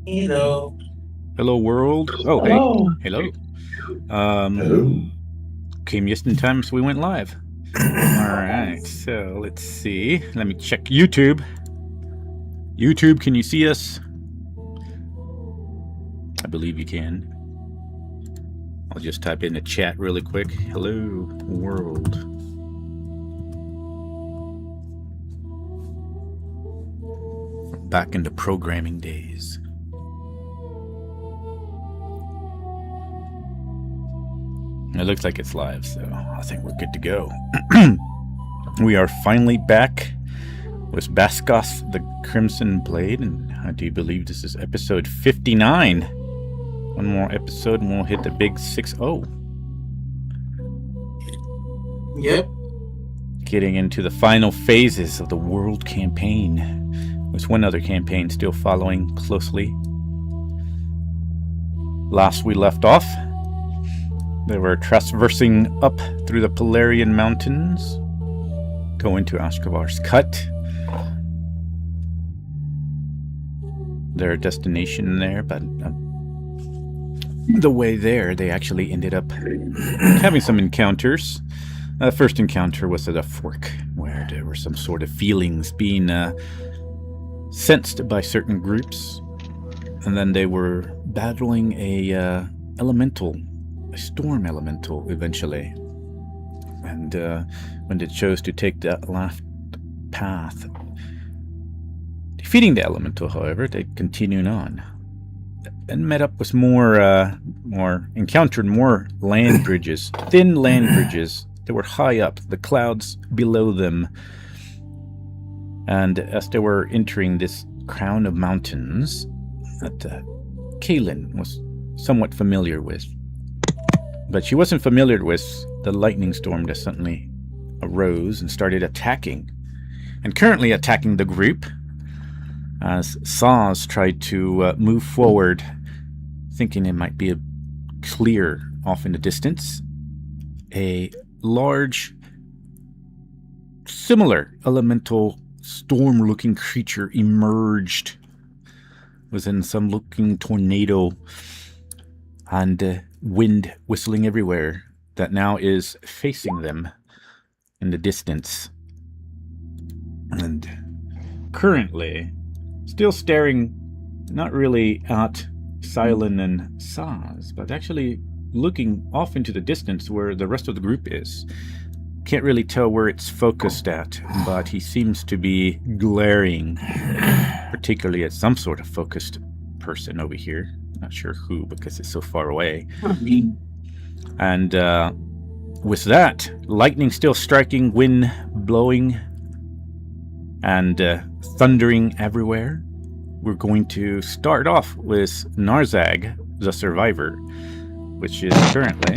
Hello. Hello, world. Oh, hey. Hello. Hello. Hello. Came just in time, so we went live. All right. So let's see. Let me check YouTube. YouTube, can you see us? I believe you can. I'll just type in the chat really quick. Hello, world. Back into programming days. It looks like it's live, so I think we're good to go. We are finally back with Bazgoth the Crimson Blade, and I do believe this is episode 59. One more episode and we'll hit the big 6-0. Yep. Getting into the final phases of the world campaign, with one other campaign still following closely. Last we left off, they were traversing up through the Polarian Mountains, going to Ashkavar's Cut. Their destination there, but the way there, they actually ended up having some encounters. The first encounter was at a fork, where there were some sort of feelings being sensed by certain groups, and then they were battling a storm elemental eventually. And when they chose to take that last path, defeating the elemental, however, they continued on and met up with encountered more land bridges, thin land bridges that were high up, the clouds below them. And as they were entering this crown of mountains that Kaylin was somewhat familiar with, but she wasn't familiar with the lightning storm that suddenly arose and started attacking, and currently attacking the group, as Saz tried to move forward, thinking it might be clear off in the distance. A large, similar elemental storm-looking creature emerged within some looking tornado, and wind whistling everywhere, that now is facing them in the distance. And currently, still staring not really at Silent and Saz, but actually looking off into the distance where the rest of the group is. Can't really tell where it's focused at, but he seems to be glaring, particularly at some sort of focused person over here. Not sure who, because it's so far away. And with that, lightning still striking, wind blowing, and thundering everywhere, we're going to start off with Narzag, the survivor, which is currently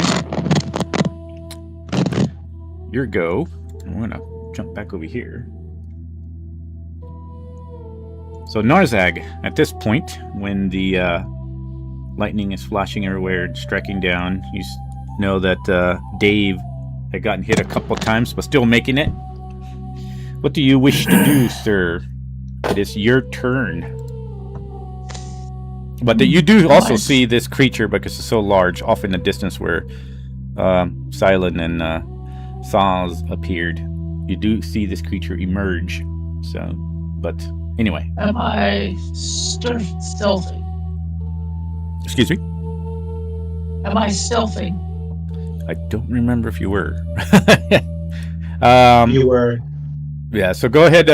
your go. I'm going to jump back over here. So Narzag, at this point, when the lightning is flashing everywhere and striking down, you know that Dave had gotten hit a couple times, but still making it. What do you wish to do, sir? It is your turn. But you do also see this creature, because it's so large, off in the distance where Silent and Saz appeared. You do see this creature emerge. So, but anyway. Am I stealthing? Excuse me? Am I stealthing? I don't remember if you were. You were. Yeah, so go ahead.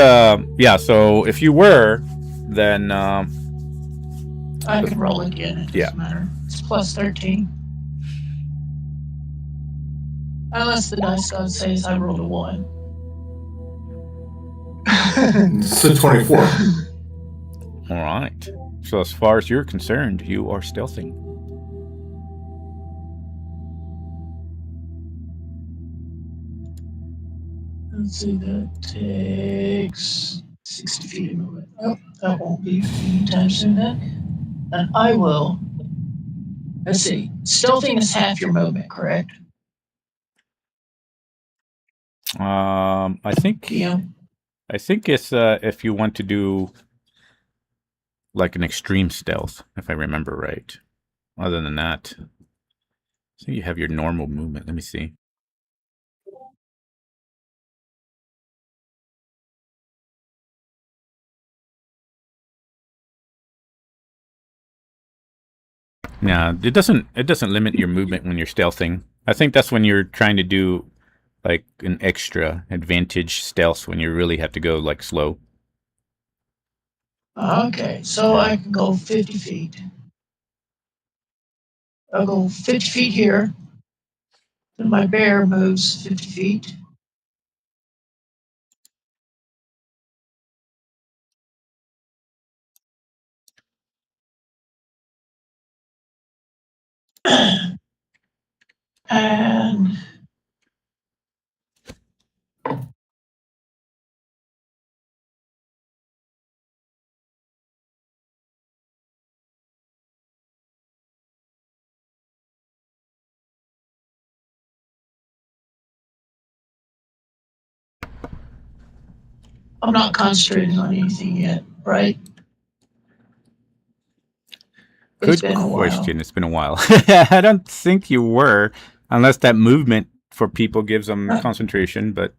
So if you were, then I can roll again. It doesn't matter. It's plus 13. Unless the dice god says I rolled a 1. It's a 24. All right. So as far as you're concerned, you are stealthing. Let's see, that takes 60 feet of movement. Oh, that won't be anytime soon then. And I will. Let's see. Stealthing is half your movement, correct? I think. Yeah. I think it's if you want to do. like an extreme stealth, if I remember right. Other than that, so you have your normal movement. Let me see. Yeah, it doesn't limit your movement when you're stealthing. I think that's when you're trying to do like an extra advantage stealth when you really have to go like slow. Okay, so I can go 50 feet. I'll go 50 feet here. Then my bear moves 50 feet. And I'm not concentrating on anything yet, right? It's Good been a while. question. It's been a while. I don't think you were, unless that movement for people gives them concentration. But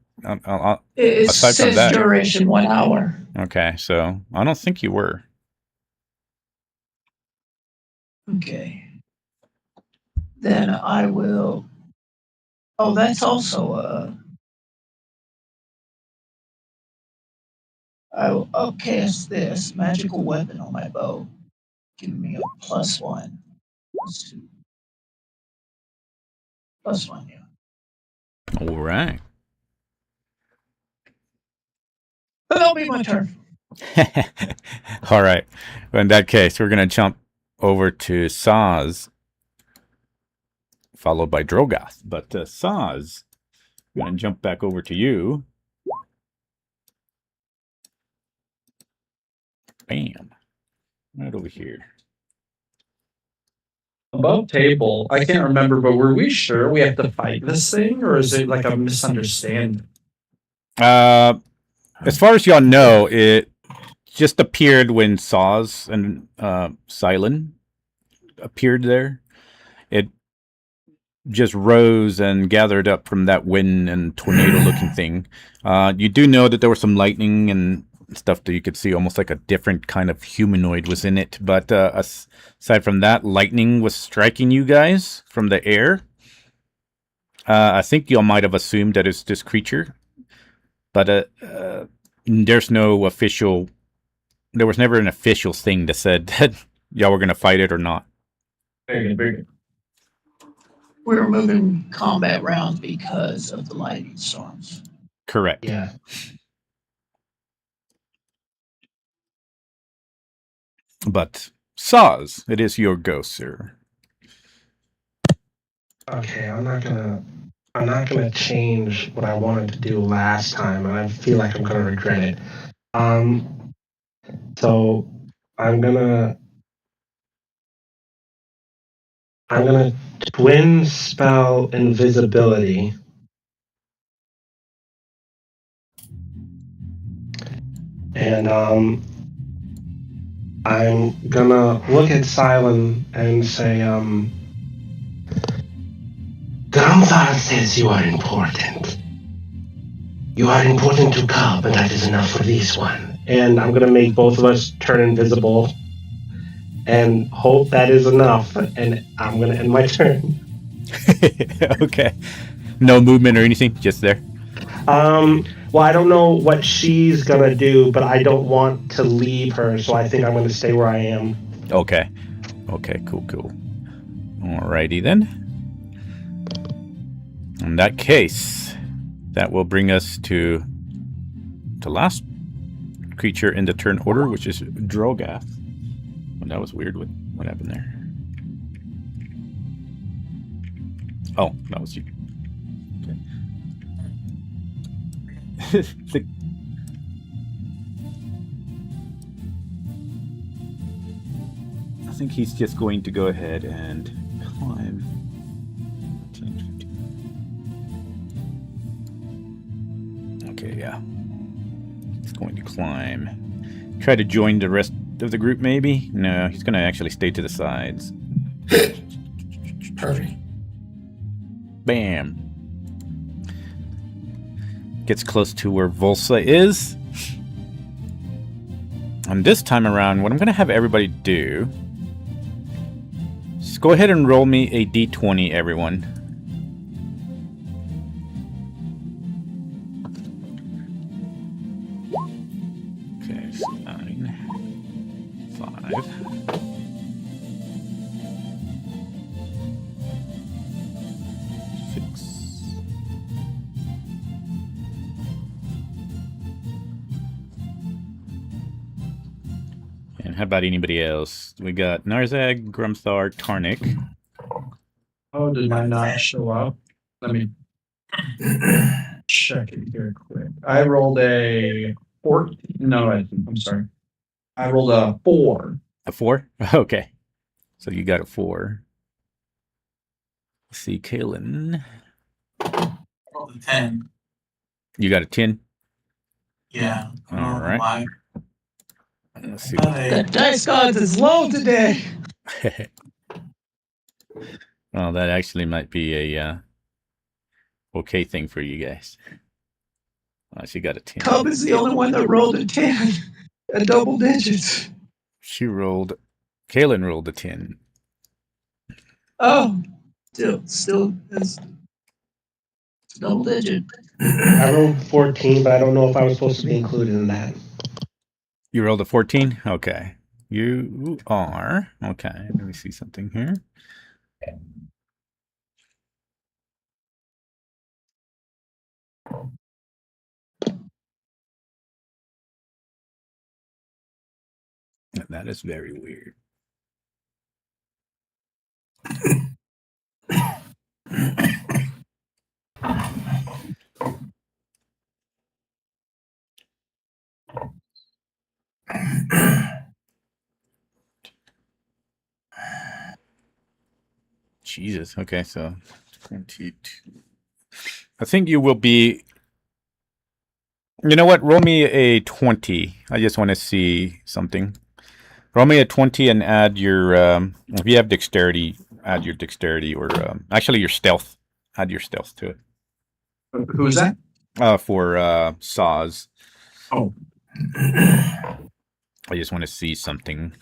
It aside from says that, duration 1 hour. okay. So I don't think you were. Okay. Then I will. Oh, that's also I will cast this magical weapon on my bow, giving me a +1. +2. +1, yeah. All right. That'll be my turn. All right. Well, in that case, we're going to jump over to Saz, followed by Drogoth. But Saz, I'm going to jump back over to you. Bam. Right over here. Above table, I can't remember, but were we sure we have to fight this thing, or is it like a misunderstanding? As far as y'all know, it just appeared when Saz and Silent appeared there. It just rose and gathered up from that wind and tornado-looking thing. You do know that there was some lightning and stuff that you could see, almost like a different kind of humanoid was in it. But aside from that, lightning was striking you guys from the air. I think y'all might have assumed that it's this creature. But there's no official... There was never an official thing that said that y'all were going to fight it or not. Very good, very good. We were moving combat rounds because of the lightning storms. Correct. Yeah. But Saz, it is your go, sir. Okay, I'm not gonna change what I wanted to do last time, and I feel like I'm gonna regret it. So I'm gonna twin spell invisibility. And I'm gonna look at Silent and say, Grandfather says you are important. You are important to Cobb, and that is enough for this one. And I'm gonna make both of us turn invisible and hope that is enough, and I'm gonna end my turn. Okay. No movement or anything, just there. Well, I don't know what she's gonna do, but I don't want to leave her, so I think I'm gonna stay where I am. Okay. Okay, cool. Alrighty then. In that case, that will bring us to the last creature in the turn order, which is Drogoth. Well, that was weird. What happened there? Oh, that was you. Okay. I think he's just going to go ahead and climb. 10, 15. Okay, yeah. He's going to climb. Try to join the rest of the group, maybe? No, he's going to actually stay to the sides. Perfect. Bam. Gets close to where Volsa is. And this time around, what I'm going to have everybody do... Just go ahead and roll me a d20, everyone. Okay, so 9, 5. And how about anybody else? We got Narzag, Grumthar, Tarnik. Oh, did mine not show up? Let me check it here quick. I rolled a 4. No, I'm sorry. I rolled a 4. A 4? Okay. So you got a 4. Let's see, Kalen. I rolled a 10. You got a 10? Yeah. I don't All know right. why. Let's see. The dice gods is low today. Well, that actually might be a okay thing for you guys. She got a 10. Cub is the only one that rolled a 10 at double digits. She rolled... Kalen rolled a 10. Oh, still is double digit. I rolled 14, but I don't know if I was supposed to be included in that. You rolled a 14? Okay. You are. Okay, let me see something here. That is very weird. Jesus. Okay, so 22. I think you will be... You know what? Roll me a 20. I just want to see something. Roll me a 20 and add your... if you have dexterity, add your dexterity or... actually, your stealth. Add your stealth to it. Who's that? For Saws. Oh. I just want to see something.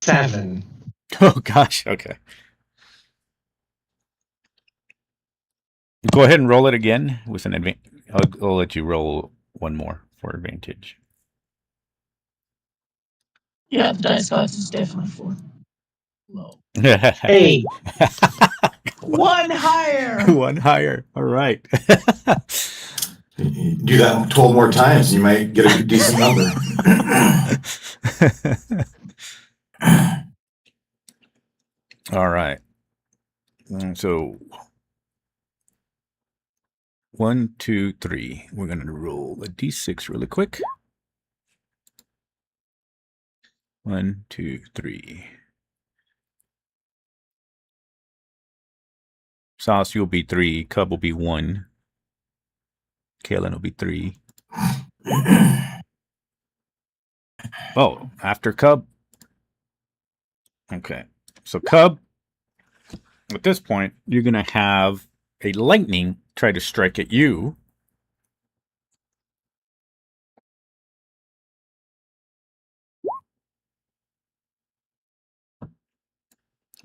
Seven. Oh, gosh. Okay. Go ahead and roll it again with an advantage. I'll let you roll one more for advantage. Yeah, the dice gods is definitely for low. Hey, One higher. One higher. All right. Do that 12 more times, and you might get a decent number. All right. So 1, 2, 3. We're going to roll a d6 really quick. 1, 2, 3. Sauce, you'll be 3. Cub will be 1. Kalen will be 3. Oh, after Cub. Okay. So Cub, at this point, you're going to have a lightning try to strike at you.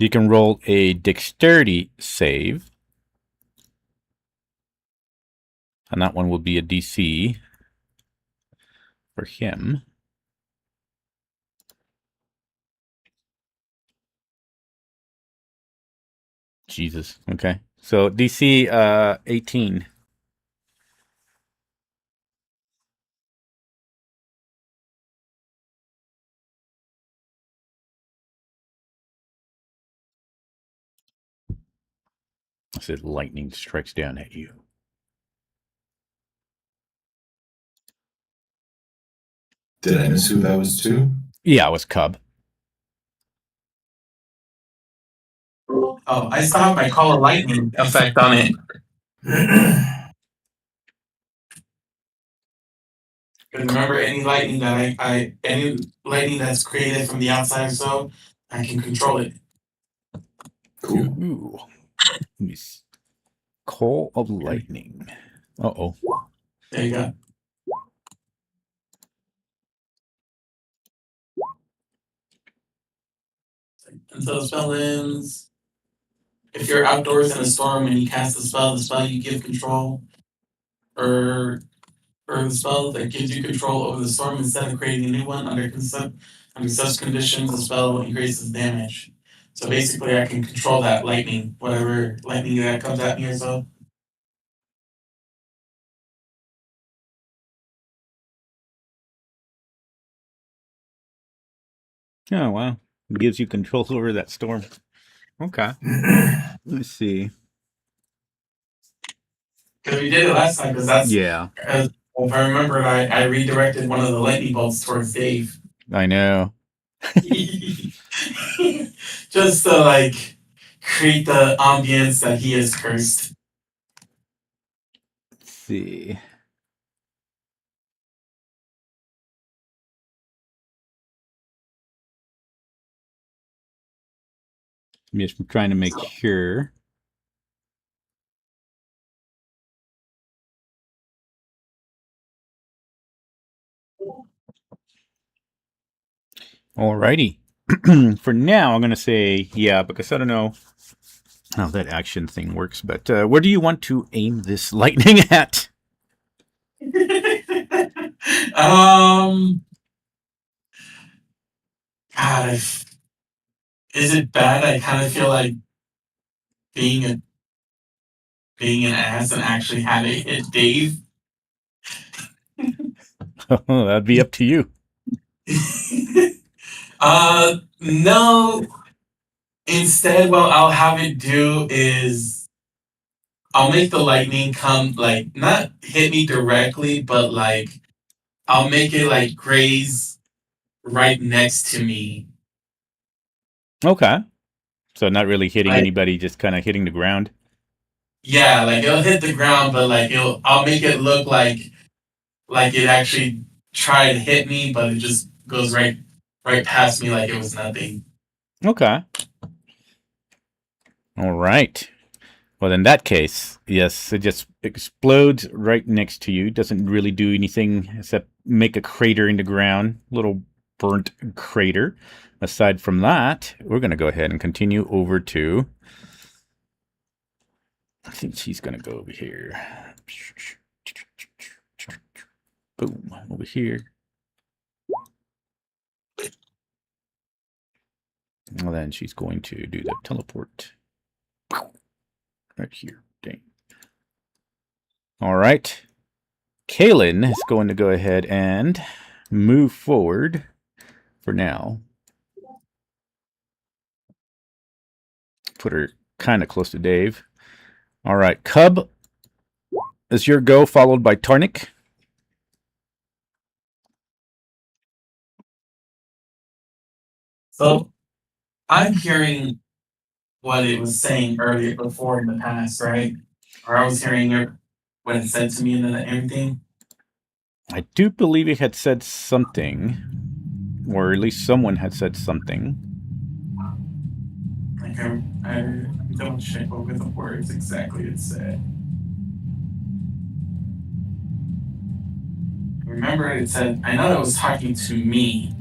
You can roll a dexterity save. And that one will be a DC for him. Jesus. Okay. So DC 18. I said lightning strikes down at you. Did I miss who that was too? Yeah, it was Cub. Oh, I still have my call of lightning effect on it. Remember, any lightning that any lightning that's created from the outside or so, I can control it. Cool. Ooh. Nice. Call of lightning. Uh-oh. There you go. Until the spell ends. If you're outdoors in a storm and you cast the spell you give control, or the spell that gives you control over the storm instead of creating a new one under such conditions, the spell increases damage. So basically, I can control that lightning, whatever lightning that comes at me or so. Oh, wow. It gives you control over that storm. Okay. Let's see. Because we did it last time, because that's... Yeah. If I remember, I redirected one of the lightning bolts towards Dave. I know. Just to, like, create the ambience that he is cursed. Let's see. I'm just trying to make sure. Alrighty. For now, I'm going to say yeah, because I don't know how that action thing works. But where do you want to aim this lightning at? God, is it bad? I kind of feel like being an ass and actually having it hit Dave. Oh, that'd be up to you. No. Instead, what I'll have it do is I'll make the lightning come, like, not hit me directly, but like I'll make it like graze right next to me. Okay. So not really hitting Like, anybody, just kind of hitting the ground. yeah, like it'll hit the ground, but like I'll make it look like it actually tried to hit me, but it just goes right past me like it was nothing. Okay. All right. Well, in that case, yes, it just explodes right next to you. Doesn't really do anything except make a crater in the ground. Little burnt crater. Aside from that, we're going to go ahead and continue over to... I think she's going to go over here. Boom. Over here. And then she's going to do the teleport. Right here. Dang. All right. Kaylin is going to go ahead and move forward for now. Put her kind of close to Dave. All right. Cub is your go, followed by Tarnik. So I'm hearing what it was saying earlier before in the past, right? Or I was hearing it when it said to me and everything. I do believe it had said something, or at least someone had said something. Like I don't check over the words exactly it said. Remember it said, I know it was talking to me.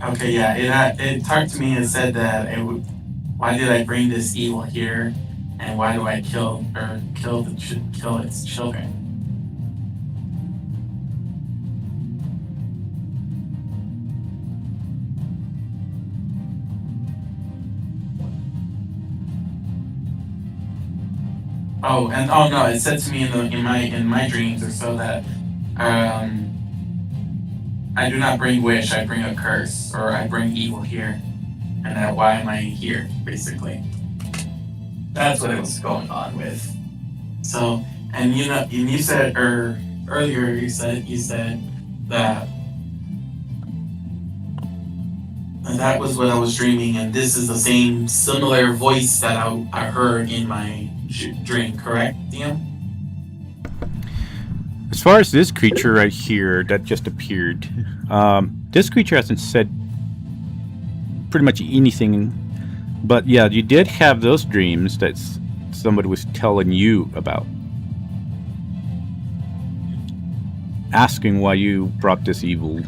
Okay, yeah, it talked to me and said that why did I bring this evil here, and why do I kill its children? Oh, and no, it said to me in my dreams or so that I do not bring wish, I bring a curse, or I bring evil here. And that why am I here, basically. That's what it was going on with. So, and you said earlier you said that that was what I was dreaming, and this is the same similar voice that I heard in my dream, correct, DM? As far as this creature right here that just appeared, this creature hasn't said pretty much anything, but yeah, you did have those dreams that somebody was telling you about, asking why you brought this evil.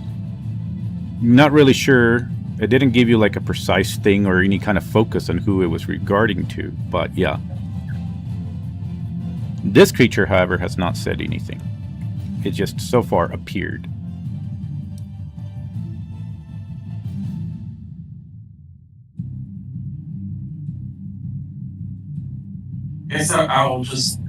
Not really sure. It didn't give you like a precise thing or any kind of focus on who it was regarding to, but yeah. This creature, however, has not said anything. It just so far appeared. Guess I'll just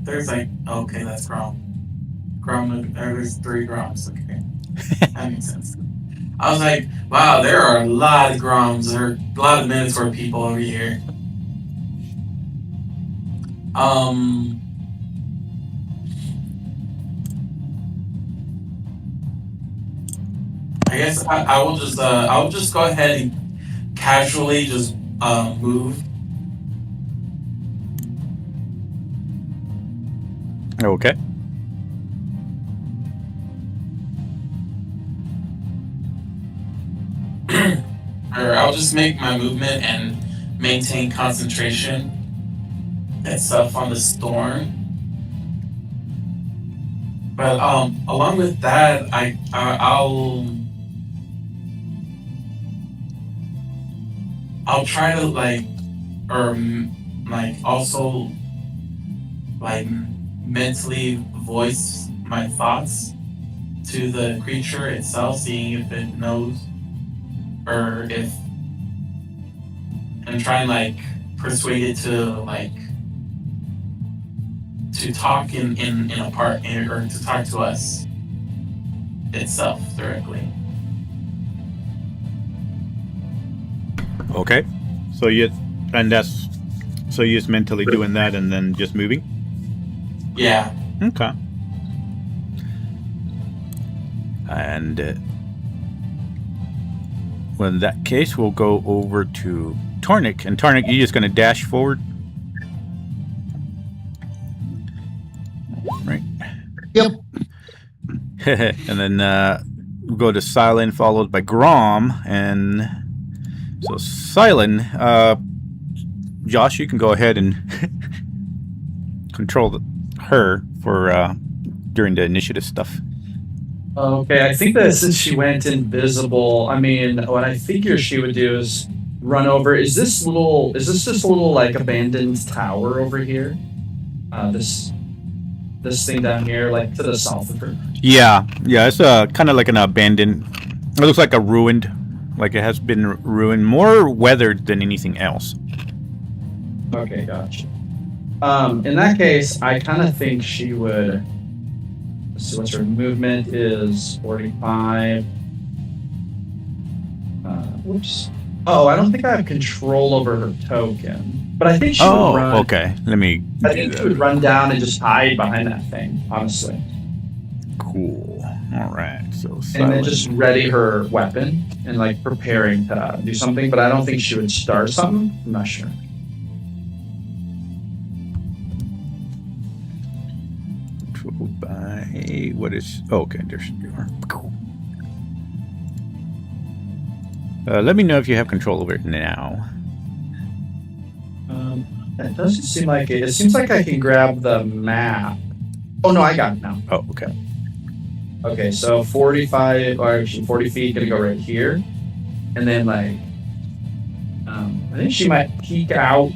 there's like, okay, that's Grom. There's 3 Groms, okay. That makes sense. I was like, wow, there are a lot of Groms, there are a lot of Minotaur people over here. I guess I'll just go ahead and casually just move. Okay. Or I'll just make my movement and maintain concentration itself on the storm. But along with that, I'll try to also mentally voice my thoughts to the creature itself, seeing if it knows or if, and try and persuade it to talk in a part, or to talk to us itself directly. Okay. So you're just mentally doing that and then just moving? Yeah. Okay. And well, in that case, we'll go over to Tornik. And Tornik, you're just going to dash forward? Right. Yep. And then we'll go to Silent, followed by Grom. And so Silent, Josh, you can go ahead and control her for during the initiative stuff. Okay, I think that since she went invisible, I mean, what I figure she would do is run over. Is this just a little abandoned tower over here? This thing down here, to the south of her. Yeah, it's kind of like an abandoned. It looks like a ruined, like it has been ruined, more weathered than anything else. Okay, gotcha. In that case, I kind of think she would. Let's see, what's her movement is 45. Whoops. Oh, I don't think I have control over her token, but I think she would run. Okay. I think she would run down and just hide behind that thing. Honestly. Cool. All right. So. And then just ready her weapon and preparing to do something, but I don't think she would start something. I'm not sure. By what is? Oh, okay, there you are. Cool. Let me know if you have control over it now. It doesn't seem like it. It seems like I can grab the map. Oh no, I got it now. Oh, okay. Okay, so 45 or actually 40 feet gonna go right here, and then I think she might peek out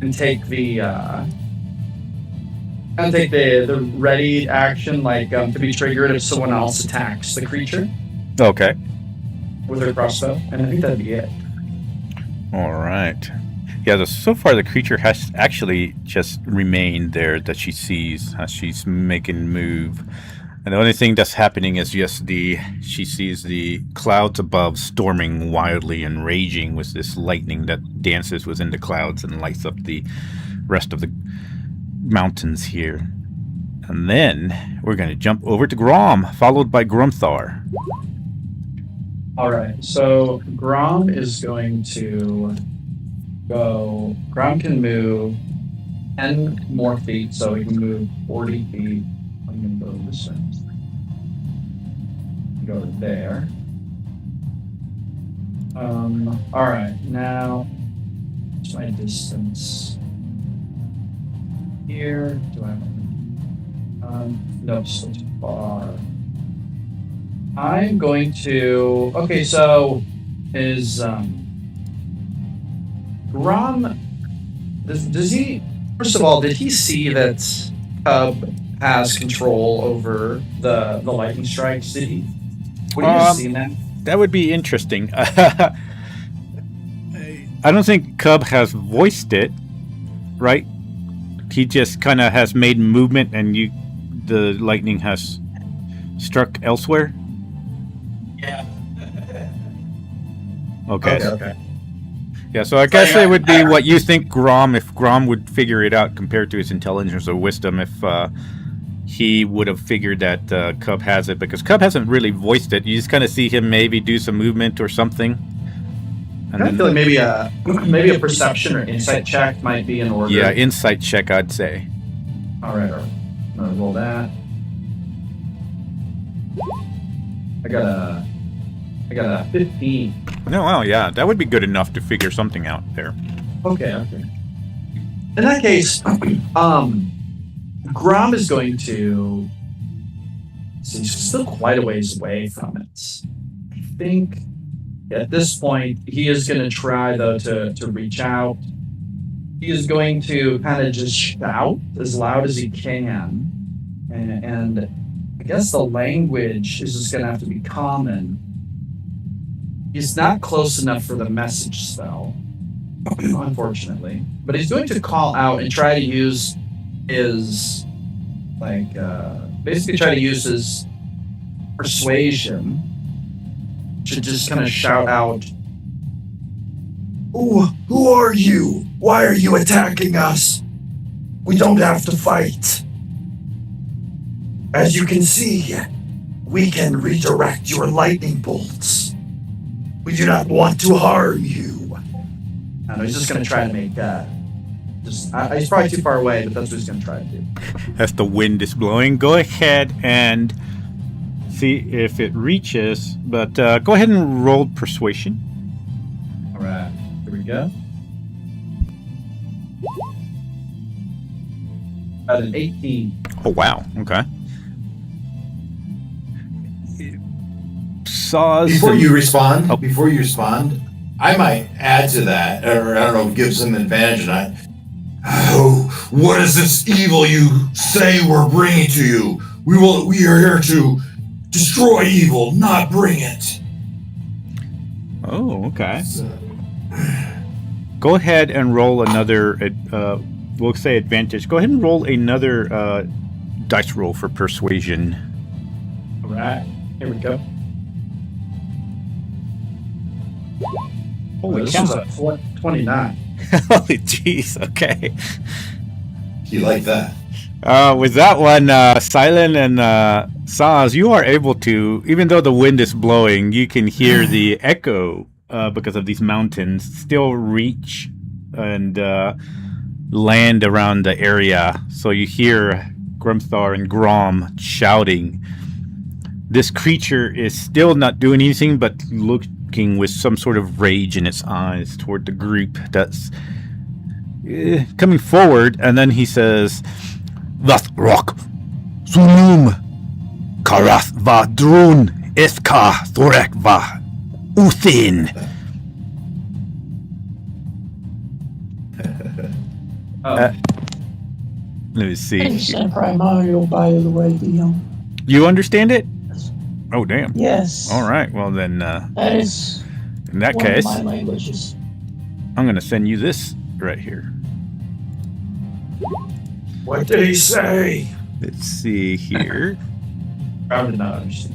and take the ready action, to be triggered if someone else attacks the creature. Okay. With her crossbow, and I think that'd be it. All right. Yeah, so far the creature has actually just remained there that she sees as she's making move. And the only thing that's happening is just she sees the clouds above storming wildly and raging with this lightning that dances within the clouds and lights up the rest of the mountains here. And then we're going to jump over to Grom, followed by Grumthar. All right, so Grom is going to go. Grom can move 10 more feet, so he can move 40 feet. I'm going to go this way. Go there. All right, now what's my distance here? Do I have? No, so too far. I'm going to. Okay, so is Grom? Does he? First of all, did he see that Cub has control over the lightning strikes? Did he? Would he have seen that? That would be interesting. I don't think Cub has voiced it, right? He just kind of has made movement, and the lightning has struck elsewhere. Yeah. Okay. Yeah, so I guess it would be what you think Grom, if Grom would figure it out compared to his intelligence or wisdom, if he would have figured that Cub has it, because Cub hasn't really voiced it. You just kind of see him maybe do some movement or something. And I feel like maybe a perception or insight check might be in order. Yeah, insight check, I'd say. All right. I'm gonna roll that. I got a 15. No, well, yeah, that would be good enough to figure something out there. Okay. In that case, Grom is going to. So he's still quite a ways away from it. I think at this point he is going to try though to reach out. He is going to kind of just shout as loud as he can, and I guess the language is just going to have to be common. He's not close enough for the message spell, unfortunately. But he's going to call out and try to use his, basically try to use his persuasion to just kind of shout out, Who are you? Why are you attacking us? We don't have to fight. As you can see, we can redirect your lightning bolts. We do not want to harm you. I know, he's just going to try to make he's probably too far away, but that's what he's going to try to do. As the wind is blowing, go ahead and see if it reaches, but go ahead and roll persuasion. All right, here we go. Got an 18. Oh, wow. Okay. Saws. Before you respond, I might add to that, or I don't know, give some advantage. What is this evil you say we're bringing to you? We are here to destroy evil, not bring it. Oh, okay. Go ahead and roll another. We'll say advantage. Go ahead and roll another dice roll for persuasion. All right, here we go. Holy this cow. is a 29. Holy jeez, okay. You like that? With that one, Silent and Saz, you are able to, even though the wind is blowing, you can hear the echo because of these mountains still reach and land around the area. So you hear Grumthar and Grom shouting. This creature is still not doing anything but looking with some sort of rage in its eyes toward the group that's coming forward, and then he says, "Vath rock, sunum, karath va drun, iska thorek va uthin." Let me see. I understand Primario, by the way, Liam. You understand it? Oh, damn. Yes. All right. Well, then, That is in that one case, of my languages. I'm going to send you this right here. What did he say? Let's see here. Brown did not understand.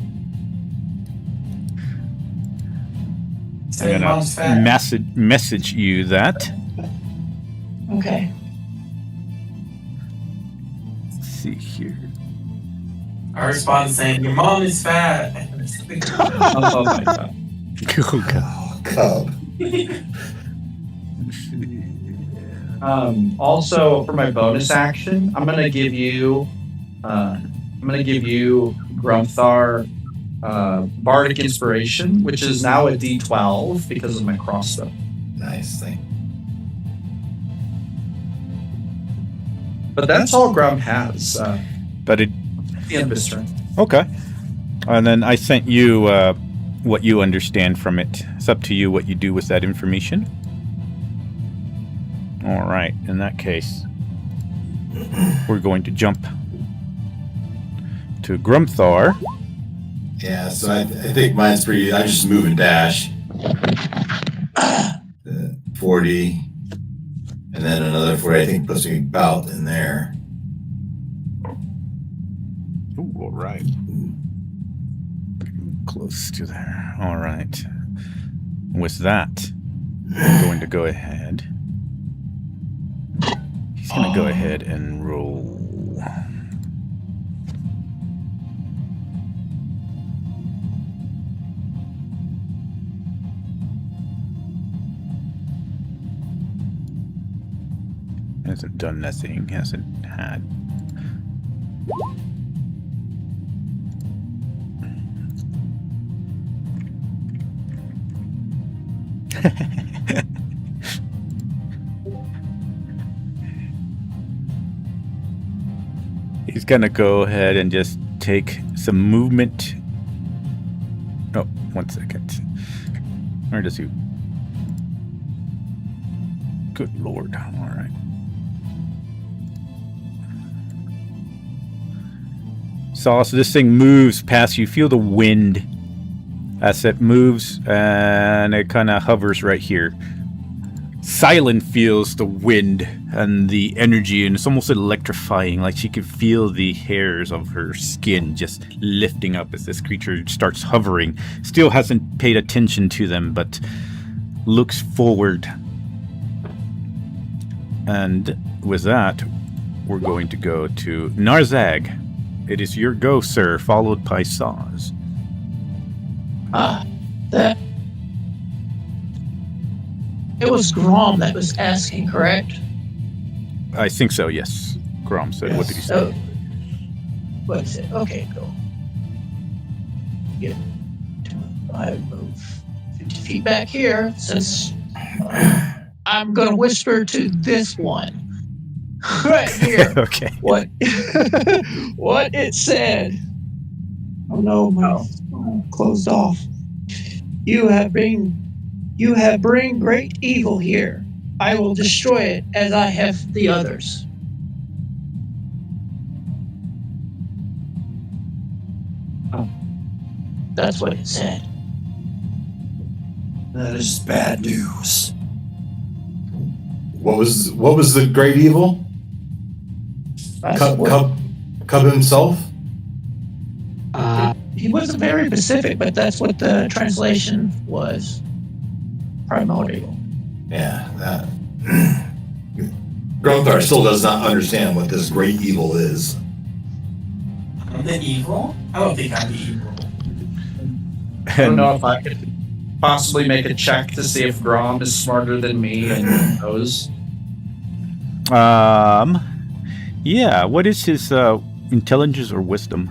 Say I'm mom's gonna fat. message you that. Okay. Let's see here. I respond saying, "Your mom is fat." Oh my god. Oh, God. Oh, Cub. Also, for my bonus action, I'm gonna give you Grumthar Bardic Inspiration, which is now a D12 because of my crossbow. Nice thing. But that's all Grum has. But it. At the end of his turn. Okay. And then I sent you what you understand from it. It's up to you what you do with that information. All right. In that case, we're going to jump to Grumthar. Yeah, so I think mine's pretty. I just move and dash. 40. And then another 40, I think, puts me about in there. Ooh, all right. Close to there. All right. With that, I'm going to go ahead. He's going to go ahead and roll. Hasn't done nothing. Hasn't had. He's gonna go ahead and just take some movement. Oh, 1 second. Where does he? Good lord. All right. So this thing moves past you. Feel the wind as it moves, and it kind of hovers right here. Silent feels the wind and the energy, and it's almost electrifying. Like she can feel the hairs of her skin just lifting up as this creature starts hovering. Still hasn't paid attention to them, but looks forward. And with that, we're going to go to Narzag. It is your go, sir, followed by Saz. That. It was Grom that was asking, correct? I think so, yes. Grom said, what did he say? So, what is it? Okay, go. Get to I move 50 feet back here, since I'm going to whisper to this one. Right here. Okay. What it said. Oh no, my phone closed off. You have bring great evil here. I will destroy it as I have the others. Oh. That's what it said. That is bad news. What was the great evil? Cub himself? He wasn't very specific, but that's what the translation was. Primordial. Yeah, that. Grumthar still does not understand what this great evil is. I'm the evil? I don't think I'm the evil. I don't know if I could possibly make a check to see if Grom is smarter than me and knows. Yeah, what is his intelligence or wisdom?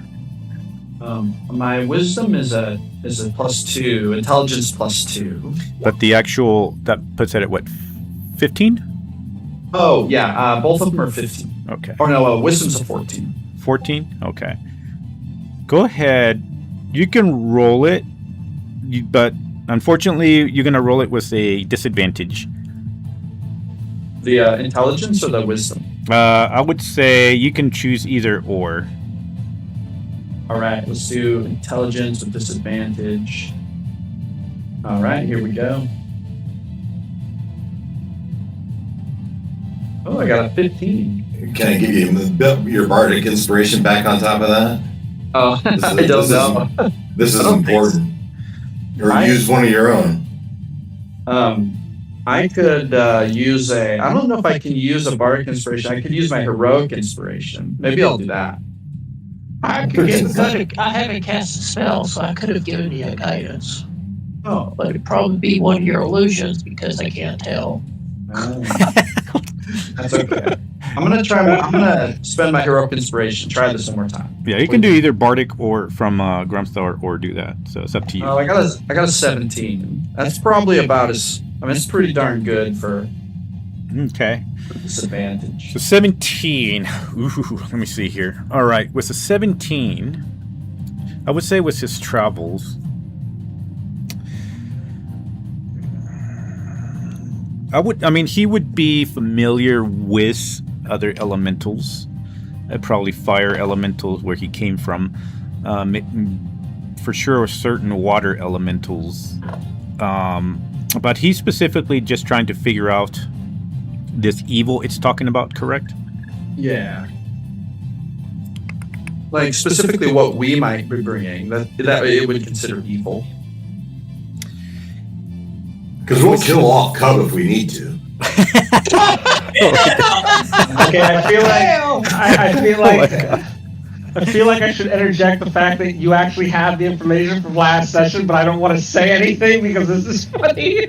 My wisdom is a +2, intelligence +2. But the actual, that puts it at what, 15? Oh, yeah, both of them are 15. Okay. Or no, wisdom's a 14. 14? Okay. Go ahead. You can roll it, but unfortunately, you're going to roll it with a disadvantage. The intelligence or the wisdom? I would say you can choose either or. All right, let's do intelligence with disadvantage. All right, here we go. Oh, I got a 15. Can I give you your bardic inspiration back on top of that? Oh, This I don't know. This is I don't think important. Or I- use one of your own. I could use a. I don't know if I can use a bardic inspiration. I could use my heroic inspiration. Maybe I'll do that. I could get good. I haven't cast a spell, so I could have given you a guidance. Oh, But it'd probably be one of your illusions because I can't tell. That's okay. I'm gonna spend my heroic inspiration. Try this one more time. Yeah, you can do either bardic or from Grumstar or do that. So it's up to you. Oh, I got a 17. That's probably about as. I mean, it's pretty darn good for Okay. disadvantage. So 17. Ooh, let me see here. All right, with a 17, I would say with his travels, he would be familiar with other elementals, probably fire elementals where he came from. For sure, certain water elementals. But he's specifically just trying to figure out this evil it's talking about, correct? Yeah. Like specifically what we might be bringing that it would consider evil. Because we'll kill off Cub if we need to. Okay, I feel like I should interject the fact that you actually have the information from last session, but I don't want to say anything because this is funny.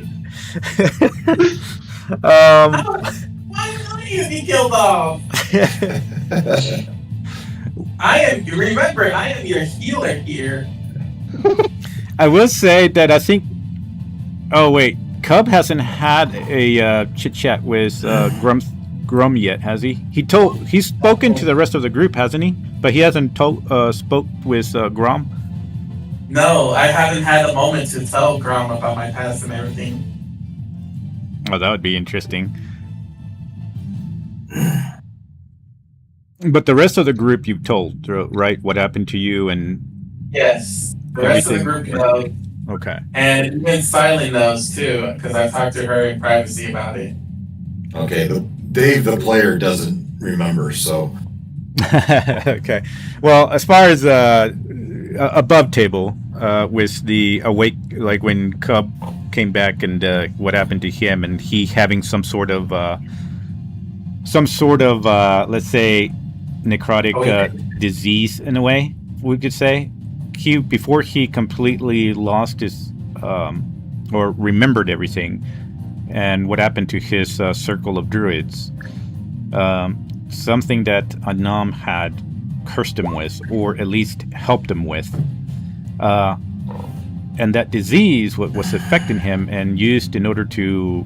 Why are you be killed off? I am your healer here. I will say that I think. Oh wait, Cub hasn't had a chit chat with Grum yet, has he? He's spoken to the rest of the group, hasn't he? But he hasn't spoke with Grum. No, I haven't had a moment to tell Grum about my past and everything. Oh, that would be interesting. But the rest of the group you've told, right? What happened to you and Yes, the rest of the group knows. Okay. And even Silent knows too, because I talked to her in privacy about it. Okay, Dave the player doesn't remember, so. Okay. Well, as far as above table, with the awake, like when Cub came back and what happened to him, and he having some sort of let's say necrotic disease in a way, we could say. Before he completely lost his or remembered everything, and what happened to his circle of druids, something that Anam had cursed him with, or at least helped him with, and that disease was affecting him and used in order to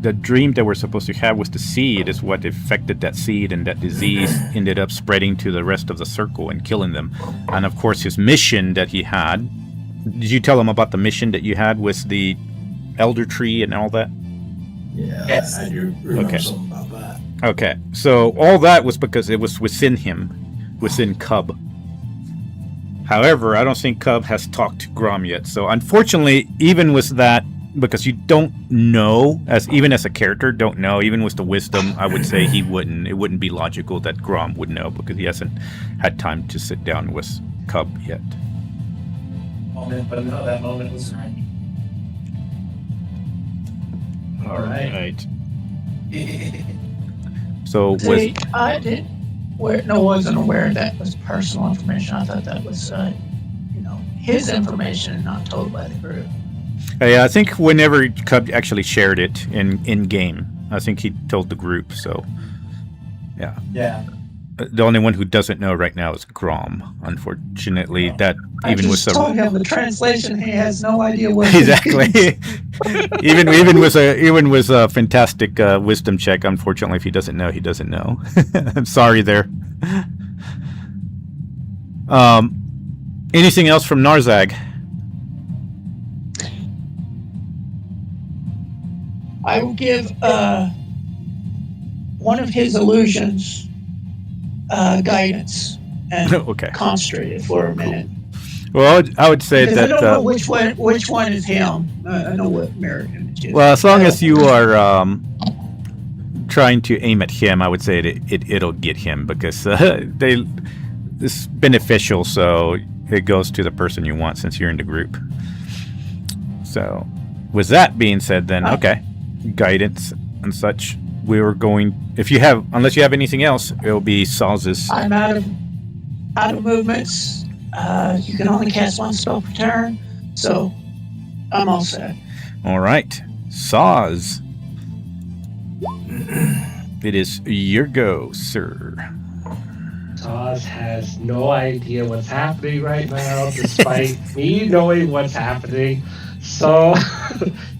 the dream that we're supposed to have with the seed is what affected that seed, and that disease ended up spreading to the rest of the circle and killing them. And of course his mission that he had, did you tell him about the mission that you had with the elder tree and all that? Yeah, yes. I do remember something about that. Okay, so all that was because it was within him, within Cub. However, I don't think Cub has talked to Grom yet. So unfortunately, even with that, because you don't know, even as a character, don't know, even with the wisdom, I would say it wouldn't be logical that Grom would know, because he hasn't had time to sit down with Cub yet. But no, that moment was right. All right. So See, I wasn't aware that was personal information. I thought that was, his information, not told by the group. Yeah, I think whenever Cub actually shared it in game, I think he told the group. So, yeah. Yeah. The only one who doesn't know right now is Grom. Unfortunately, that even with I told him the translation. He has no idea what. Exactly. even with a fantastic wisdom check, unfortunately, if he doesn't know, he doesn't know. I'm sorry there. Anything else from Narzag? I will give one of his illusions guidance and Okay. concentrate it for a minute. Well, I would say Because that. I don't know which one is him. I know what mirror image is. Well, as long as you are trying to aim at him, I would say it'll get him, because it's beneficial, so it goes to the person you want since you're in the group. So, with that being said, then okay, guidance and such. We were going. Unless you have anything else, it'll be Saz's. I'm out of movements. You can only cast one spell per turn, so I'm all set. All right, Saz. It is your go, sir. Taz has no idea what's happening right now, despite me knowing what's happening. So,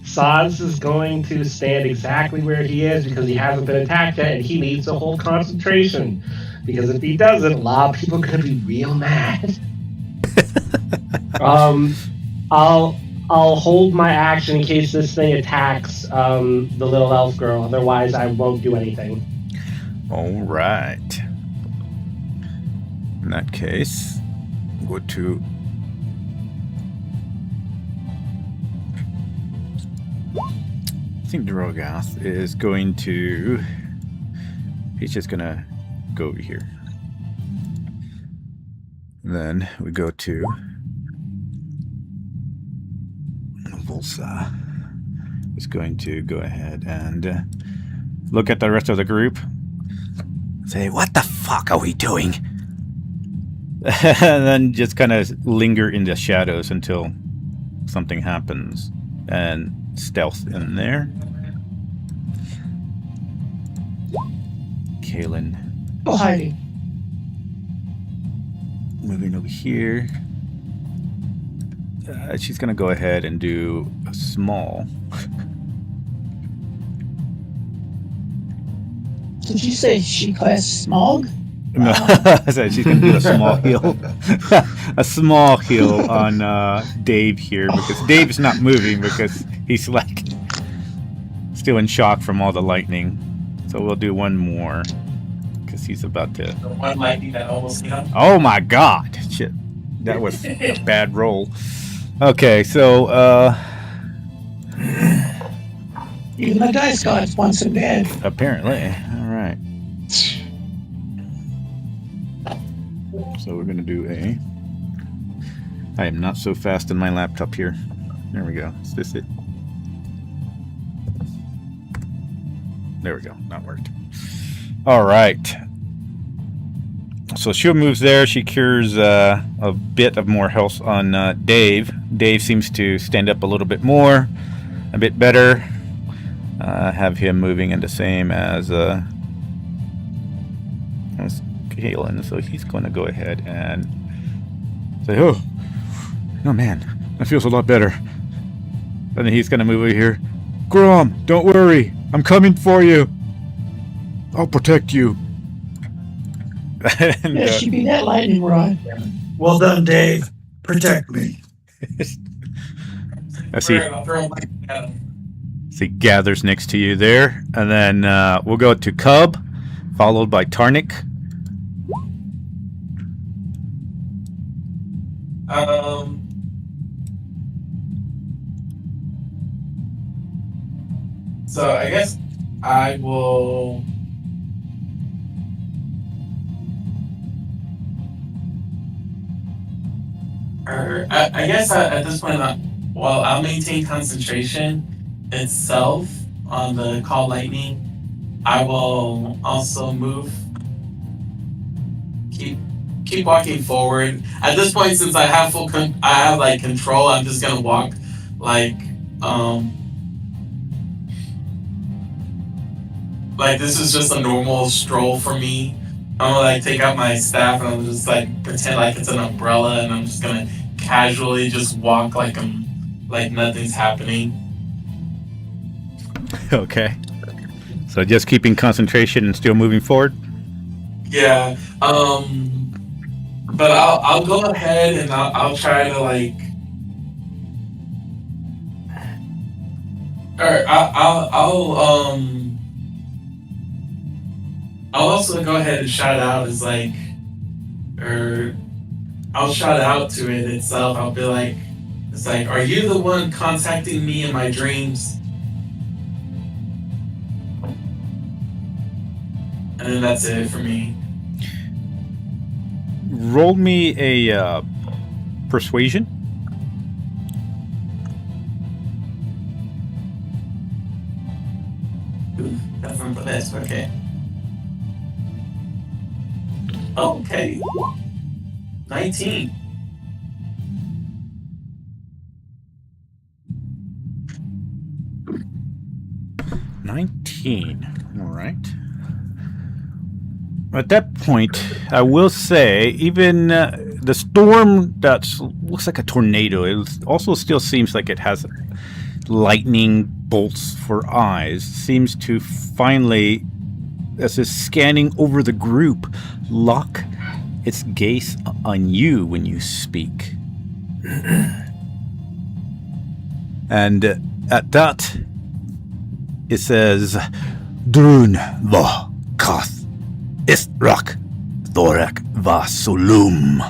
Saz is going to stand exactly where he is because he hasn't been attacked yet, and he needs to hold concentration. Because if he doesn't, a lot of people are going to be real mad. I'll hold my action in case this thing attacks the little elf girl. Otherwise, I won't do anything. All right. In that case, go to. I think Drogoth is going to. He's just gonna go over here. Then we go to Volsa. Is going to go ahead and look at the rest of the group. Say, what the fuck are we doing? And then just kind of linger in the shadows until something happens. And stealth in there. Kaylin. Oh, hiding. Moving over here. She's going to go ahead and do a small. Did you say she classed Smog? No, I said she's going to do a small heal. A small heal on Dave here because Dave's not moving because he's like still in shock from all the lightning. So we'll do one more because he's about to. The one lightning that almost hit him. Oh my god! Shit, that was a bad roll. Okay, so even the dice gods wants him dead. apparently, all right. So we're gonna do a. I am not so fast on my laptop here. There we go. Is this it? There we go. That worked. All right. So she moves there. She cures a bit of more health on Dave. Dave seems to stand up a little bit more, a bit better. Have him moving in the same as Kaylin. So he's going to go ahead and say, "Oh, no, man, that feels a lot better." And then he's going to move over here. Grom, don't worry. I'm coming for you. I'll protect you. And, Yeah, she be that lightning rod. Well done, Dave. Protect me. I see. I'll throw lightning at him. See, gathers next to you there. And then we'll go to Cub, followed by Tarnik. So I guess I will. Or I guess at this point, I'll maintain concentration itself on the call lightning. I will also move. Keep walking forward. At this point, since I have I have like control, I'm just gonna walk like this is just a normal stroll for me. I'm gonna like take out my staff and I'm just like pretend like it's an umbrella and I'm just gonna casually just walk like nothing's happening. Okay. So just keeping concentration and still moving forward? Yeah. But I'll go ahead and I'll try to like. Or I'll also go ahead and shout out as like, or I'll shout out to it itself. I'll be like, it's like, are you the one contacting me in my dreams? And then that's it for me. roll me a persuasion. Definitely for this. Okay. Okay. 19. All right. At that point, I will say, even the storm that looks like a tornado, it also still seems like it has lightning bolts for eyes, seems to finally, as it's scanning over the group, lock its gaze on you when you speak. And at that, it says, Drun va kath istrak thorak va solum.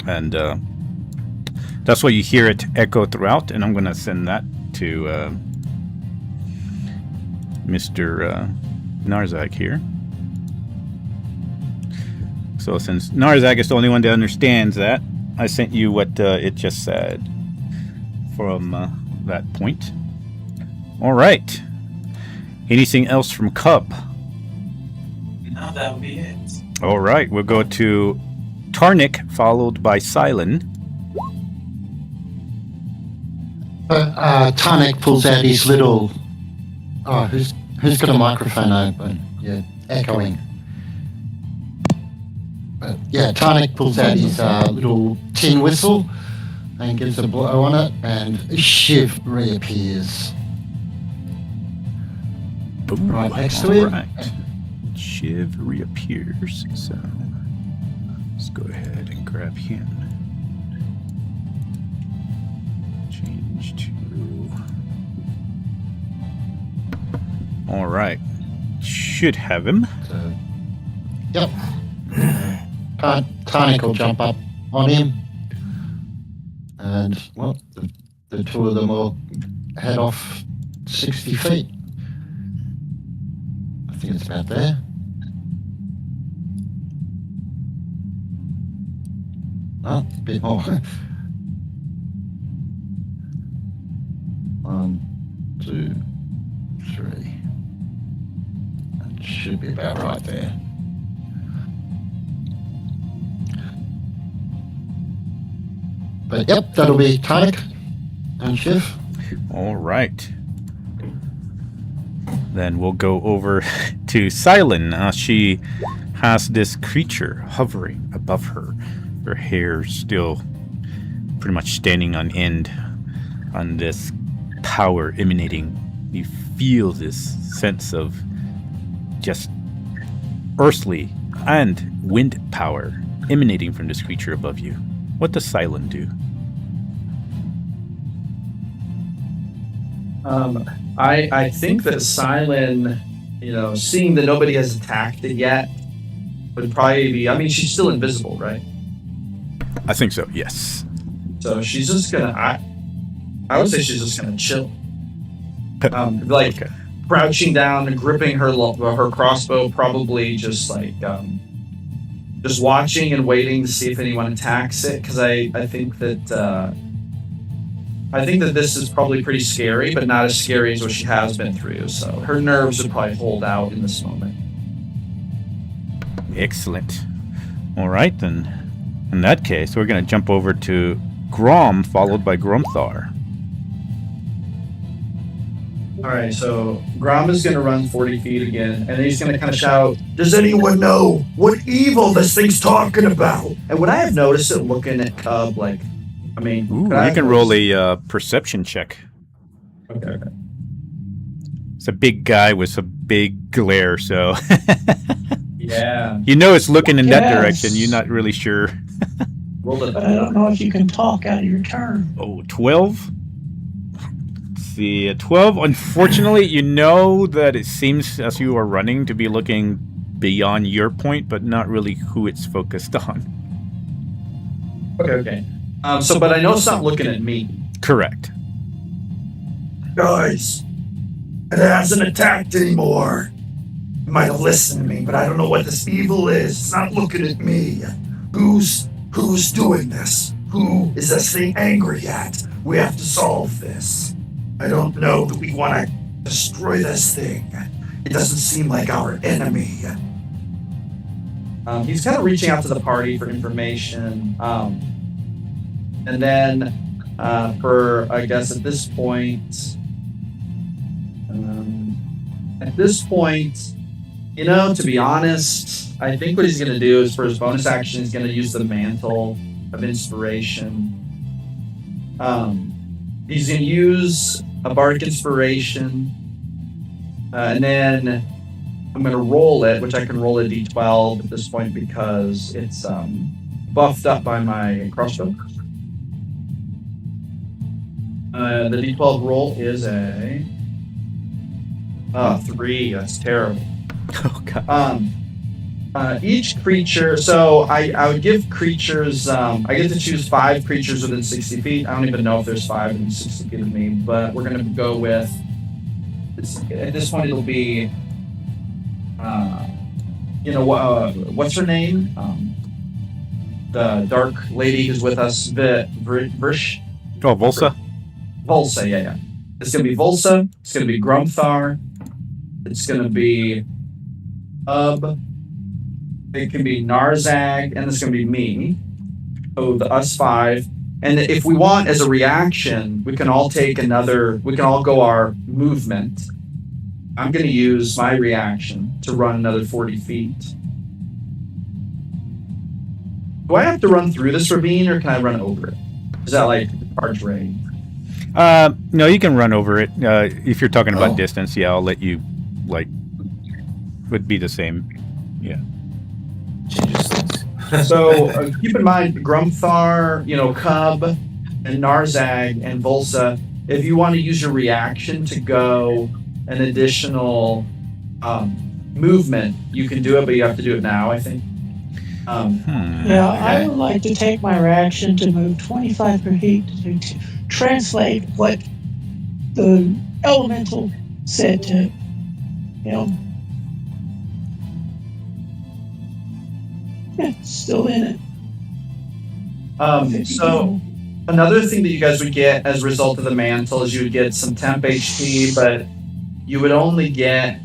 And that's why you hear it echo throughout, and I'm going to send that to Mr. Narzag here. So since Narzag is the only one that understands that, I sent you what it just said from that point. All right. Anything else from Cub? No, that would be it. All right. We'll go to Tarnik, followed by Silent. Tarnik pulls out his little... Oh, who's got a microphone open? Yeah, echoing. But yeah, Tarnik pulls out his little tin whistle and gives a blow on it, and Shiv reappears. Boom. Right next to him. Right. Shiv reappears, so let's go ahead and grab him. Change to... All right. Should have him. So, yep. Tarnik will jump up on him, and well, the two of them will head off 60 feet. I think it's about there. Oh, a bit more. 1, 2, 3. That should be about right there. But yep, that'll be Tarnik and Shiv. All right. Then we'll go over to Silent. She has this creature hovering above her. Her hair still pretty much standing on end on this power emanating. You feel this sense of just earthly and wind power emanating from this creature above you. What does Silent do? I think that Silent, seeing that nobody has attacked it yet, would probably be... I mean, she's still invisible, right? I think so, yes. So she's just gonna... I would say she's just gonna chill. Crouching down and gripping her crossbow, probably just just watching and waiting to see if anyone attacks it, because I think that this is probably pretty scary, but not as scary as what she has been through. So her nerves would probably hold out in this moment. Excellent. All right, then. In that case, we're going to jump over to Grom, followed by Gromthar. All right, so Grom is going to run 40 feet again, and then he's going to kind of shout, "Does anyone know what evil this thing's talking about?" And would I have noticed it looking at Cub, Ooh, you can roll a perception check. Okay. It's a big guy with a big glare, so... Yeah. You know it's looking in that direction. You're not really sure. But I don't know if you can talk out of your turn. Oh, 12? Let's see, 12. Unfortunately, you know that it seems as you are running to be looking beyond your point, but not really who it's focused on. Okay. But I know it's not looking at me. Correct. Guys, it hasn't attacked anymore. You might have listened to me, but I don't know what this evil is. It's not looking at me. Who's doing this? Who is this thing angry at? We have to solve this. I don't know that we want to destroy this thing. It doesn't seem like our enemy. He's kind of reaching out to the party for information. And then, I guess at this point, to be honest, I think what he's going to do is for his bonus action, he's going to use the Mantle of Inspiration. He's going to use a Bardic Inspiration, and then I'm going to roll it, which I can roll a d12 at this point because it's buffed up by my crossbow. The d12 roll is a 3. That's terrible. Oh god. Each creature, so I would give creatures, I get to choose 5 creatures within 60 feet. I don't even know if there's 5 within 60 feet of me, but we're going to go with, at this point it'll be, what's her name? The dark lady who's with us, Virsh? Oh, Volsa? Volsa, yeah. It's going to be Volsa, it's going to be Grumthar, it's going to be it can be Narzag, and it's going to be me. So us 5. And if we want as a reaction, we can all go our movement. I'm going to use my reaction to run another 40 feet. Do I have to run through this ravine, or can I run over it? Is that like charge rate? No, you can run over it. If you're talking about distance, yeah, I'll let you, would be the same. Yeah. So keep in mind, Grumthar, Cub, and Narzag, and Volsa, if you want to use your reaction to go an additional movement, you can do it, but you have to do it now, I think. Yeah, I would like to take my reaction to move 25 feet to translate what the elemental said to him. Yeah, still in it. So another thing that you guys would get as a result of the mantle is you would get some temp HP, but you would only get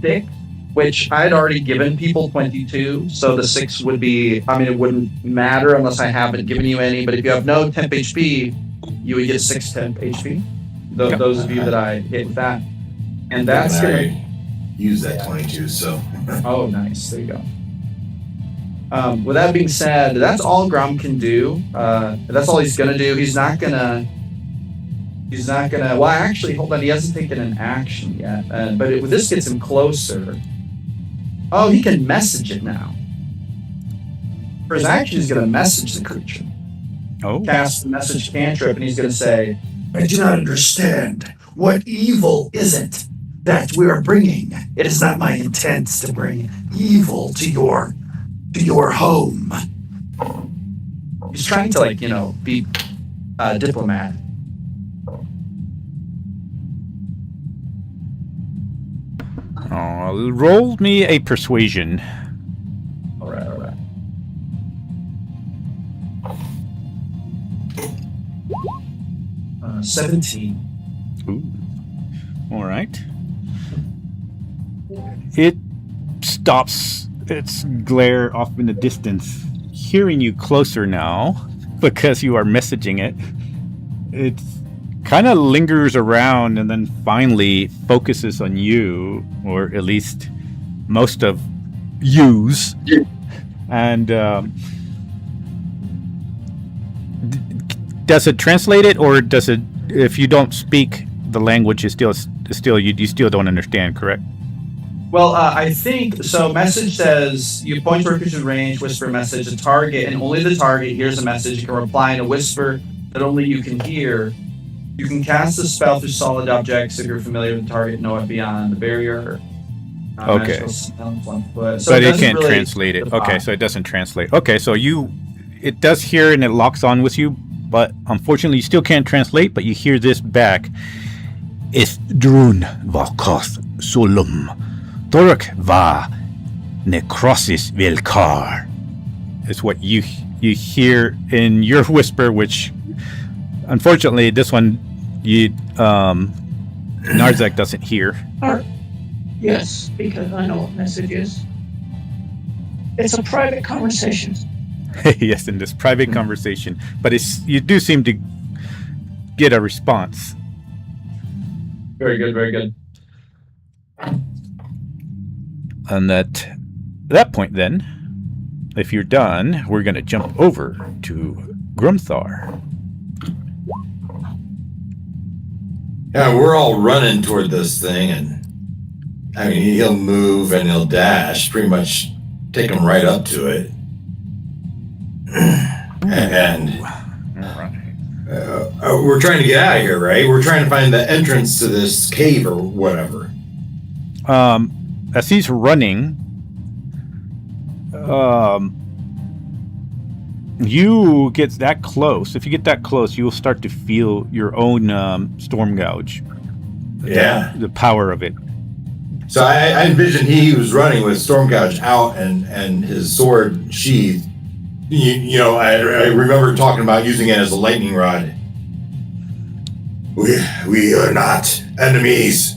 6, which I'd already given people 22, so the 6 would be, it wouldn't matter unless I haven't given you any, but if you have no temp HP, you would get 6 temp HP. Those of you that I hit with that. And that's going to use that 22, so. Oh, nice. There you go. With that being said, that's all Grum can do. That's all he's gonna do. He's not gonna. Well, actually, hold on. He hasn't taken an action yet. But this gets him closer. Oh, he can message it now. For his action, he's gonna message the creature. Oh. Cast the message cantrip, and he's gonna say, I do not understand. What evil is it that we are bringing? It is not my intent to bring evil to your home. He's trying to, be diplomat. Roll me a persuasion. All right. 17. Ooh. All right. It stops its glare off in the distance, hearing you closer now because you are messaging it. It kind of lingers around and then finally focuses on you, or at least most of yous. And does it translate it, or does it? If you don't speak the language, you still don't understand, correct? Well, I think so. Message says you point to a creature's range, whisper message, a target, and only the target hears a message. You can reply in a whisper that only you can hear. You can cast the spell through solid objects if you're familiar with the target, know it beyond the barrier. Okay. But it can't translate it. Okay, so it doesn't translate. Okay, so it does hear and it locks on with you, but unfortunately you still can't translate, but you hear this back. Is drun valkoth solum. Thorak va necrosis velkar. Is what you hear in your whisper, which unfortunately this one Narzak doesn't hear. Yes, because I know what message is. It's a private conversation. Yes, in this private conversation, but you do seem to get a response. Very good, very good. And at that point, then, if you're done, we're going to jump over to Grumthar. Yeah, we're all running toward this thing, and I mean, he'll move and he'll dash, pretty much take him right up to it. And we're trying to get out of here, right? We're trying to find the entrance to this cave or whatever. As he's running, you get that close. If you get that close, you'll start to feel your own storm gouge. Yeah. The power of it. So I envisioned he was running with storm gouge out and his sword sheathed. You know, I remember talking about using it as a lightning rod. We are not enemies.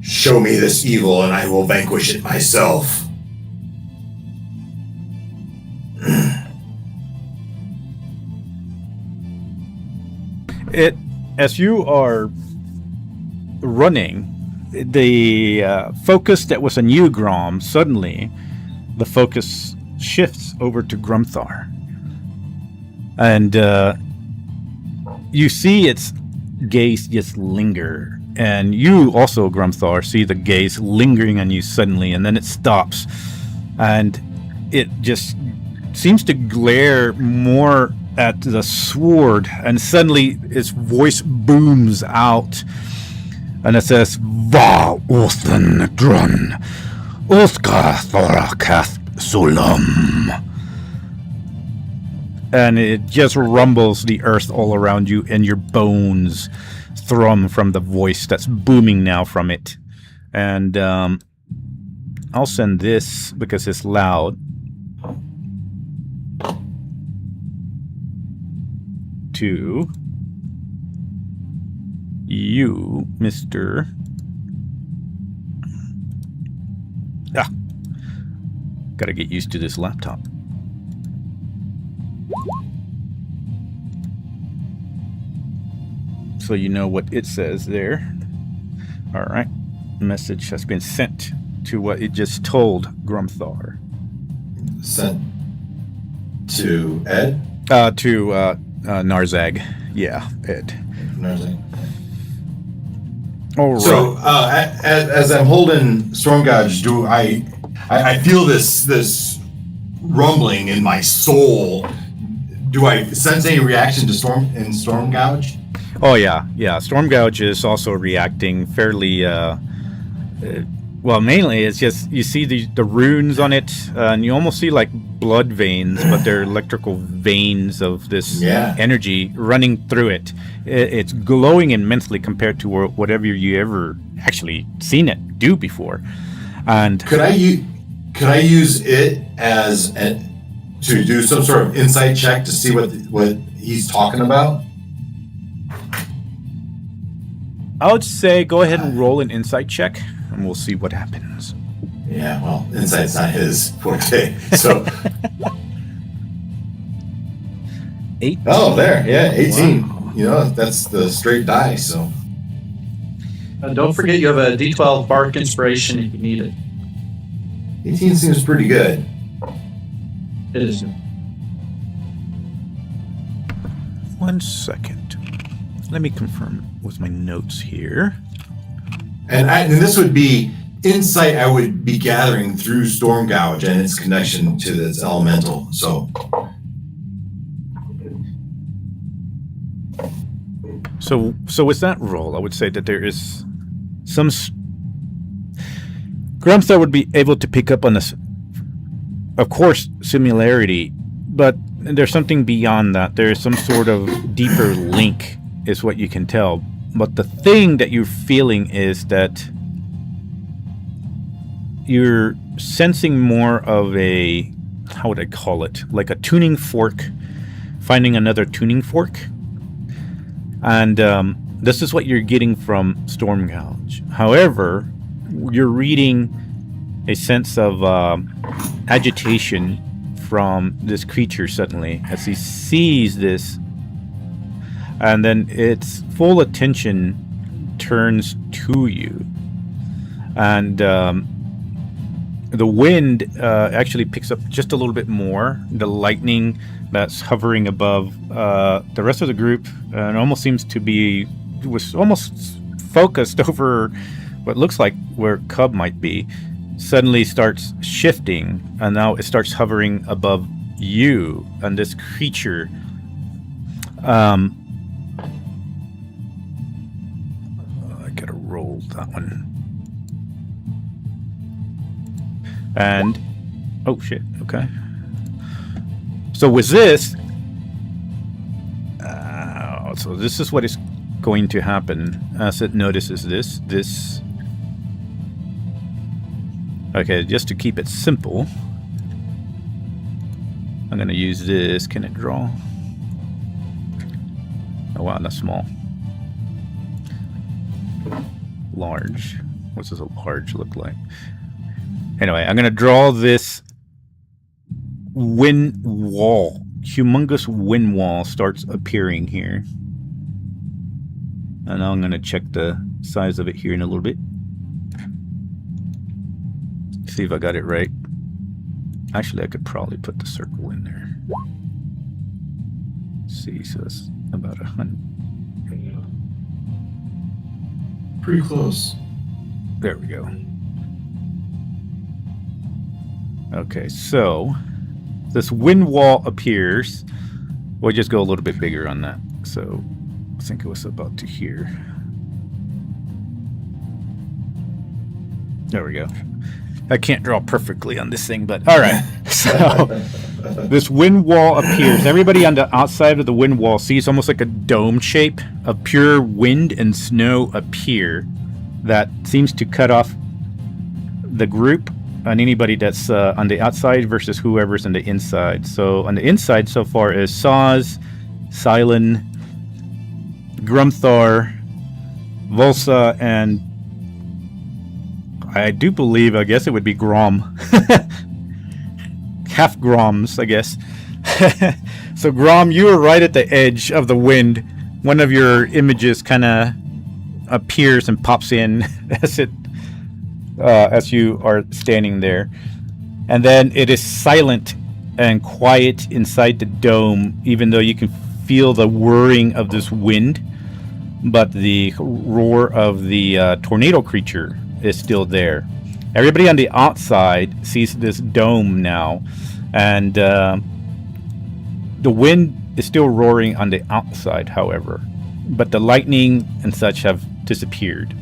Show me this evil and I will vanquish it myself. As you are running, the focus that was on you, Grom, suddenly the focus shifts over to Grumthar. And you see its gaze just linger. And you also, Grumthar, see the gaze lingering on you suddenly, and then it stops. And it just seems to glare more at the sword, and suddenly its voice booms out. And it says, Va Othen Drun, Othka Thorakath Solam. And it just rumbles the earth all around you, and your bones thrum from the voice that's booming now from it. And I'll send this because it's loud to you, Mr. Gotta get used to this laptop. So you know what it says there. Alright. Message has been sent to what it just told Grumthar. Sent to Ed? To Narzag. Yeah, Ed. Narzag. All right. So, as I'm holding Storm Gouge, do I feel this rumbling in my soul. Do I sense any reaction to Storm Gouge? Oh yeah. Storm Gouge is also reacting fairly. Well, mainly it's just you see the runes on it, and you almost see like blood veins, but they're electrical veins of this energy running through it. It's glowing immensely compared to whatever you ever actually seen it do before. And could I use it as to do some sort of insight check to see what he's talking about? I would say go ahead and roll an insight check, and we'll see what happens. Yeah, well, insight's not his forte, so. 18. Oh, there, yeah, 18. Wow. You know, that's the straight die, so. Don't forget you have a D12 Bark Inspiration if you need it. 18 seems pretty good. It is. 1 second. Let me confirm with my notes here. And this would be insight I would be gathering through Storm Gouge and its connection to this elemental. So with that roll, I would say that there is some Grumthar would be able to pick up on this, of course, similarity, but there's something beyond that. There is some sort of deeper link, is what you can tell. But the thing that you're feeling is that you're sensing more of a, how would I call it? Like a tuning fork, finding another tuning fork. And this is what you're getting from Stormgouge. However, you're reading a sense of agitation from this creature suddenly as he sees this, and then its full attention turns to you, and the wind actually picks up just a little bit more. The lightning that's hovering above the rest of the group, and almost seems to be, was almost focused over what looks like where Cub might be, suddenly starts shifting, and now it starts hovering above you and this creature. I gotta roll that one. And oh shit, okay. So with this, so this is what is going to happen as it notices this. Okay, just to keep it simple, I'm gonna use this. Can it draw? Oh wow, that's small. Large. What does a large look like? Anyway, I'm gonna draw this wind wall. Humongous wind wall starts appearing here. And now I'm gonna check the size of it here in a little bit. See if I got it right. Actually, I could probably put the circle in there. Let's see, so it's about 100. Pretty close. There we go. Okay, so this wind wall appears. We'll just go a little bit bigger on that. So I think it was about to here. There we go. I can't draw perfectly on this thing, but all right. So this wind wall appears. Everybody on the outside of the wind wall sees almost like a dome shape of pure wind and snow appear that seems to cut off the group and anybody that's on the outside versus whoever's on the inside. So on the inside so far is Saz, Silen, Grumthar, Volsa, and I do believe, I guess it would be Grom. Half Groms, I guess. So Grom, you were right at the edge of the wind. One of your images kind of appears and pops in as you are standing there. And then it is silent and quiet inside the dome, even though you can feel the whirring of this wind. But the roar of the tornado creature is still there. Everybody on the outside sees this dome now, and the wind is still roaring on the outside, however, but the lightning and such have disappeared.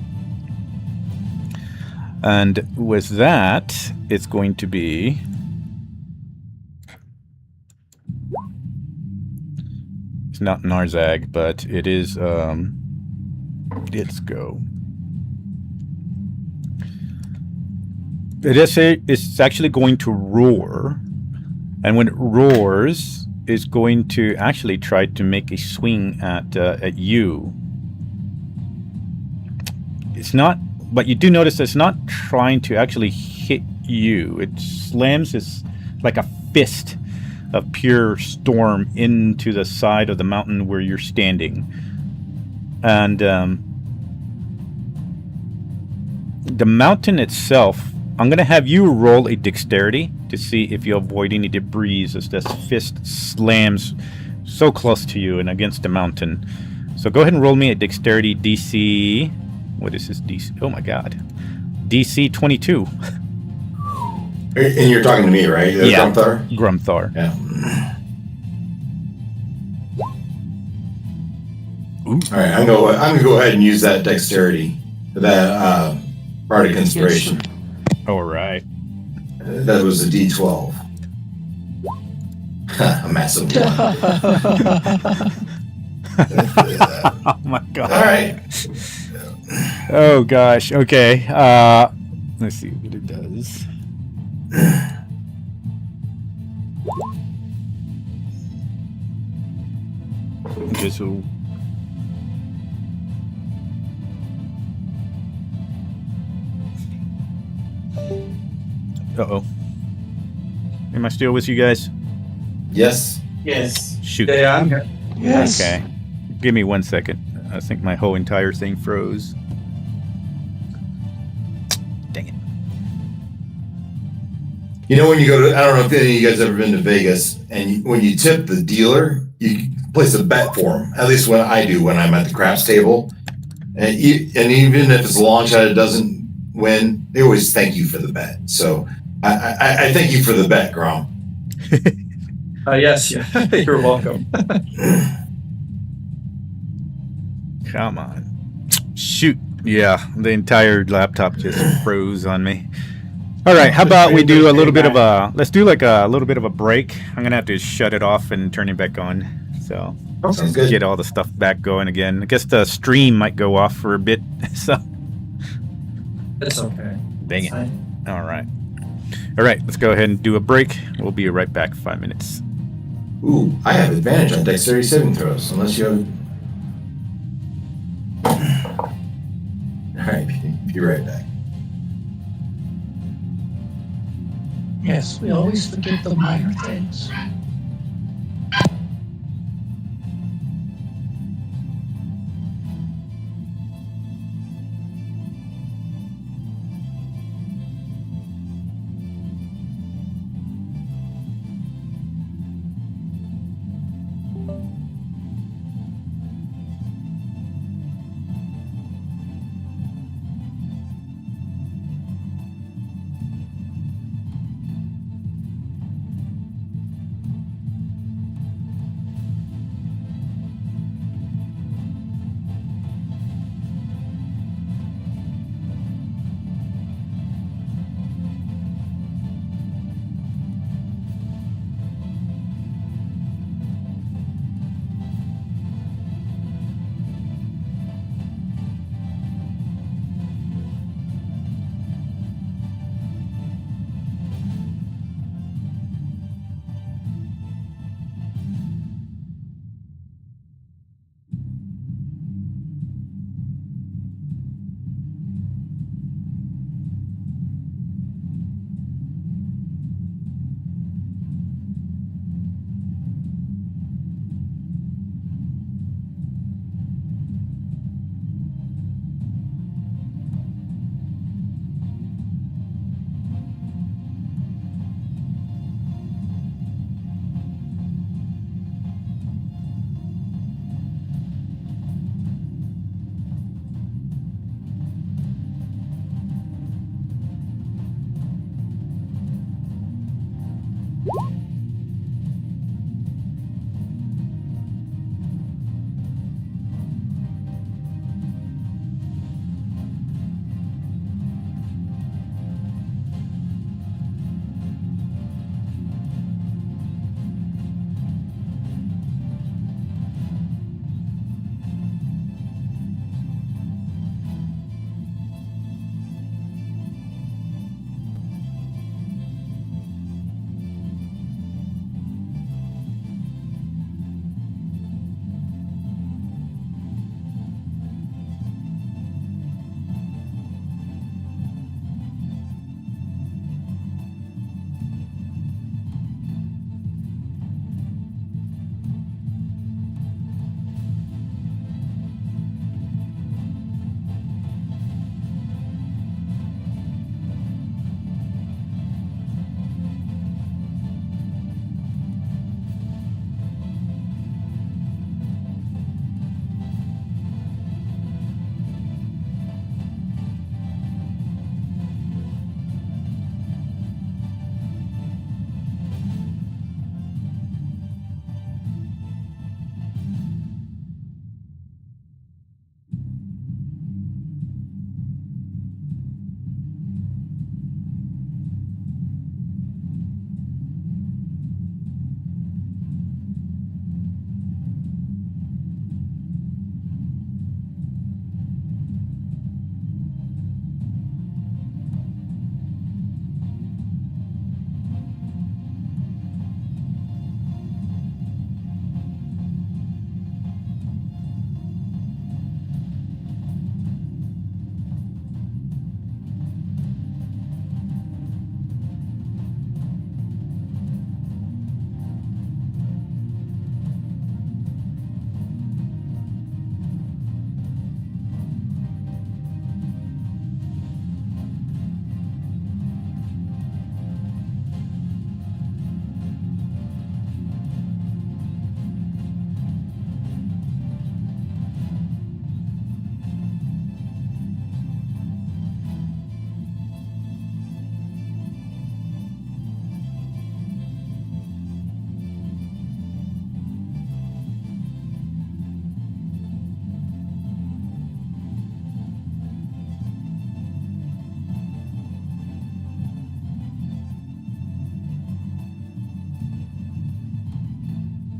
And with that, it's going to be it's not Narzag, but it is let's go. It's actually going to roar, and when it roars, it's going to actually try to make a swing at you. It's not, but you do notice it's not trying to actually hit you. It slams its like a fist of pure storm into the side of the mountain where you're standing, and the mountain itself. I'm going to have you roll a dexterity to see if you avoid any debris as this fist slams so close to you and against the mountain. So go ahead and roll me a dexterity DC. What is this DC? Oh my god. DC 22. And you're talking to me, right? Yeah. Grumthar? Grumthar. Yeah. Ooh. All right, I'm gonna go ahead and use that dexterity, that bardic inspiration. All right. That was a D12. A massive one. Oh my god. All right. Oh gosh. Okay. Let's see what it does. Okay, so uh-oh. Am I still with you guys? Yes. Yes. Shoot. Yeah, I'm here. Yes. Okay. Give me 1 second. I think my whole entire thing froze. Dang it. You know when you go to, I don't know if any of you guys ever been to Vegas, and when you tip the dealer, you place a bet for him. At least when I do when I'm at the craps table. And even if it's a long shot, it doesn't win. They always thank you for the bet. So I thank you for the bet, Grom. Yes, you're welcome. Come on. Shoot. Yeah, the entire laptop just froze on me. All right, how about we do a little bit of a, let's do like a little bit of a break. I'm going to have to shut it off and turn it back on. So Sounds good. get all the stuff back going again. I guess the stream might go off for a bit. So It's okay. dang it. Fine. All right. All right, let's go ahead and do a break. We'll be right back 5 minutes. Ooh, I have advantage on dexterity saving throws, unless you have. All right, be right back. Yes, we always forget the minor things.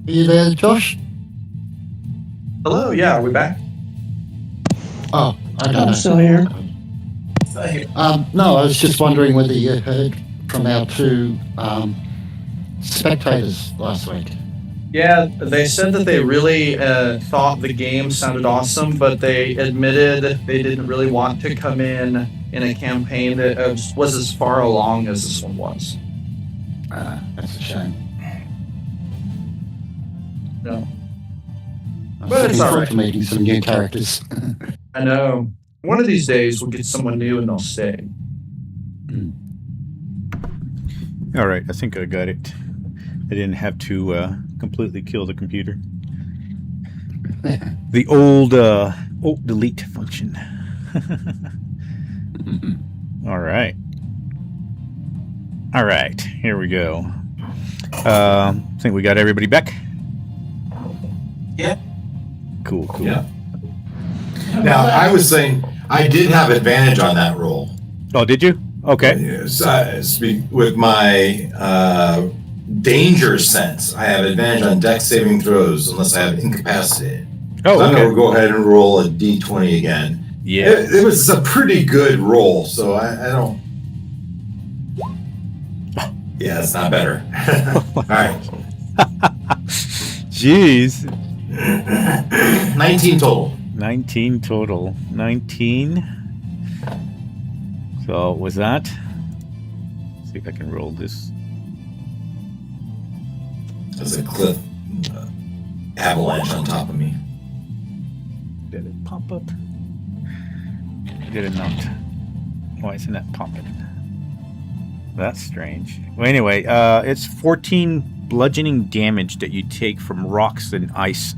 Are you there, Josh? Hello, yeah, are we back? Oh, I don't know. I'm still here. No, I was just wondering whether you heard from our two spectators last week. Yeah, they said that they really thought the game sounded awesome, but they admitted they didn't really want to come in a campaign that was as far along as this one was. That's a shame. No. I'm But it's looking all forward right. to meeting some new characters. I know. One of these days we'll get someone new and they'll stay. All right, I think I got it. I didn't have to completely kill the computer. The old alt delete function. All right. All right, here we go. I think we got everybody back. Yeah. Cool, cool. Yeah. Now, I was saying I did have advantage on that roll. Oh, did you? Okay. Yes, with my danger sense, I have advantage on dex saving throws unless I have incapacitated. Oh, so I'm okay. going to go ahead and roll a d20 again. Yeah. It was a pretty good roll, so I don't... Yeah, it's not better. All right. Jeez. 19 total. 19 total. 19. So, was that? Let's see if I can roll this. There's a cliff avalanche on top of me. Did it pop up? Did it not? Why isn't that popping? That's strange. Well, anyway, it's 14 bludgeoning damage that you take from rocks and ice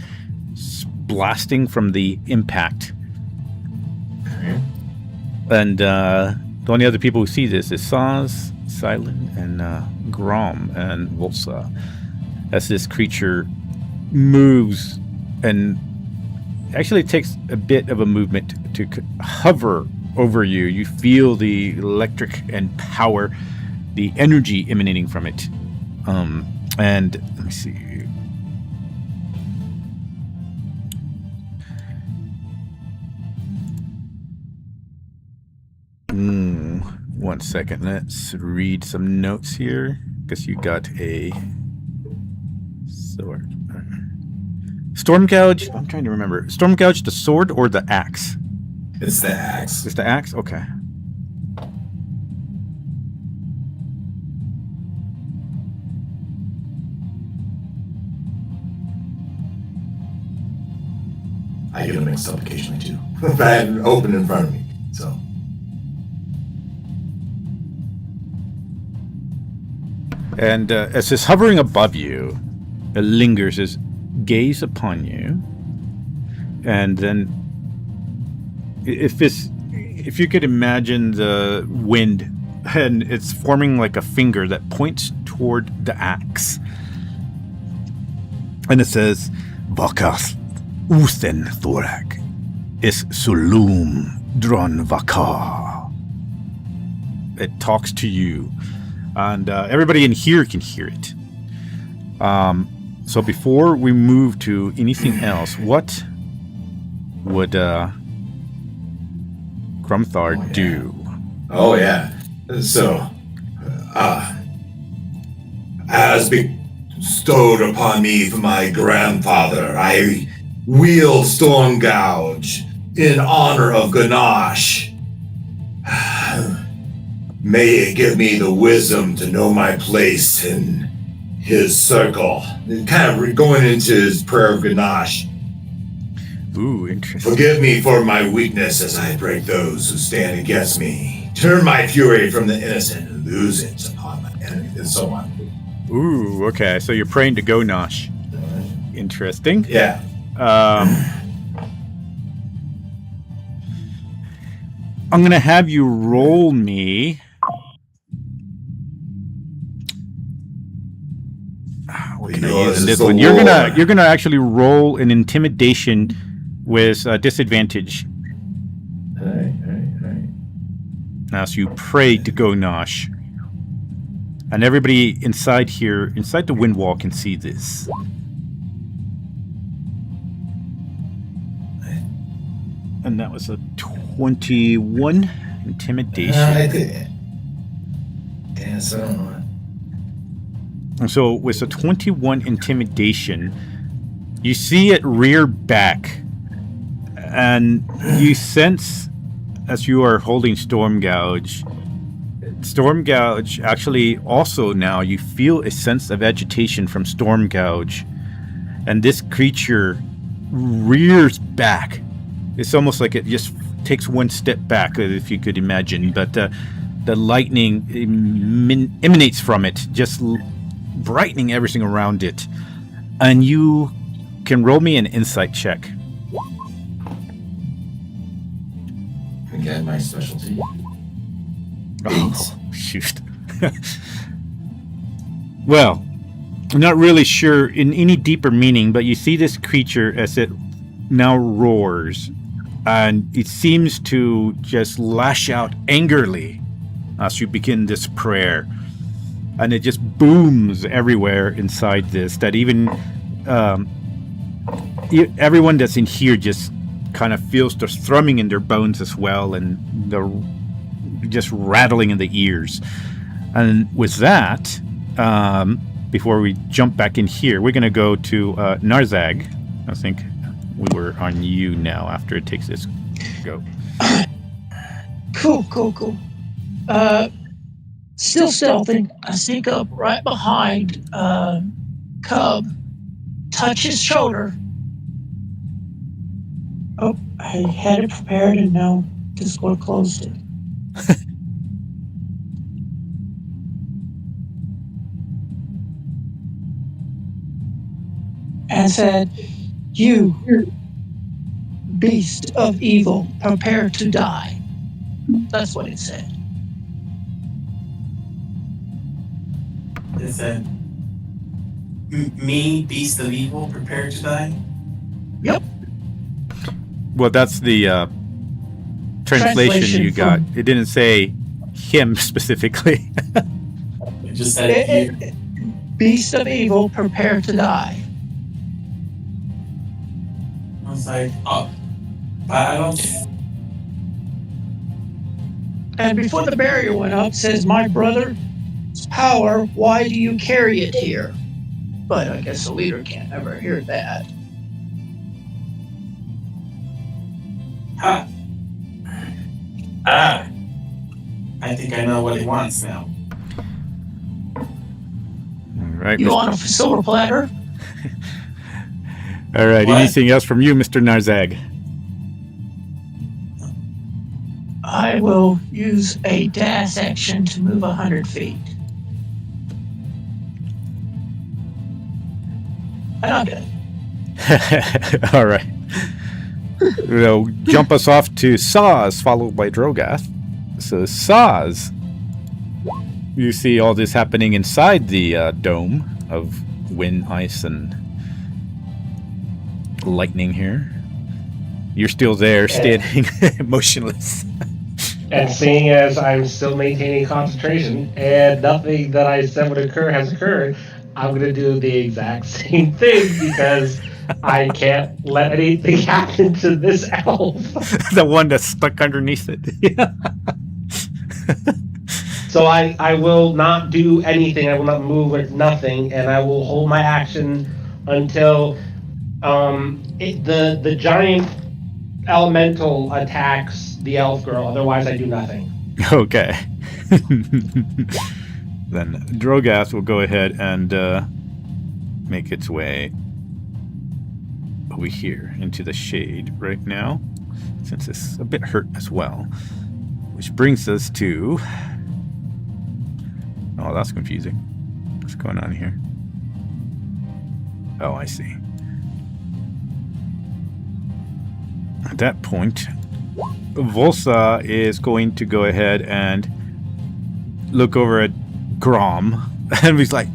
blasting from the impact. Okay. And the only other people who see this is Saz, Silent, and Grom and Volsa. As this creature moves, and actually it takes a bit of a movement to hover over you. You feel the electric and power, the energy emanating from it. And let me see. One second. Let's read some notes here. Guess you got a sword. Storm Gouge. I'm trying to remember. Storm Gouge, the sword or the axe? It's the axe. It's the axe? Okay. I get them mixed up occasionally too. If I had it open in front of me, so. And as it's hovering above you, it lingers its gaze upon you. And then, if you could imagine the wind, and it's forming like a finger that points toward the axe. And it says, Bazgoth Uthen Thorak is Sulum Dron Vakar. It talks to you. And everybody in here can hear it. So before we move to anything else, what would Grumthar do? Oh yeah. So, as bestowed upon me from my grandfather, I wield Storm Gouge in honor of Ganache. May it give me the wisdom to know my place in his circle. Kind of going into his prayer of Ganache. Ooh, interesting. Forgive me for my weakness as I break those who stand against me. Turn my fury from the innocent and lose it upon my enemy, and so on. Ooh, okay. So you're praying to Ganache. Interesting. Yeah. I'm gonna have you roll me. What can I use in this one? You're gonna actually roll an intimidation with disadvantage. All right. Now, so you pray to Ganache, and everybody inside here, inside the wind wall, can see this. And that was a 21 intimidation. I think. Yeah, so I don't know. So with a 21 intimidation, you see it rear back, and you sense, as you are holding Storm Gouge, actually also now you feel a sense of agitation from Storm Gouge, and this creature rears back. It's almost like it just takes one step back, if you could imagine, but the lightning emanates from it, just brightening everything around it. And you can roll me an insight check. Again, my specialty. Oh, shoot. Well, I'm not really sure in any deeper meaning, but you see this creature as it now roars, and it seems to just lash out angrily as you begin this prayer. And it just booms everywhere inside this, that even everyone that's in here just kind of feels the thrumming in their bones as well, and the just rattling in the ears. And with that, before we jump back in here, we're going to go to Narzag. I think we were on you now after it takes this go. Cool. Still stealthing. I sneak up right behind Cub, touch his shoulder. Oh, I had it prepared and now Discord closed it. And said, "You, beast of evil, prepare to die." That's what it said. It said, "Me, beast of evil, prepare to die." Yep. Well, that's the translation you got. It didn't say him specifically. It just said, "You." Beast of evil, prepare to die. I was like, "Oh, I don't." And before the barrier went up, says, "My brother's power, why do you carry it here?" But I guess the leader can't ever hear that. Ha! I think I know what he wants now. All right. You want a silver platter? All right. What? Anything else from you, Mr. Narzag? I will use a dash action to move 100 feet. And I'm good. All right. We'll jump us off to Saz, followed by Drogath. So Saz, you see all this happening inside the dome of wind, ice, and lightning here. You're still there, standing motionless. And seeing as I'm still maintaining concentration and nothing that I said would occur has occurred, I'm going to do the exact same thing because I can't let anything happen to this elf. The one that's stuck underneath it. So I will not do anything. I will not move with nothing, and I will hold my action until the giant elemental attacks the elf girl. Otherwise, I do nothing. Okay. Then Drogath will go ahead and make its way over here into the shade right now, since it's a bit hurt as well. Which brings us to... Oh, that's confusing. What's going on here? Oh, I see. At that point, Volsa is going to go ahead and look over at Grom, and he's like,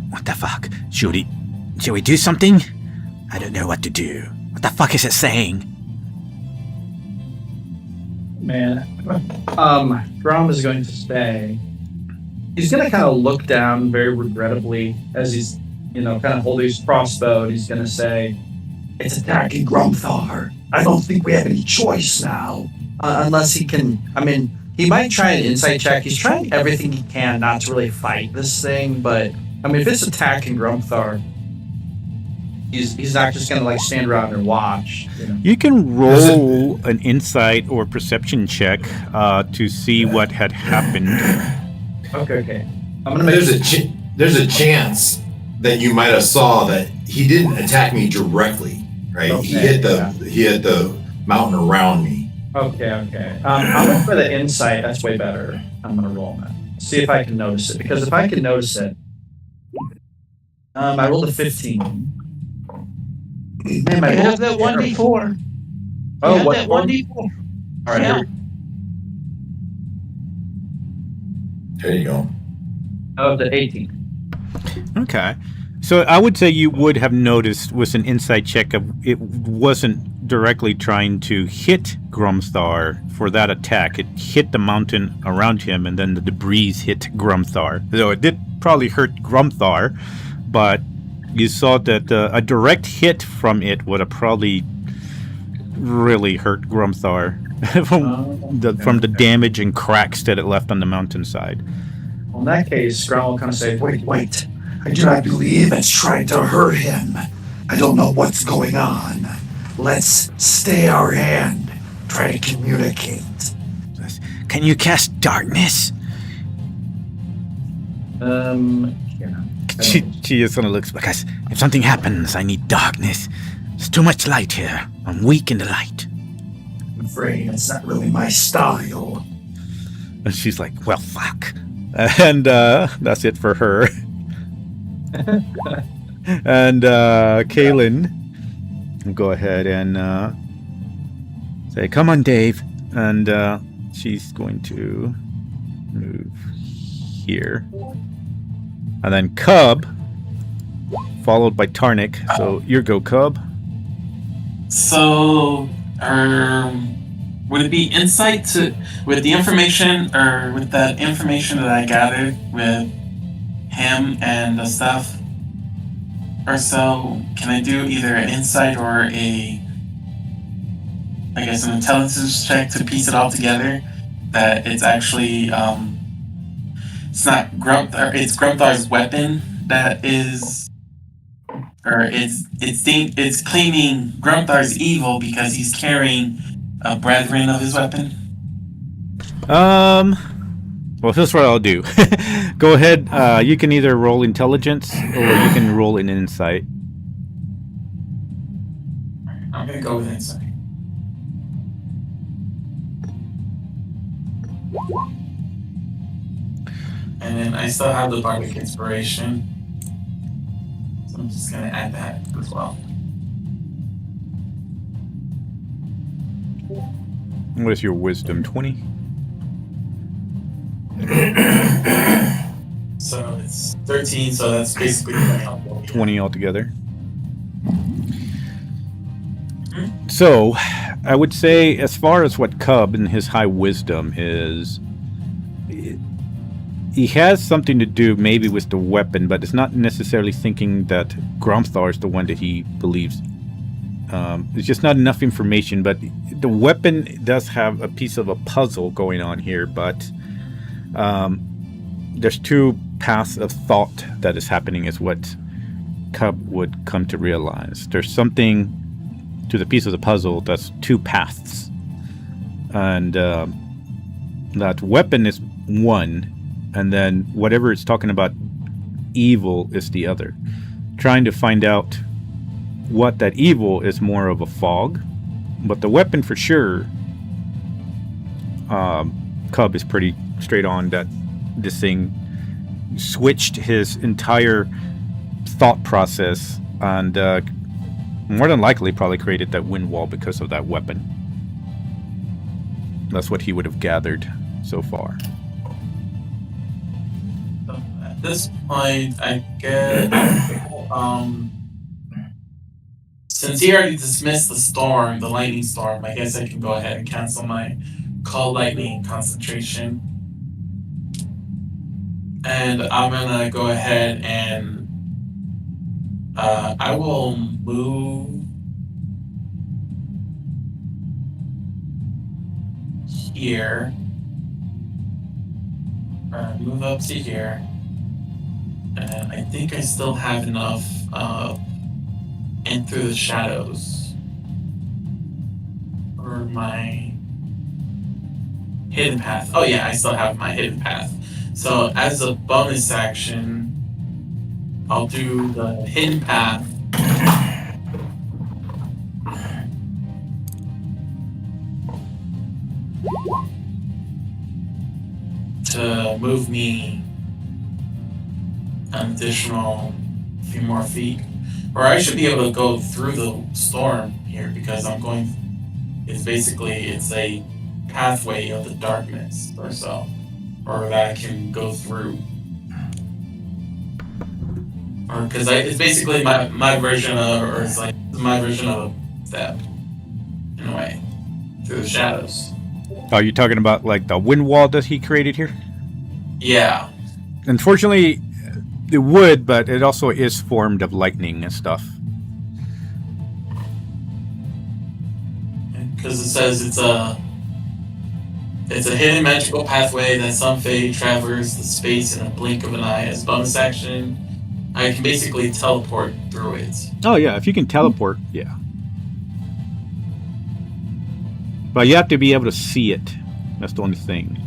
what the fuck? Should we do something? I don't know what to do. What the fuck is it saying? Man, Grom is going to stay. He's going to kind of look down very regrettably as he's, kind of holding his crossbow, and he's going to say, It's attacking Grumthar. I don't think we have any choice now. Unless he can. I mean, he might try an insight check. He's trying everything he can not to really fight this thing, but I mean, if it's attacking Grumthar, he's not just gonna like stand around and watch. You know? You can roll an insight or perception check to see what had happened. Okay. I'm gonna make. There's a chance that you might have saw that he didn't attack me directly, right? Okay, he hit the mountain around me. Okay. I'm gonna for the insight. That's way better. I'm gonna roll that. See if I can notice it. Because if I can notice it, I rolled a 15. Man, I have that 1d4. Oh, You what? have that 1d4. All right. Yeah. There you go. Oh, the 18. Okay. So I would say you would have noticed with an insight check of it wasn't directly trying to hit Grumthar for that attack. It hit the mountain around him, and then the debris hit Grumthar. So it did probably hurt Grumthar, but you saw that a direct hit from it would have probably really hurt Grumthar from the damage and cracks that it left on the mountainside. Well, in that case, Grom will kind of say, Wait. I do not believe it's trying to hurt him. I don't know what's going on. Let's stay our hand. Try to communicate. Can you cast darkness? Yeah. She just kind of looks, because if something happens, I need darkness. There's too much light here. I'm weak in the light. I'm afraid it's not really my style. And she's like, well, fuck. And that's it for her. And Kaylin will go ahead and say, come on, Dave. And she's going to move here. And then Cub, followed by Tarnik. So your go, Cub. So, would it be insight with the information, or with that information that I gathered with him and the stuff? Or so, can I do either an insight or an intelligence check to piece it all together? That it's actually, it's not it's Grumthar's weapon that is, or it's claiming Grumthar's evil because he's carrying a brethren of his weapon. Well, here's what I'll do. Go ahead. You can either roll intelligence or you can roll an insight. I'm gonna go with insight. And then I still have the bardic inspiration, so I'm just gonna add that as well. What is your wisdom? 20? So it's 13, so that's basically 20 altogether. So, I would say, as far as what Cub and his high wisdom is, he has something to do maybe with the weapon, but it's not necessarily thinking that Grumthar is the one that he believes. It's just not enough information, but the weapon does have a piece of a puzzle going on here, but there's two paths of thought that is happening is what Cub would come to realize. There's something to the piece of the puzzle that's two paths, and that weapon is one, and then whatever it's talking about evil is the other. Trying to find out what that evil is more of a fog, but the weapon for sure, Cub is pretty straight on that this thing switched his entire thought process, and more than likely probably created that wind wall because of that weapon. That's what he would have gathered so far. So at this point, I guess since he already dismissed the lightning storm, I guess I can go ahead and cancel my call lightning concentration. And I'm gonna go ahead and I will move here. Move up to here. And I think I still have enough in through the shadows for my hidden path. Oh yeah, I still have my hidden path. So as a bonus action, I'll do the hidden path. To move me an additional few more feet. Or I should be able to go through the storm here because I'm going, it's a pathway of the darkness or so. Or that I can go through. Or because it's basically my version of, or it's like my version of a step, in a way, through the shadows. Are you talking about like the wind wall that he created here? Yeah. Unfortunately, it would, but it also is formed of lightning and stuff. Because it says it's a hidden magical pathway that some Fae traverse the space in a blink of an eye. As bonus action, I can basically teleport through it. Oh yeah, if you can teleport, yeah. But you have to be able to see it. That's the only thing.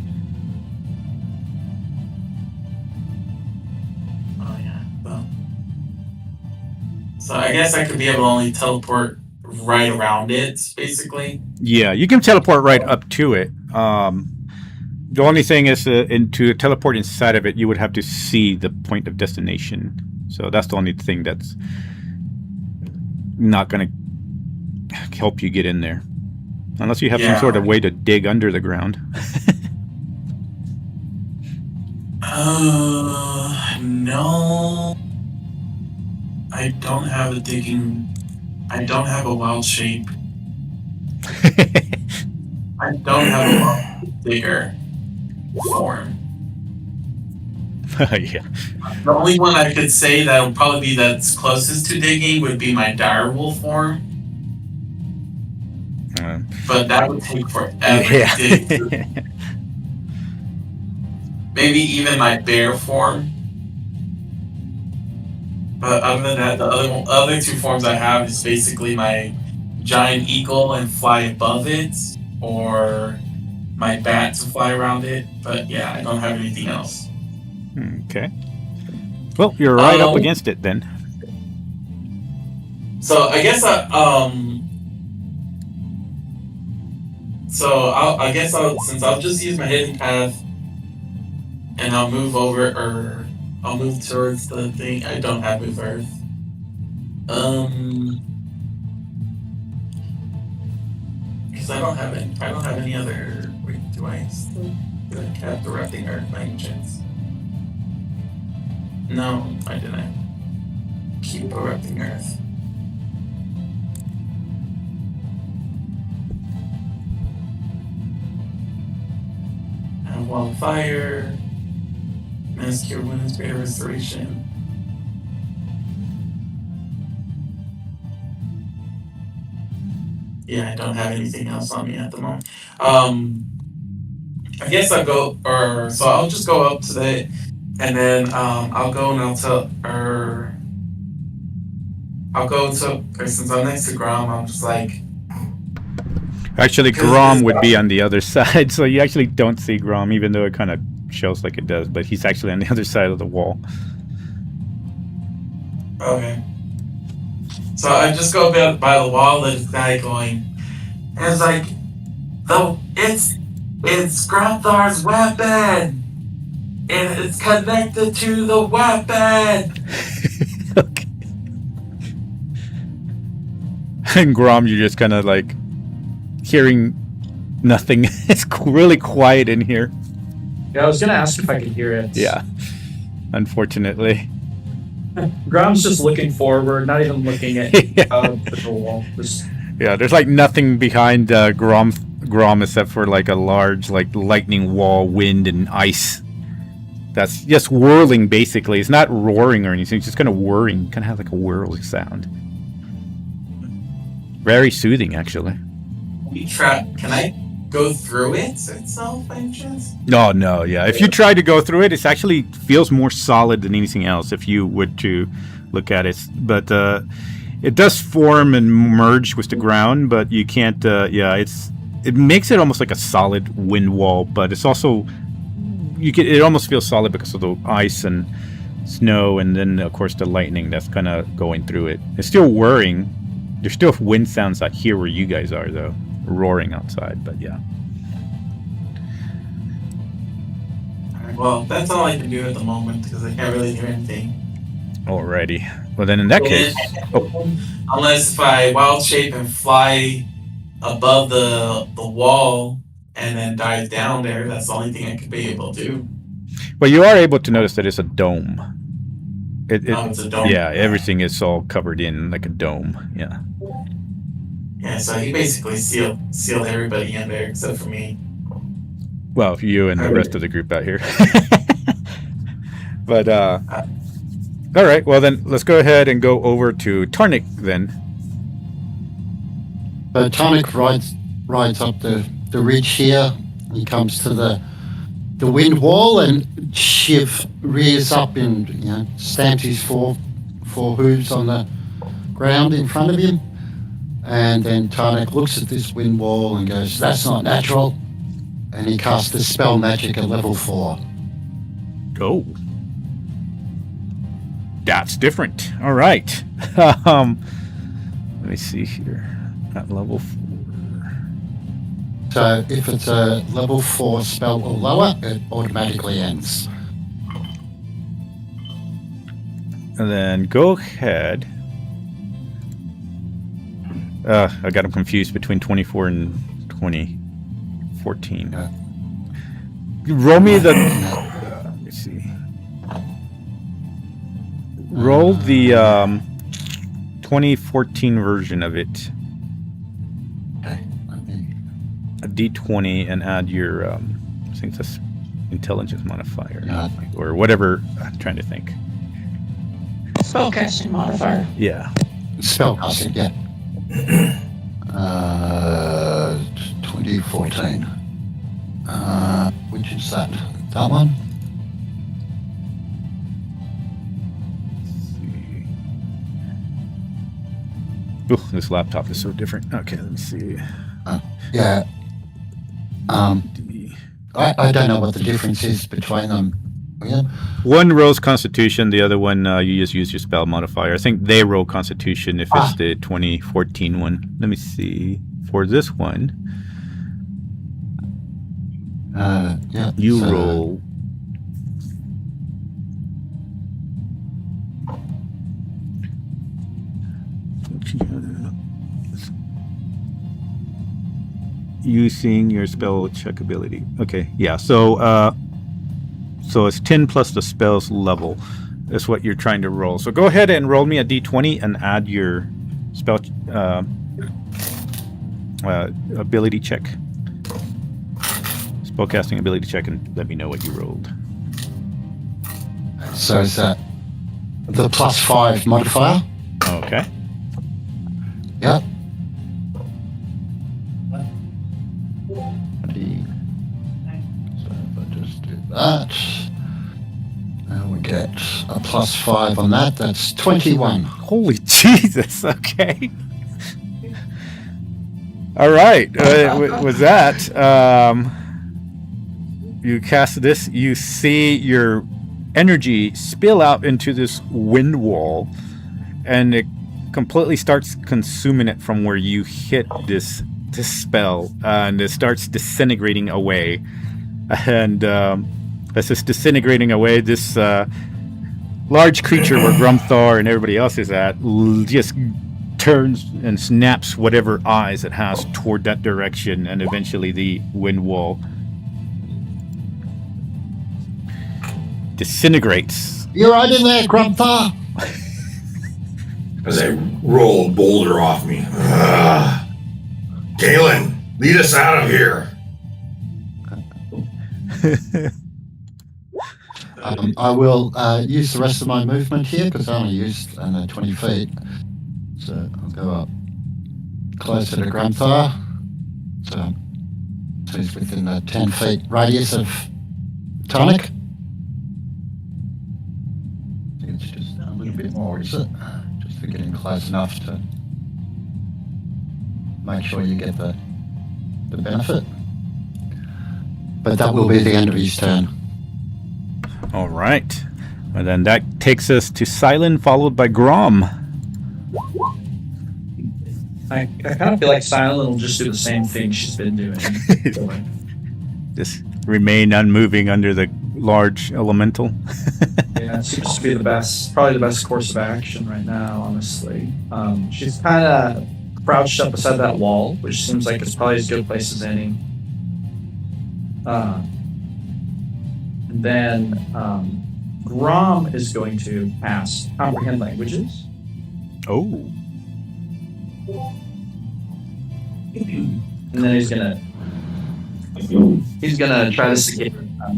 Oh yeah. Well. So I guess I could be able to only teleport right around it, basically. Yeah, you can teleport right up to it. The only thing is to teleport inside of it, you would have to see the point of destination. So that's the only thing that's not going to help you get in there. Unless you have some sort of way to dig under the ground. No. I don't have a digging. I don't have a wild shape. I don't have a wild digger form. Yeah. The only one I could say that would probably be that's closest to digging would be my direwolf form. But that would take forever to dig through. Maybe even my bear form. But other than that, the other two forms I have is basically my giant eagle and fly above it, or my bat to fly around it. But yeah, I don't have anything else. Okay. Well, you're right up against it then. So I guess since I'll just use my hidden path, and I'll move over, or I'll move towards the thing. I don't have move earth. Because I don't have any other. Wait, do I still have the erupting earth by any chance? No, I didn't. Keep erupting earth. I have wall of fire. Mass cure wounds, greater restoration. Yeah, I don't have anything else on me at the moment. I guess I'll just go up to the, and then I'll go and since I'm next to Grom, I'm just like. Actually, Grom would be on the other side, so you actually don't see Grom, even though it kind of shows like it does, but he's actually on the other side of the wall. Okay. So I just go by the wall, there's a guy going, and it's like, it's Grothar's weapon! And it's connected to the weapon! Okay. And Grom, you're just kind of like hearing nothing. It's really quiet in here. Yeah, I was gonna ask if I could hear it. Yeah, unfortunately. Grom's just looking forward, not even looking at the wall. Yeah, there's like nothing behind Grom except for like a large like lightning wall, wind and ice. That's just whirling basically. It's not roaring or anything. It's just kind of whirring, kind of have like a whirling sound. Very soothing, actually. Can I go through it itself by any chance? No, yeah. If you try to go through it, it actually feels more solid than anything else if you would to look at it. But it does form and merge with the ground, but you can't, it makes it almost like a solid wind wall, but it's also, it almost feels solid because of the ice and snow, and then of course the lightning that's kind of going through it. It's still whirring. There's still wind sounds out here where you guys are, though, roaring outside. But yeah. Alright, well, that's all I can do at the moment because I can't really hear anything. Alrighty. Well, then in that case, Unless if I wild shape and fly above the wall and then dive down there, that's the only thing I could be able to do. well, you are able to notice that it's a dome. It's a dome. Yeah, everything is all covered in like a dome. Yeah. Yeah, so he basically sealed everybody in there except for me. Well, you and the rest of the group out here. But all right. Well, then let's go ahead and go over to Tarnik then. So Tonic rides up the ridge here. He comes to the wind wall, and Shiv rears up and stamps his four hooves on the ground in front of him. And then Tarnik looks at this wind wall and goes, "That's not natural." And he casts the spell magic at level 4. Oh. That's different. All right. Let me see here. At level 4. So if it's a level 4 spell or lower, it automatically ends. And then go ahead. I got them confused between 24 and 2014. Roll me the... let me see. Roll the 2014 version of it. Okay. A d20 and add your... I think that's intelligence modifier. Or whatever. I'm trying to think. Spellcasting modifier. Yeah. Spellcasting, yeah. 2014. Which is that? That one? Ooh, this laptop is so different. Okay, let me see. Yeah. I don't know what the difference is between them. Yeah. One rolls Constitution, the other one you just use your spell modifier. I think they roll Constitution if it's the 2014 one. Let me see. For this one, yeah. you roll. Using your spell check ability. Okay, yeah. So it's 10 plus the spell's level. That's what you're trying to roll. So go ahead and roll me a d20 and add your spell ability check. Spellcasting ability check, and let me know what you rolled. So is that the +5 modifier? Okay. Yep. So if I just do that, and we get a +5 on that, that's 21. Holy Jesus! Okay. All right. With that, you cast this. You see your energy spill out into this wind wall, and it completely starts consuming it from where you hit this spell, and it starts disintegrating away. And as it's disintegrating away, this large creature where Grumthar and everybody else is at just turns and snaps whatever eyes it has toward that direction, and eventually the wind wall disintegrates. You're right in there, Grumthar. As I roll a boulder off me. Galen, lead us out of here. I will use the rest of my movement here because I only used 20 feet. So I'll go up closer to Grumthar. So So he's within a 10 feet radius of Tonic. I think it's just a little bit more, is it? Just for getting close enough to make sure you get the benefit. But that will be the end of his turn. All right. And then that takes us to Silent, followed by Grom. I kind of feel like Silent will just do the same thing she's been doing. Just remain unmoving under the large elemental. Yeah, it seems to be probably the best course of action right now, honestly. She's kind of crouched up beside that wall, which seems like it's probably as good a place as any. And then Grom is going to cast Comprehend Languages. Oh. And then he's gonna try to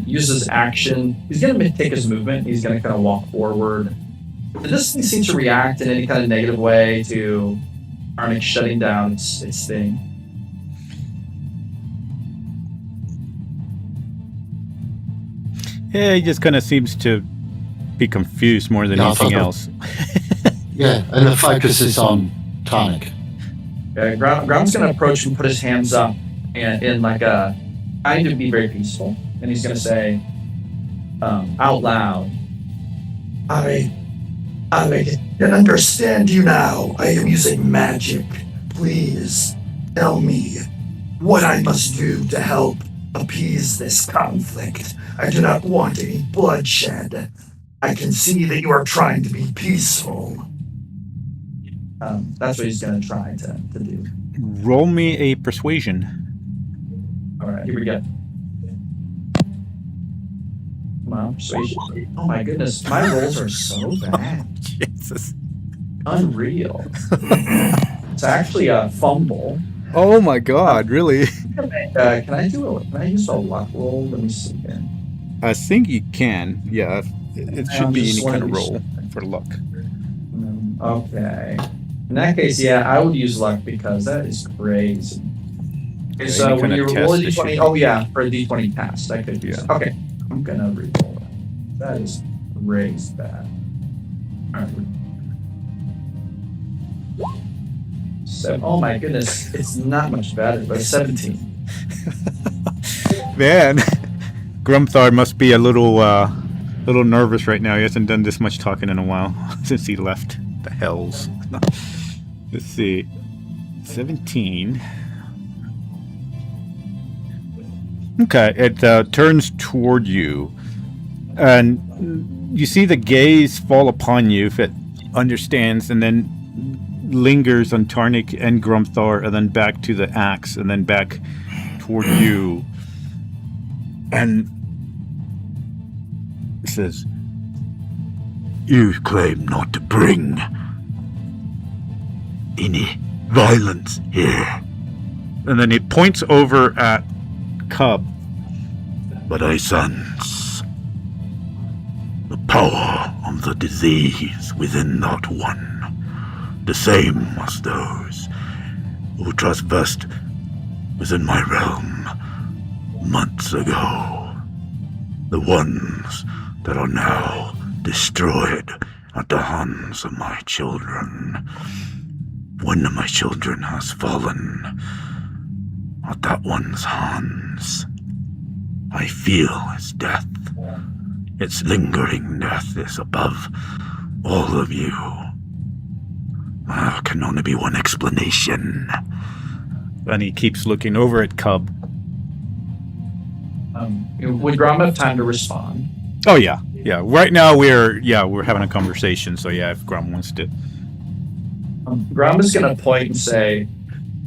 use his action. He's gonna take his movement. He's gonna kind of walk forward. It doesn't seem to react in any kind of negative way to Arnik shutting down its thing. Yeah, he just kind of seems to be confused more than anything else. Yeah, and the focus is on Tonic. Okay, Grom's gonna approach and put his hands up and in like a kind of be very peaceful, and he's gonna say out loud, I can understand you now. I am using magic. Please tell me what I must do to help appease this conflict. I do not want any bloodshed. I can see that you are trying to be peaceful. that's what he's gonna try to do. Roll me a persuasion. All right, here we go. Come on, persuasion. Oh my goodness, my rolls are so bad. Jesus. Unreal. It's actually a fumble. Oh my God, really? Can I use a luck roll? Let me see here. I think you can. Yeah, it should be any kind of roll for luck. Okay. In that case, yeah, I would use luck because that is crazy. Okay, so when you roll a d20, oh yeah, for a d20 cast, I could use it. Okay, I'm gonna re-roll it. That is crazy bad. Alright. So, oh my goodness, it's not much better, but 17. Man, Grumthar must be a little nervous right now. He hasn't done this much talking in a while since he left the hells. Let's see, 17. Okay, it turns toward you, and you see the gaze fall upon you if it understands, and then lingers on Tarnik and Grumthar, and then back to the axe, and then back toward you. And it says, "You claim not to bring any violence here." And then he points over at Cub. "But I sense the power of the disease within that one. The same as those who trespassed within my realm months ago. The ones that are now destroyed at the hands of my children. One of my children has fallen at that one's hands. I feel its death. Its lingering death is above all of you. There can only be one explanation." And he keeps looking over at Cub. Would Grom have time to respond? Oh yeah. Right now we're having a conversation. So yeah, if Grom wants to. Grom is going to point and say,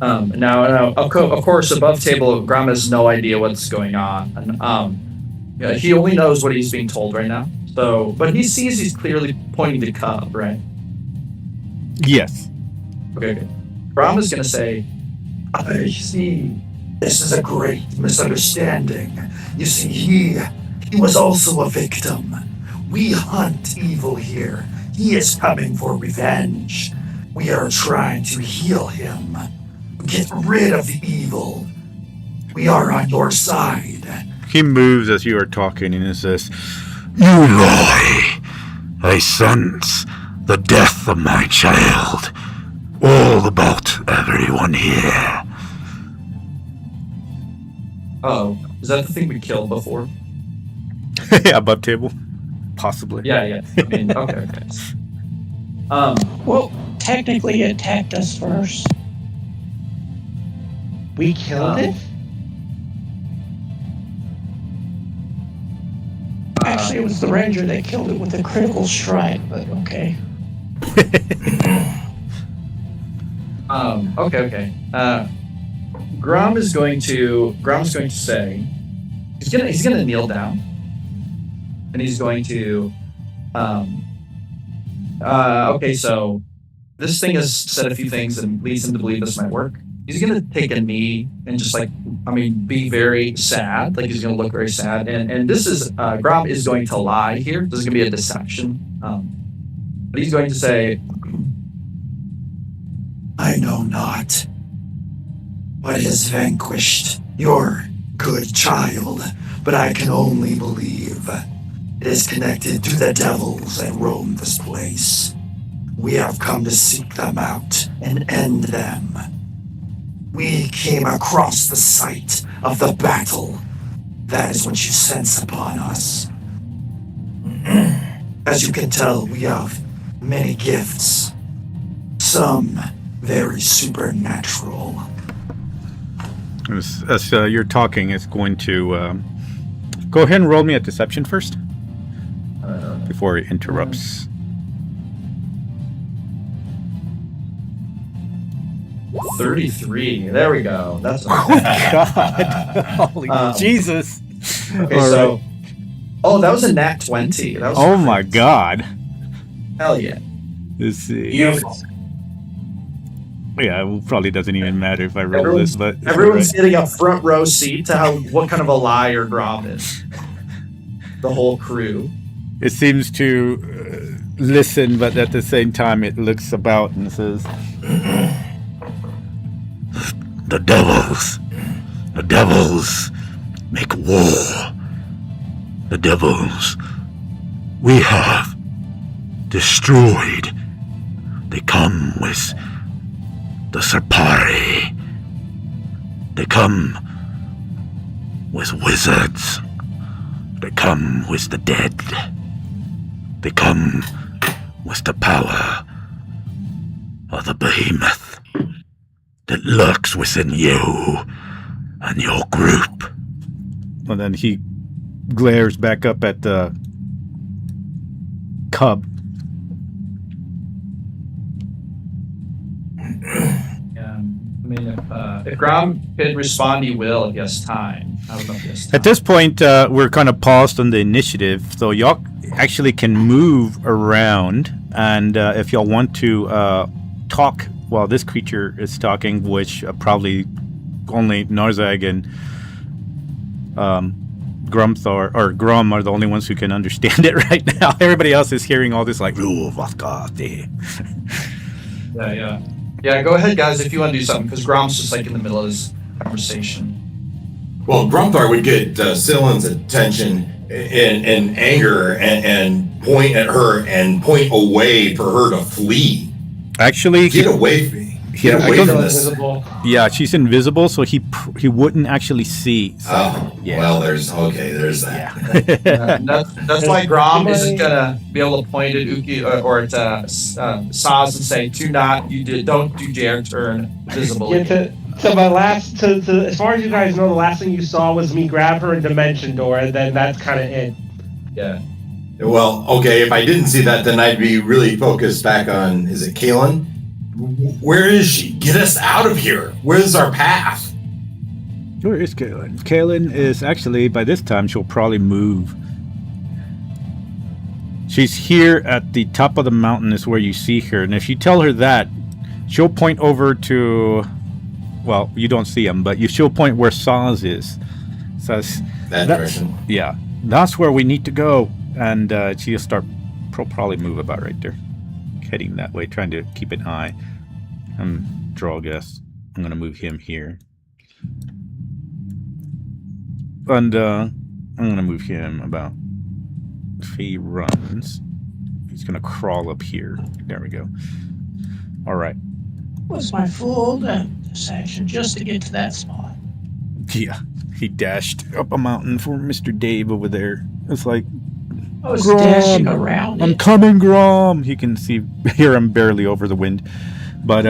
now, of course, above table, Grom has no idea what's going on. And, he only knows what he's being told right now. So, but he sees he's clearly pointing to Cub, right? Yes. Okay, good. Grom is going to say, I see. This is a great misunderstanding. You see, he was also a victim. We hunt evil here. He is coming for revenge. We are trying to heal him. Get rid of the evil. We are on your side. He moves as you are talking and he says, "You lie. I sense the death of my child. All about everyone here." Oh, is that the thing we killed before? Above table? Possibly. Yeah. I mean, okay. Well, technically it attacked us first. We killed it? Actually, it was the ranger that killed it with a critical strike, but okay. Okay. Grom is going to say he's gonna kneel down and he's going to okay, so this thing has said a few things and leads him to believe this might work. He's gonna take a knee and just be very sad. Like he's gonna look very sad. And this is Grom is going to lie here. This is gonna be a deception. But he's going to say, I know not what has vanquished your good child, but I can only believe it is connected to the devils that roam this place. We have come to seek them out and end them. We came across the site of the battle. That is what you sense upon us. As you can tell, we have many gifts. Some very supernatural. As you're talking, it's going to go ahead and roll me a deception first before it interrupts. 33. There we go. That's God. Holy Jesus. Okay, so that was a nat 20. That was oh my God. Hell yeah. Let's see. Beautiful. Yeah, it probably doesn't even matter if I roll this, but everyone's getting a front row seat to what kind of a liar Grom is. The whole crew. It seems to listen, but at the same time, it looks about and says, The devils make war. The devils we have destroyed. They come with the Serpari. They come with wizards. They come with the dead. They come with the power of the behemoth that lurks within you and your group. And then he glares back up at the cub. Yeah, I mean, if Grom could respond, he will if he has time. I don't know if he has time. At this point, we're kind of paused on the initiative, so y'all actually can move around, and if y'all want to talk while this creature is talking, which probably only Narzag and Grumthor or Grum are the only ones who can understand it right now. Everybody else is hearing all this like, "Ooh, Bazgoth." Yeah, go ahead, guys, if you want to do something, because Grom's just like in the middle of this conversation. Well, Grumthar would get Cylin's attention in anger and point at her and point away for her to flee. Actually, Get away from me. Get away from this. Invisible. yeah, she's invisible, so he wouldn't actually see. So, Well, there's that. That's why Grom isn't gonna be able to point at Uki or at Saz and say, don't do dare turn visible. Yeah, to my last, as far as you guys know, the last thing you saw was me grab her in Dimension Door, and then that's kind of it. Yeah. Well, okay, if I didn't see that, then I'd be really focused back on, is it Kaelin? Where is she? Get us out of here. Where's our path? Where is Kaelin? Kaelin is actually, by this time, she'll probably move. She's here at the top of the mountain is where you see her. And if you tell her that, she'll point over to, well, you don't see him, but she'll point where Saz is. Says, That direction. yeah, that's where we need to go. And she'll probably move about right there. Heading that way, trying to keep an eye. Draw, I guess. I'm going to move him here. And I'm gonna move him about. If he runs, he's gonna crawl up here. There we go. All right. Was my full this action just to get to that spot. Yeah, he dashed up a mountain for Mr. Dave over there. It's like, I was Grom, dashing around I'm it. coming, Grom. He can hear him barely over the wind, but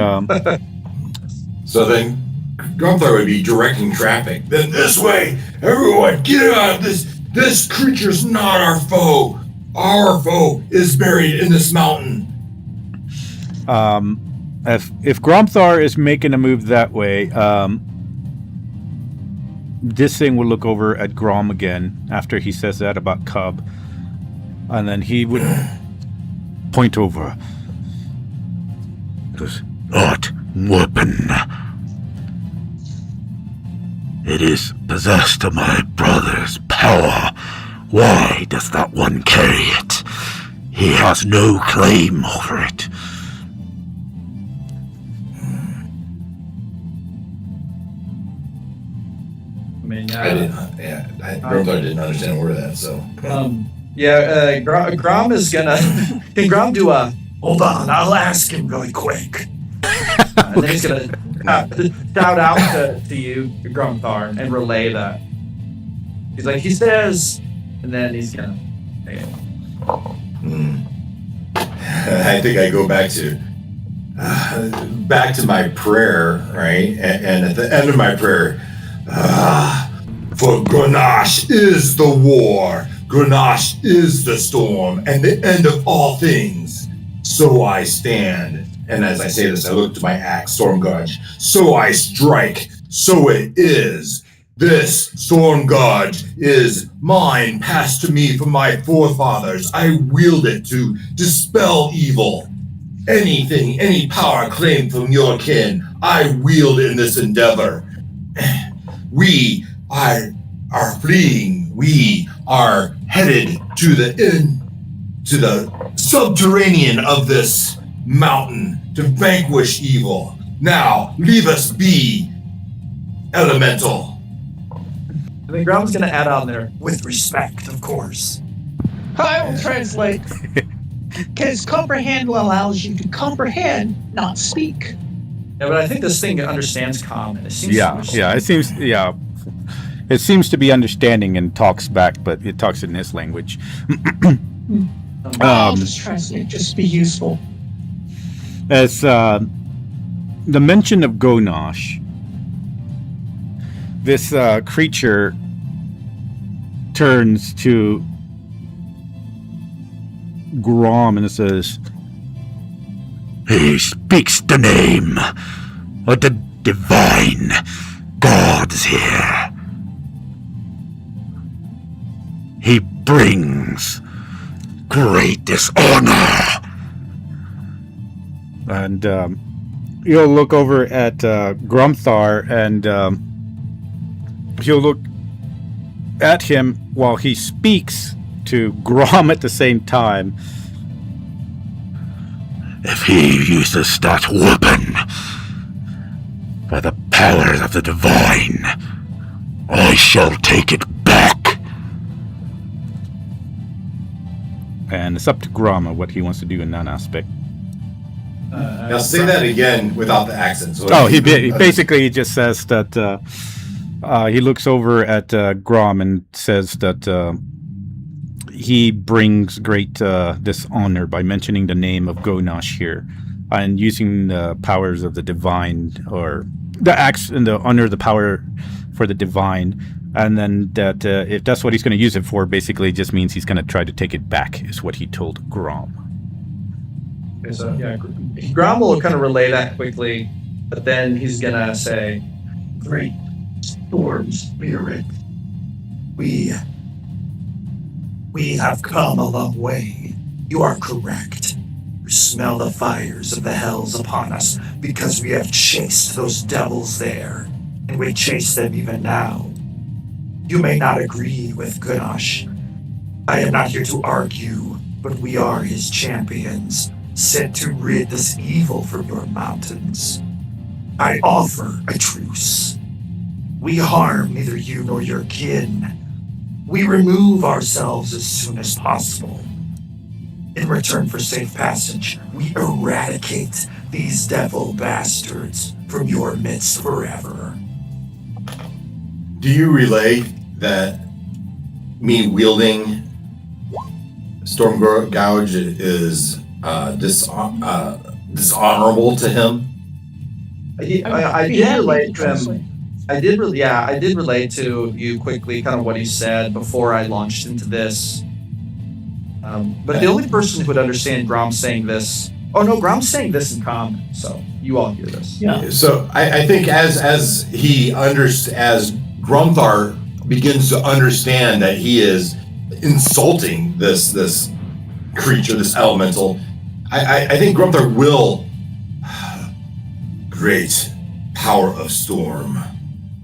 So then, Grumthar would be directing traffic. Then this way, everyone, get out of this. This creature's not our foe. Our foe is buried in this mountain. if Gromthar is making a move that way, this thing will look over at Grom again after he says that about Cub, and then he would point over. Does not weapon. It is possessed of my brother's power. Why does that one carry it? He has no claim over it. I mean, Grumthar didn't understand a word of that, so. Grom is gonna. Can Grom do a? Hold on, I'll ask him really quick. And then he's gonna shout out to you, Gromthar, and relay that. He's like, he says, and then he's gonna. I think I go back to my prayer, right? And at the end of my prayer, for Grenache is the war, Grenache is the storm, and the end of all things. So I stand, and as I say this, I look to my axe, Stormgudge. So I strike, so it is. This Stormgudge is mine, passed to me from my forefathers. I wield it to dispel evil. Anything, any power claimed from your kin, I wield in this endeavor. We are fleeing. We are headed to the subterranean of this mountain to vanquish evil. Now, leave us be, elemental. I think Grom's gonna add on there. With respect, of course. I will translate. Because comprehend allows you to comprehend, not speak. Yeah, but I think this thing understands common. It seems it seems to be understanding and talks back, but it talks in his language. I'll just translate, just be useful. As the mention of Grenache, this creature turns to Grom and it says, He speaks the name of the divine gods here. He brings great dishonor. and you'll look over at Grumthar, and he'll look at him while he speaks to Grom at the same time. If he uses that weapon, by the powers of the divine, I shall take it back. And it's up to Grom what he wants to do in that aspect. Now say that again without the accent. So He basically just says that he looks over at Grom and says that he brings great dishonor by mentioning the name of Grenache here and using the powers of the divine, or the axe and the honor the power for the divine. And then that if that's what he's going to use it for, basically it just means he's going to try to take it back, is what he told Grom. Okay, so yeah, Grom will kind of relay that quickly, but then he's gonna say, Great storm spirit. We have come a long way. You are correct. We smell the fires of the hells upon us because we have chased those devils there, and we chase them even now. You may not agree with Grenache. I am not here to argue, but we are his champions, sent to rid this evil from your mountains. I offer a truce. We harm neither you nor your kin. We remove ourselves as soon as possible. In return for safe passage, we eradicate these devil bastards from your midst forever. Do you relay that me wielding Storm Gouge is dishonorable to him? I did relate to him. I did relate to you quickly, kind of what he said before I launched into this. But the only person who would understand Grom saying this, Grom's saying this in common, so you all hear this. Yeah. So I think as Grumthar begins to understand that he is insulting this creature, this elemental, I think Grumthar will. Great power of storm.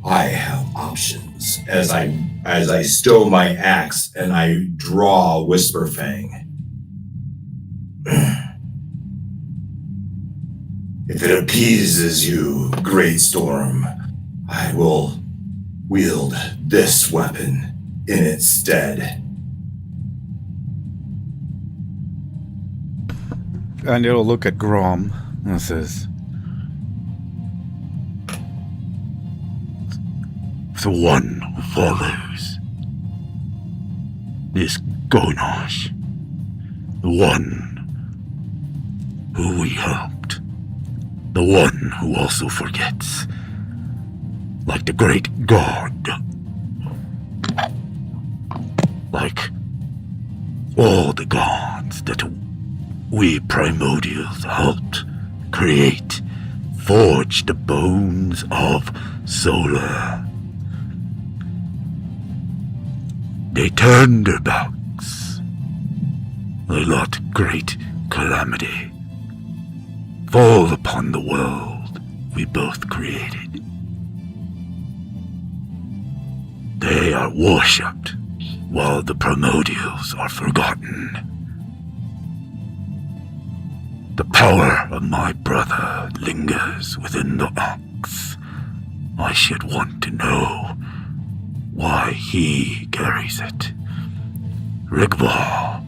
I have options as I stow my axe and I draw Whisperfang. If it appeases you, Great Storm, I will wield this weapon in its stead. And it'll look at Grom and says, The one who follows is Gonash, the one who we helped, the one who also forgets, like the great god, like all the gods that we primordials helped create, forge the bones of Solar. They turned their backs. They let great calamity fall upon the world we both created. They are worshipped while the primordials are forgotten. The power of my brother lingers within the ox. I should want to know why he carries it. Rigvar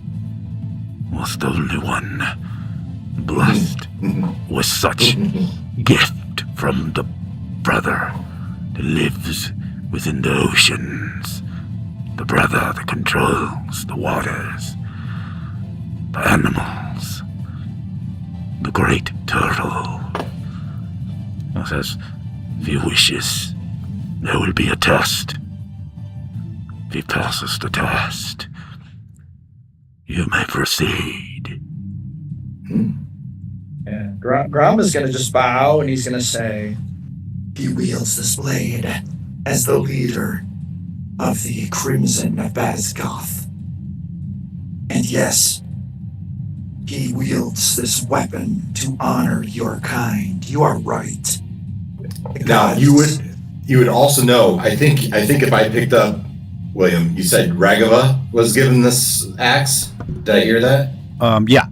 was the only one blessed with such gift from the brother that lives within the oceans, the brother that controls the waters, the animals, the great turtle. He says, if he wishes, there will be a test. If he passes the test, you may proceed. Yeah, Grom is going to just bow and he's going to say, He wields this blade as the leader of the Crimson of Bazgoth. And yes, he wields this weapon to honor your kind. You are right. Now you would also know. I think if I picked up, William, you said Ragava was given this axe. Did I hear that? Yeah.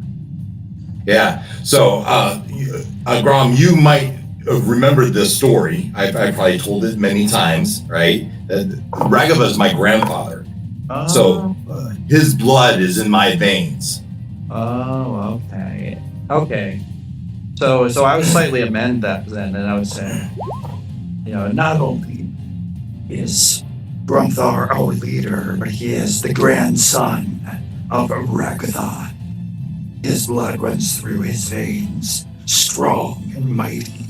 Yeah. So, Grom, you might remember this story. I probably told it many times, right? Ragava is my grandfather. So his blood is in my veins. Oh, okay. Okay. So I would slightly amend that then, and I would say, Not only is Grumthar our leader, but he is the grandson of Ragathon. His blood runs through his veins, strong and mighty.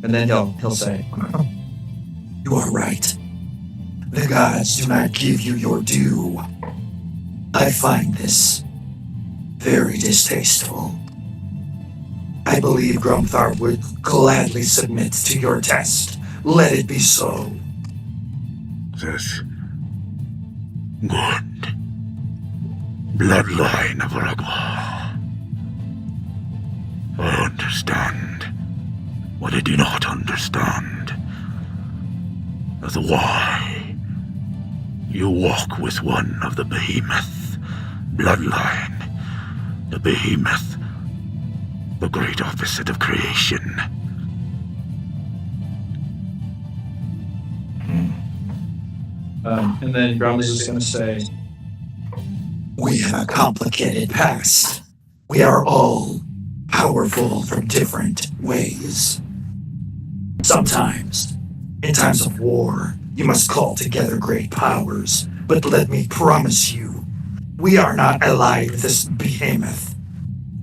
And then he'll say, You are right. The gods do not give you your due. I find this very distasteful. I believe Grumthar would gladly submit to your test. Let it be so. This good bloodline of Ragvar. I understand what I do not understand as to why you walk with one of the behemoth bloodline. The behemoth, the great opposite of creation. And then Grum is just gonna say, We have a complicated past. We are all powerful from different ways. Sometimes, in times of war, you must call together great powers. But let me promise you, we are not allied with this behemoth.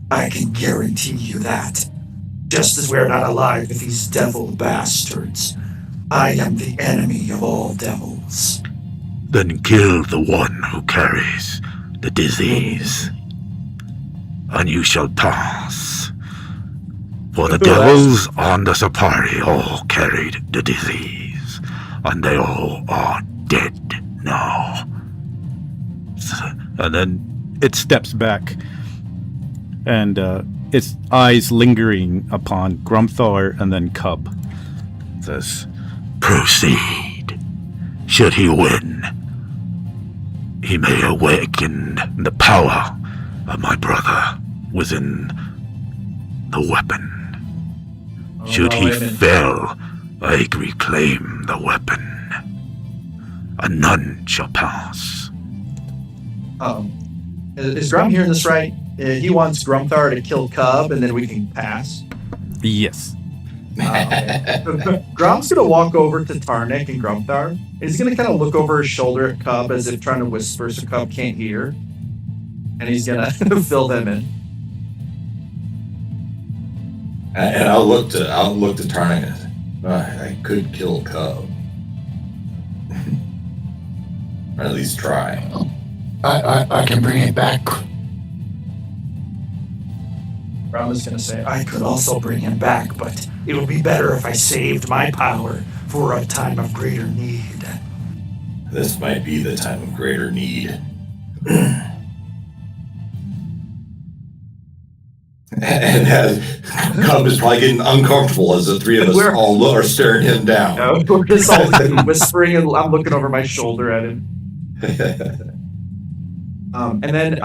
I can guarantee you that. Just as we're not allied with these devil bastards. I am the enemy of all devils. Then kill the one who carries the disease, and you shall pass. For the devils on the Safari all carried the disease, and they all are dead now. And then it steps back, and its eyes lingering upon Grumthar and then Cub. It says, Proceed. Should he win, he may awaken the power of my brother within the weapon. Should he fail, I reclaim the weapon, and none shall pass. Is Grum hearing this right? He wants Grumthar to kill Cub, and then we can pass. yes. Grum's gonna walk over to Tarnik and Grumthar. And he's gonna kind of look over his shoulder at Cub as if trying to whisper so Cub can't hear. And he's gonna fill them in. And I'll look to Tarnik and I could kill Cub. Or at least try. I can bring it back. Grum is gonna say, I could also bring him back, but it would be better if I saved my power for a time of greater need. This might be the time of greater need. And Cub is probably getting uncomfortable as the three of us all are staring him down. we're just all whispering, and I'm looking over my shoulder at him. And then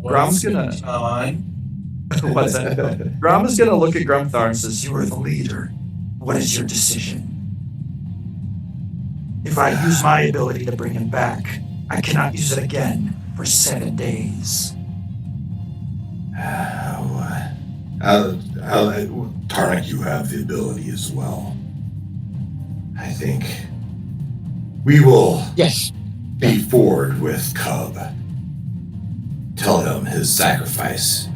Grum's gonna. What's that? Grum is gonna look at Grumthar and says, You are the leader. What is your decision? If I use my ability to bring him back, I cannot use it again for 7 days. Tarnik, you have the ability as well. I think we will be forward with Cub. Tell him his sacrifice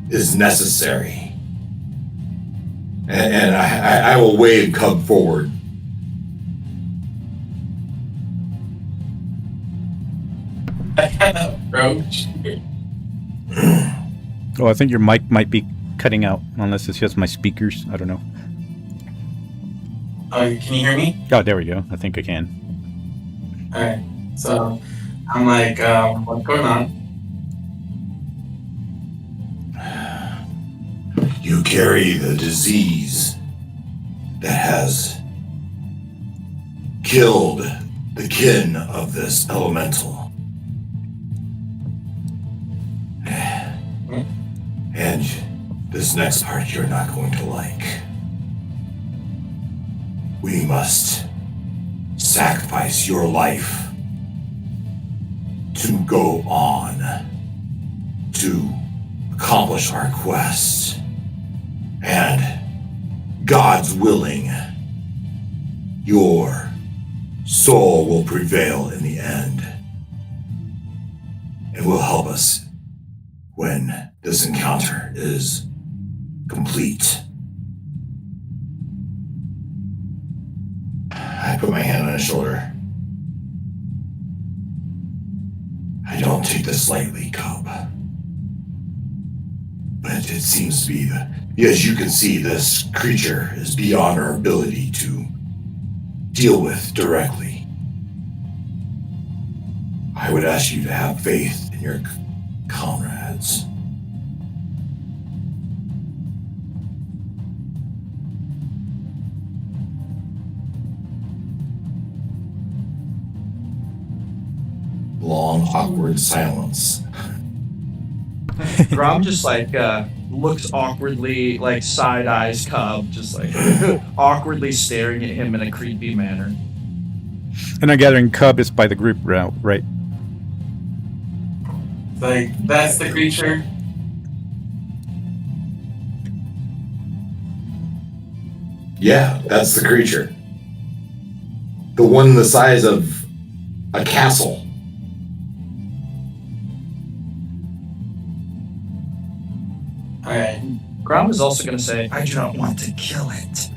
is necessary. And I will wave Cub forward. Roach. Oh, I think your mic might be cutting out, unless it's just my speakers. I don't know. Oh, can you hear me? Oh, there we go. I think I can. Alright. So I'm like, what's going on? You carry the disease that has killed the kin of this elemental. And this next part you're not going to like. We must sacrifice your life to go on to accomplish our quest. And God's willing, your soul will prevail in the end. It will help us when this encounter is complete. I put my hand on his shoulder. I don't take this lightly, Cub. But it seems to be as you can see, this creature is beyond our ability to deal with directly. I would ask you to have faith in your comrades. Long, awkward silence. Grum just looks awkwardly, like side eyes Cub, just like awkwardly staring at him in a creepy manner. And I'm gathering Cub is by the group route, right? Like, that's the creature. Yeah, that's the creature. The one the size of a castle. Alright. Grom is also going to say, I do not want to kill it.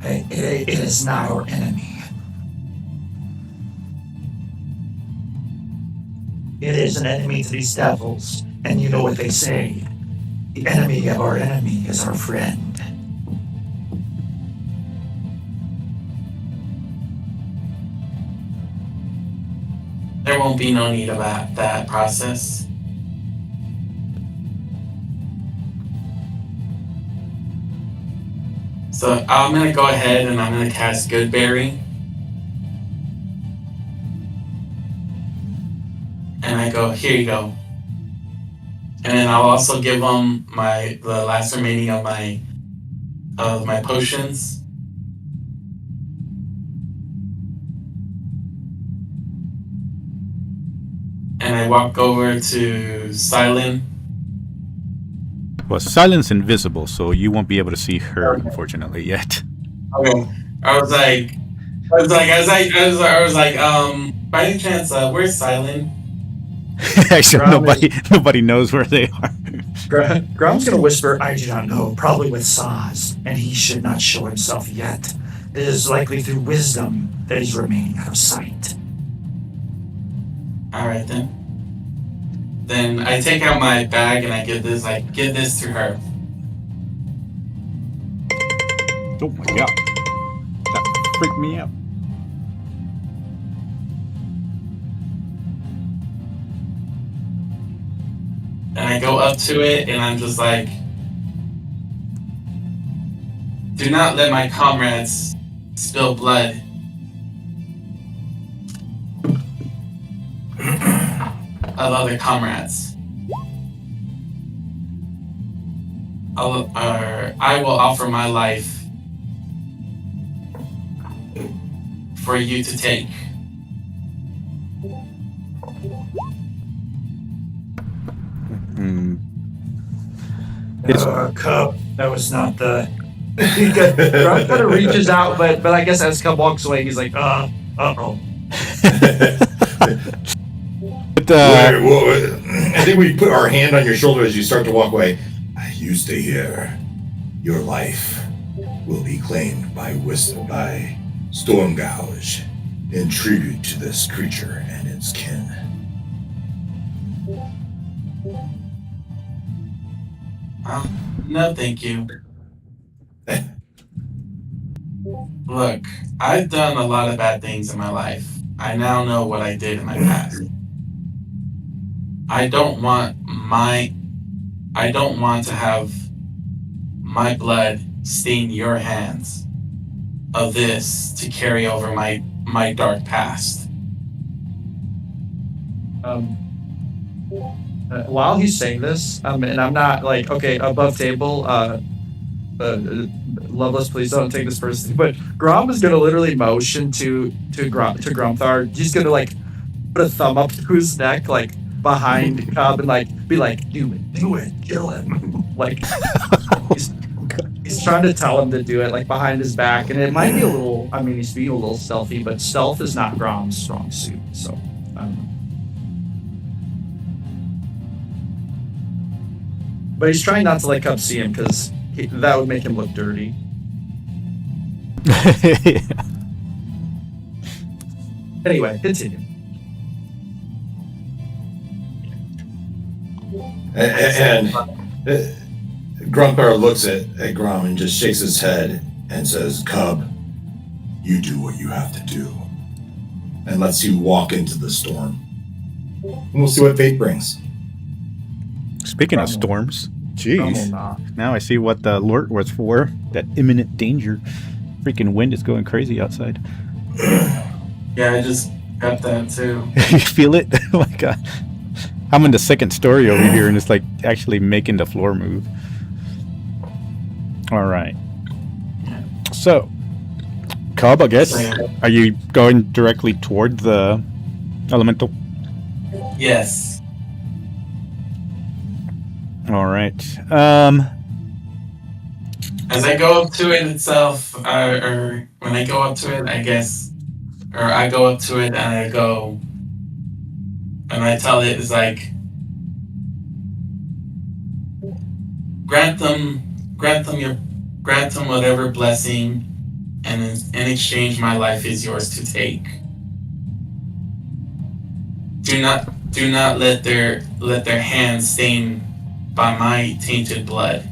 It is not our enemy. It is an enemy to these devils, and you know what they say. The enemy of our enemy is our friend. There won't be no need of that process. So I'm gonna go ahead and I'm gonna cast Goodberry. And I go, here you go. And then I'll also give them the last remaining of my potions. And I walk over to Silent. Well, Silent's invisible, so you won't be able to see her, unfortunately, yet. Okay. I was like, by any chance, where's Silent? Actually, nobody knows where they are. Grom's going to whisper, I do not know, probably with Saz, and he should not show himself yet. It is likely through wisdom that he's remaining out of sight. Alright then. Then I take out my bag and I give this to her. Oh my god. That freaked me out. And I go up to it and I'm just like, do not let my comrades spill blood. Of other comrades. I will offer my life for you to take. Cub, that was not the... Grom kind of reaches out, but I guess as Cub walks away, he's like, uh-oh. But, I think we put our hand on your shoulder as you start to walk away. You stay here. Your life will be claimed by Stormgouge in tribute to this creature and its kin. No, thank you. Look, I've done a lot of bad things in my life. I now know what I did in my past. I don't want to have my blood stain your hands of this to carry over my dark past. While he's saying this, and I'm not like, okay, above table, Loveless, please don't take this personally, but Grom is gonna literally motion to Gromthar. He's gonna like put a thumb up to his neck, like behind Cobb, and like be like, do it, kill him. Like he's trying to tell him to do it, like behind his back, and it might be a little. I mean, he's being a little stealthy, but stealth is not Grom's strong suit, so I don't know. But he's trying not to let Cub see him because that would make him look dirty. Anyway, continue. And Grumper looks at Grom and just shakes his head and says, Cub, you do what you have to do. And lets you walk into the storm. And we'll see what fate brings. Speaking of storms, jeez. Now I see what the alert was for. That imminent danger. Freaking wind is going crazy outside. Yeah, I just got that too. You feel it? Oh my god. I'm in the second story over here and it's like actually making the floor move. All right. So, Cub, I guess, are you going directly toward the elemental? Yes. All right. As I go up to it itself, or when I go up to it, I guess, or I go up to it and I go, and I tell it, it's like, grant them whatever blessing, and in exchange, my life is yours to take. Do not let their hands stain by my tainted blood.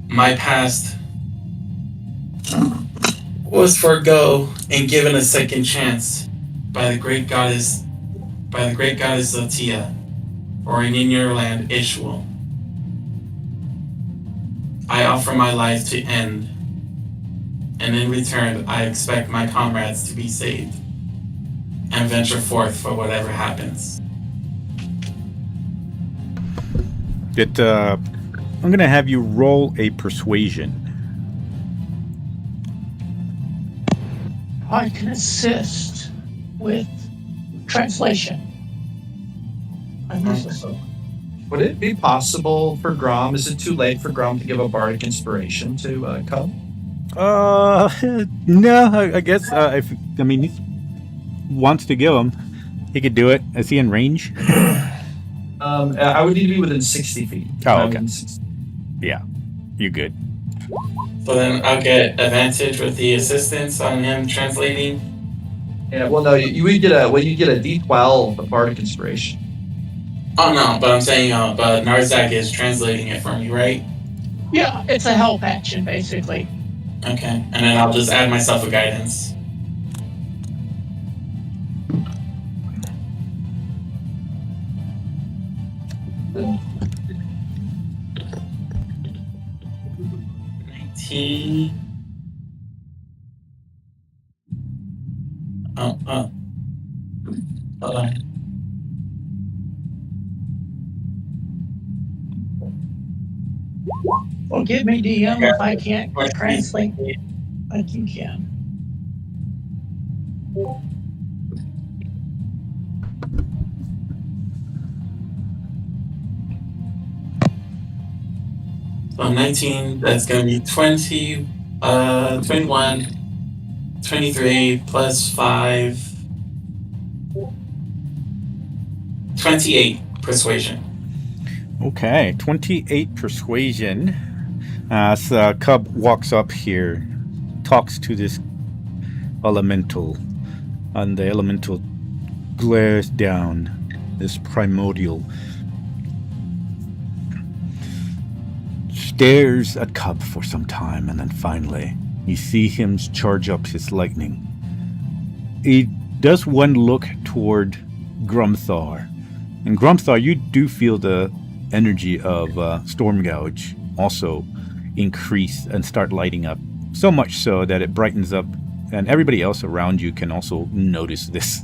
My past was forgo and given a second chance by the great goddess of Tia, or in your land, Ishwal. I offer my life to end, and in return, I expect my comrades to be saved and venture forth for whatever happens. I'm gonna have you roll a persuasion. I can assist with translation. I'm useless. Would it be possible for Grom? Is it too late for Grom to give a bardic inspiration to Cub? No, I guess if he wants to give him, he could do it. Is he in range? I would need to be within 60 feet. Oh, okay. Yeah, you're good. So then I'll get advantage with the assistance on him translating. Yeah, well, no, you would get a D12 bardic inspiration. Oh no, but I'm saying, but Narzak is translating it for me, right? Yeah, it's a help action, basically. Okay, and then I'll just add myself a guidance. Hold on. Forgive me, DM, if I can't translate like you can. So 19, that's going to be 20, 21, 23 plus 5, 28 persuasion. Okay, 28 persuasion. As Cub walks up here, talks to this elemental, and the elemental glares down, this primordial, stares at Cub for some time, and then finally you see him charge up his lightning. He does one look toward Grumthar, and Grumthar, you do feel the energy of Stormgouge also increase and start lighting up, so much so that it brightens up, and everybody else around you can also notice this.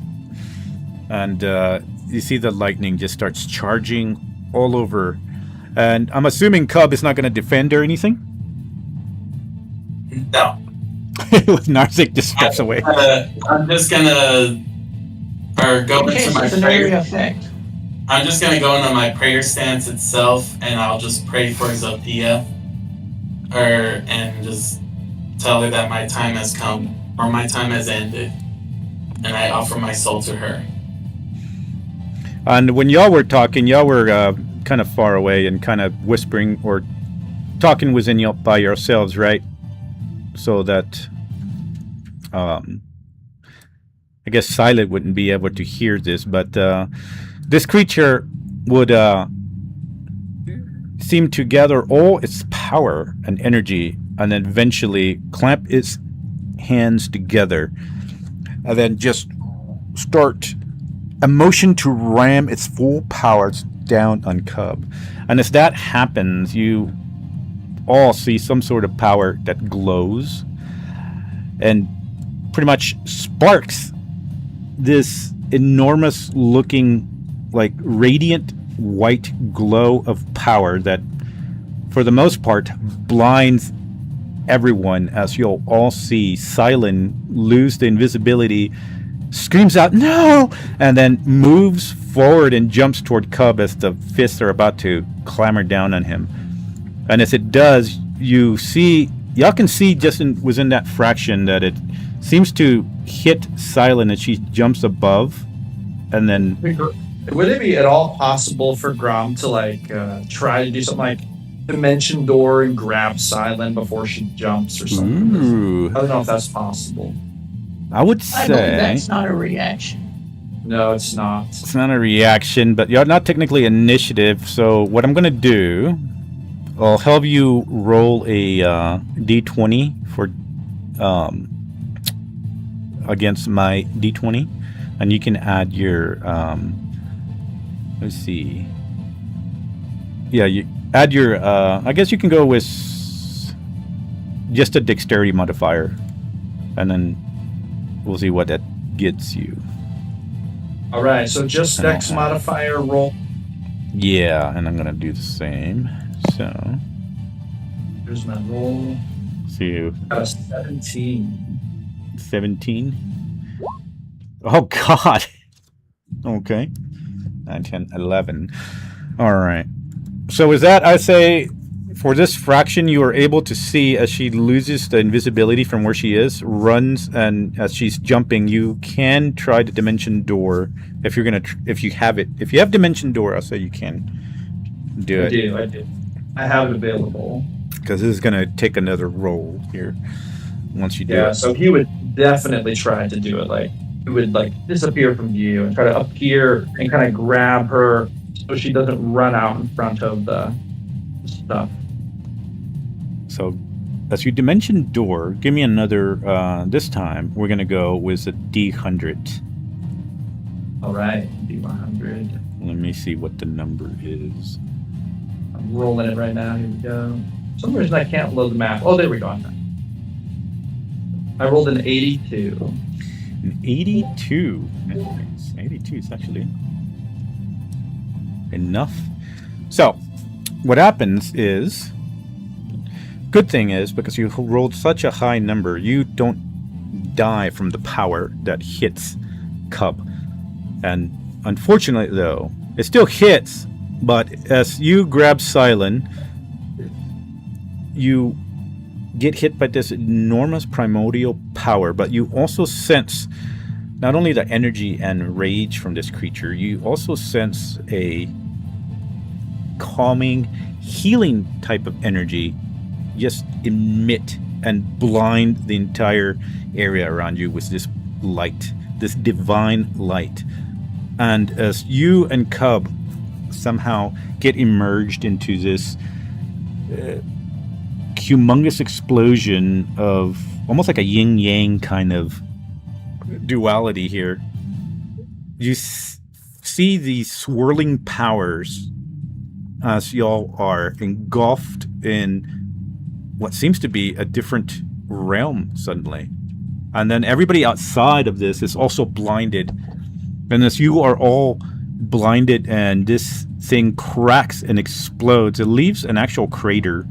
And you see the lightning just starts charging all over. And I'm assuming Cub is not going to defend or anything? No. Narzik just steps away. I'm just going to go into my prayer. Effect. I'm just going to go into my prayer stance itself, and I'll just pray for Zothia. And just tell her that my time has come, or my time has ended, and I offer my soul to her. And when y'all were talking, y'all were kind of far away and kind of whispering or talking within you by yourselves, right? So that I guess Silent wouldn't be able to hear this, but this creature would seem to gather all its power and energy and then eventually clamp its hands together and then just start a motion to ram its full powers down on Cub. And as that happens, you all see some sort of power that glows and pretty much sparks this enormous looking, like, radiant white glow of power that for the most part, blinds everyone as you'll all see Silent lose the invisibility, screams out, "No!" and then moves forward and jumps toward Cub as the fists are about to clamor down on him. And as it does, y'all can see just within that fraction that it seems to hit Silent as she jumps above, and then... Would it be at all possible for Grom to try to do something like Dimension Door and grab Silent before she jumps or something? Ooh. I don't know if that's possible. I would I believe say... that's not a reaction. No, it's not. It's not a reaction, but you're not technically initiative, so what I'm going to do... I'll have you roll a d20 for against my d20, and you can add your let's see. Yeah, you add your I guess you can go with just a dexterity modifier, and then we'll see what that gets you. All right, so just dex modifier roll. Yeah, and I'm gonna do the same. So here's my roll. See you. 17. 17. Oh God. Okay. 9, 10, 11. All right. So with that, I say for this fraction, you are able to see as she loses the invisibility from where she is, runs, and as she's jumping, you can try the Dimension Door if you're gonna. If you have it, if you have Dimension Door, I'll say you can do it. I do. I have it available. Because this is gonna take another roll here once you do it. Yeah, so he would definitely try to do it. He would disappear from view and try to appear and kind of grab her so she doesn't run out in front of the stuff. So, as you Dimension Door, give me another. This time we're gonna go with a D100. All right, D100. Let me see what the number is. I'm rolling it right now. Here we go. For some reason I can't load the map. Oh, there we go. I rolled an 82. An 82. Nice. 82 is actually enough. So, what happens is, good thing is, because you rolled such a high number, you don't die from the power that hits Cub. And unfortunately, though, it still hits, but as you grab Silent, you get hit by this enormous primordial power, but you also sense not only the energy and rage from this creature, you also sense a calming, healing type of energy just emit and blind the entire area around you with this light, this divine light. And as you and Cub somehow get immersed into this humongous explosion of almost like a yin-yang kind of duality here, you see these swirling powers as y'all are engulfed in what seems to be a different realm suddenly. And then everybody outside of this is also blinded. And as you are all blinded and this thing cracks and explodes, it leaves an actual crater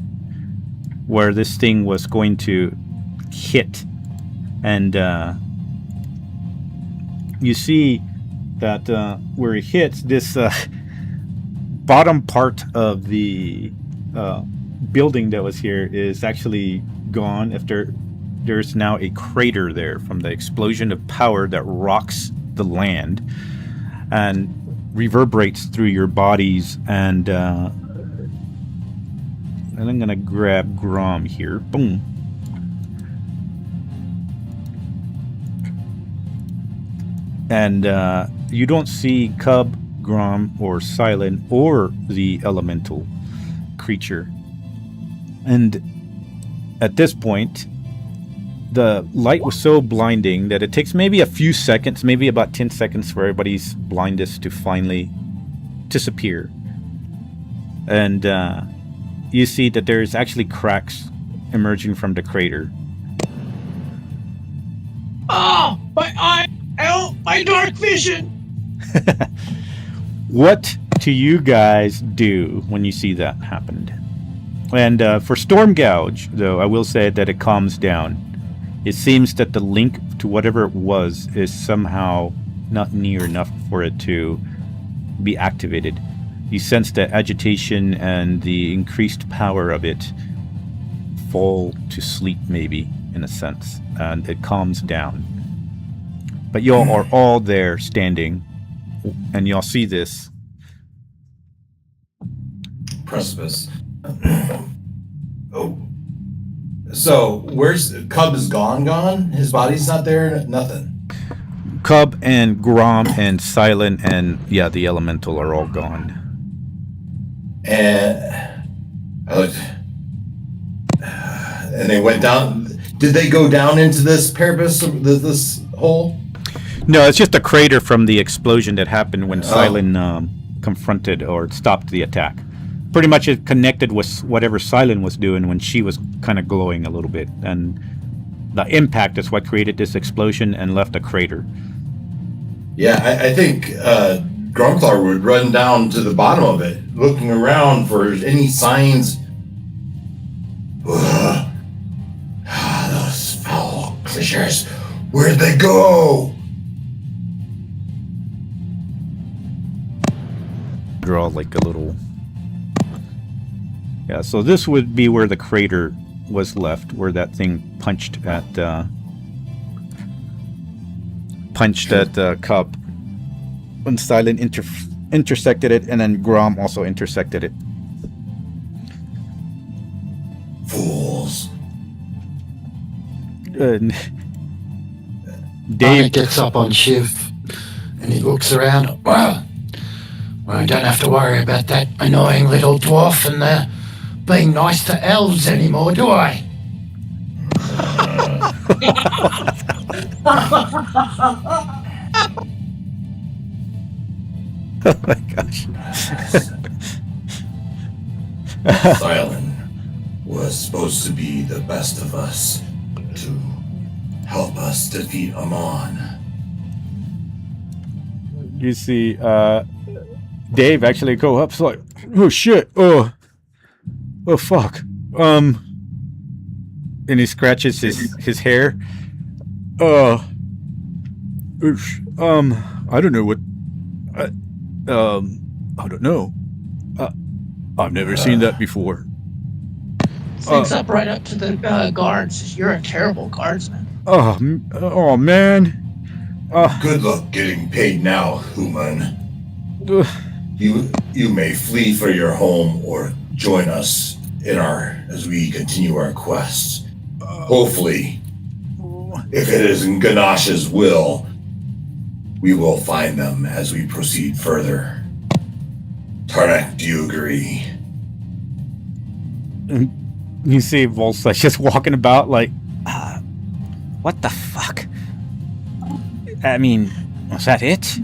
where this thing was going to hit. And you see that where it hits, this bottom part of the building that was here is actually gone. After there's now a crater there from the explosion of power that rocks the land and reverberates through your bodies. And I'm gonna grab Grom here. Boom. And you don't see Cub, Grom, or Silent, or the elemental creature. And at this point, the light was so blinding that it takes maybe a few seconds, maybe about 10 seconds for everybody's blindness to finally disappear. And you see that there's actually cracks emerging from the crater. Oh, my eye! Help! My dark vision! What do you guys do when you see that happened? And for Storm Gouge, though, I will say that it calms down. It seems that the link to whatever it was is somehow not near enough for it to be activated. You sense the agitation and the increased power of it fall to sleep, maybe, in a sense, and it calms down. But y'all are all there standing, and y'all see this. Precipice. Oh. So, where's... Cub is gone? His body's not there? Nothing. Cub and Grom and Silent and, yeah, the Elemental are all gone. And I looked... And they went down... Did they go down into this Parabus, this hole? No, it's just a crater from the explosion that happened when Silent confronted or stopped the attack. Pretty much it connected with whatever Silent was doing when she was kind of glowing a little bit. And the impact is what created this explosion and left a crater. Yeah, I think Grumclar would run down to the bottom of it, looking around for any signs. Those foul creatures, where'd they go? Draw like a little... Yeah, so this would be where the crater was left, where that thing punched at Cub. When Silent intersected it, and then Grom also intersected it. Fools. Dave Barney gets up on Shiv and he looks around. Well, I don't have to worry about that annoying little dwarf and being nice to elves anymore, do I? Oh my gosh. Silent was supposed to be the best of us, to help us defeat Amon. You see, Dave actually go up, like, oh shit, oh fuck, and he scratches his hair. Oosh, I don't know what, I don't know. I've never seen that before. Sneaks up right up to the guards. You're a terrible guardsman. Oh man. Good luck getting paid now, human. You may flee for your home or join us as we continue our quest. Hopefully, if it is in Ganash's will, we will find them as we proceed further. Tarnak, do you agree? You see Volsa just walking about like, what the fuck? I mean, was that it?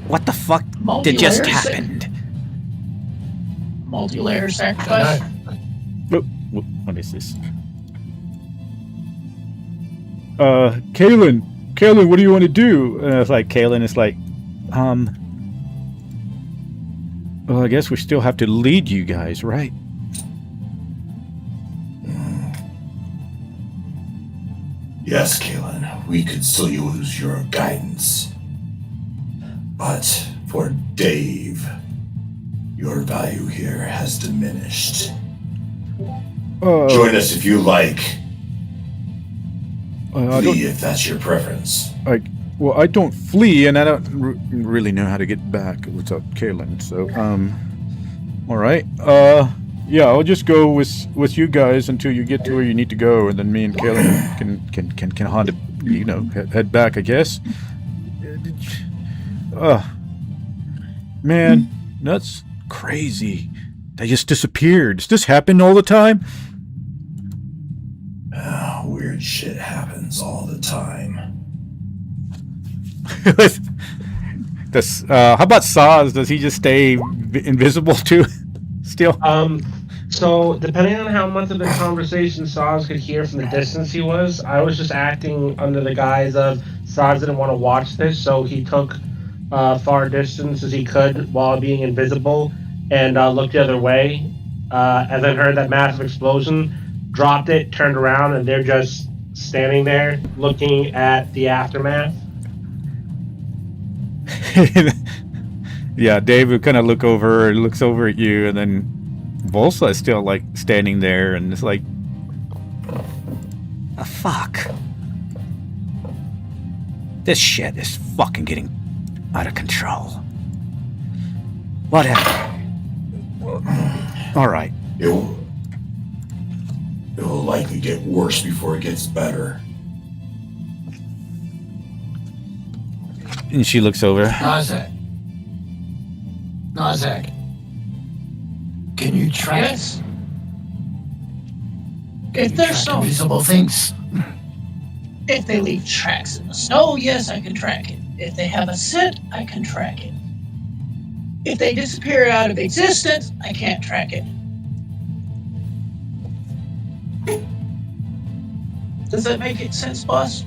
What the fuck did just happen? Multi-layer sacrifice? What is this? Kalen, what do you want to do? And it's like, Kalen is like, well, I guess we still have to lead you guys, right? Yes, Kalen, we could still use your guidance. But for Dave, your value here has diminished. Join us if you like. Flee if that's your preference. Well, I don't flee, and I don't really know how to get back without Kalen. So, all right. Yeah, I'll just go with you guys until you get to where you need to go, and then me and Kalen can head back, I guess. Man, that's crazy. They just disappeared. Does this happen all the time? Weird shit happens all the time. How about Saz? Does he just stay invisible too? Still? So depending on how much of the conversation Saz could hear from the distance he was, I was just acting under the guise of Saz didn't want to watch this, so he took far distance as he could while being invisible and looked the other way. and then heard that massive explosion, dropped it, turned around, and they're just standing there looking at the aftermath. Yeah, Dave would kind of looks over at you, and then Volsa is still like standing there, and it's like, oh, fuck. This shit is fucking getting out of control. Whatever. All right. It will likely get worse before it gets better. And she looks over. Nazak. Can you track Yes. If there's no invisible things? If they leave tracks in the snow, yes, I can track it. If they have a scent, I can track it. If they disappear out of existence, I can't track it. Does that make sense, boss?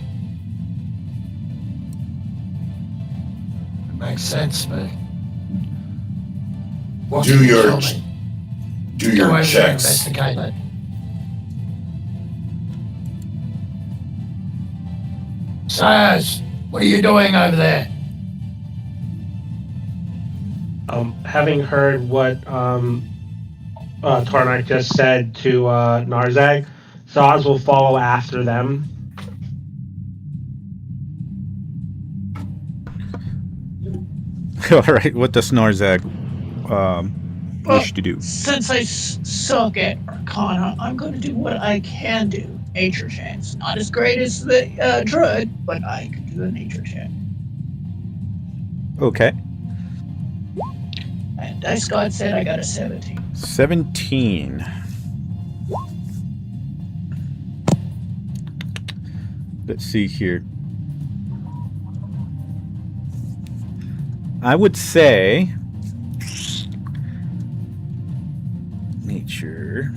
It makes sense, but what Do can you your tell me? do Go your over and checks. investigate it. Saz, what are you doing over there? Having heard what Tarnak just said to Narzag, Saz will follow after them. All right, what does Narzag wish to do? Since I suck at Arcana, I'm going to do what I can do. Nature checks. Not as great as the Druid, but I can do a nature check. Okay. And Dice God said I got a 17. 17. Let's see here. I would say nature.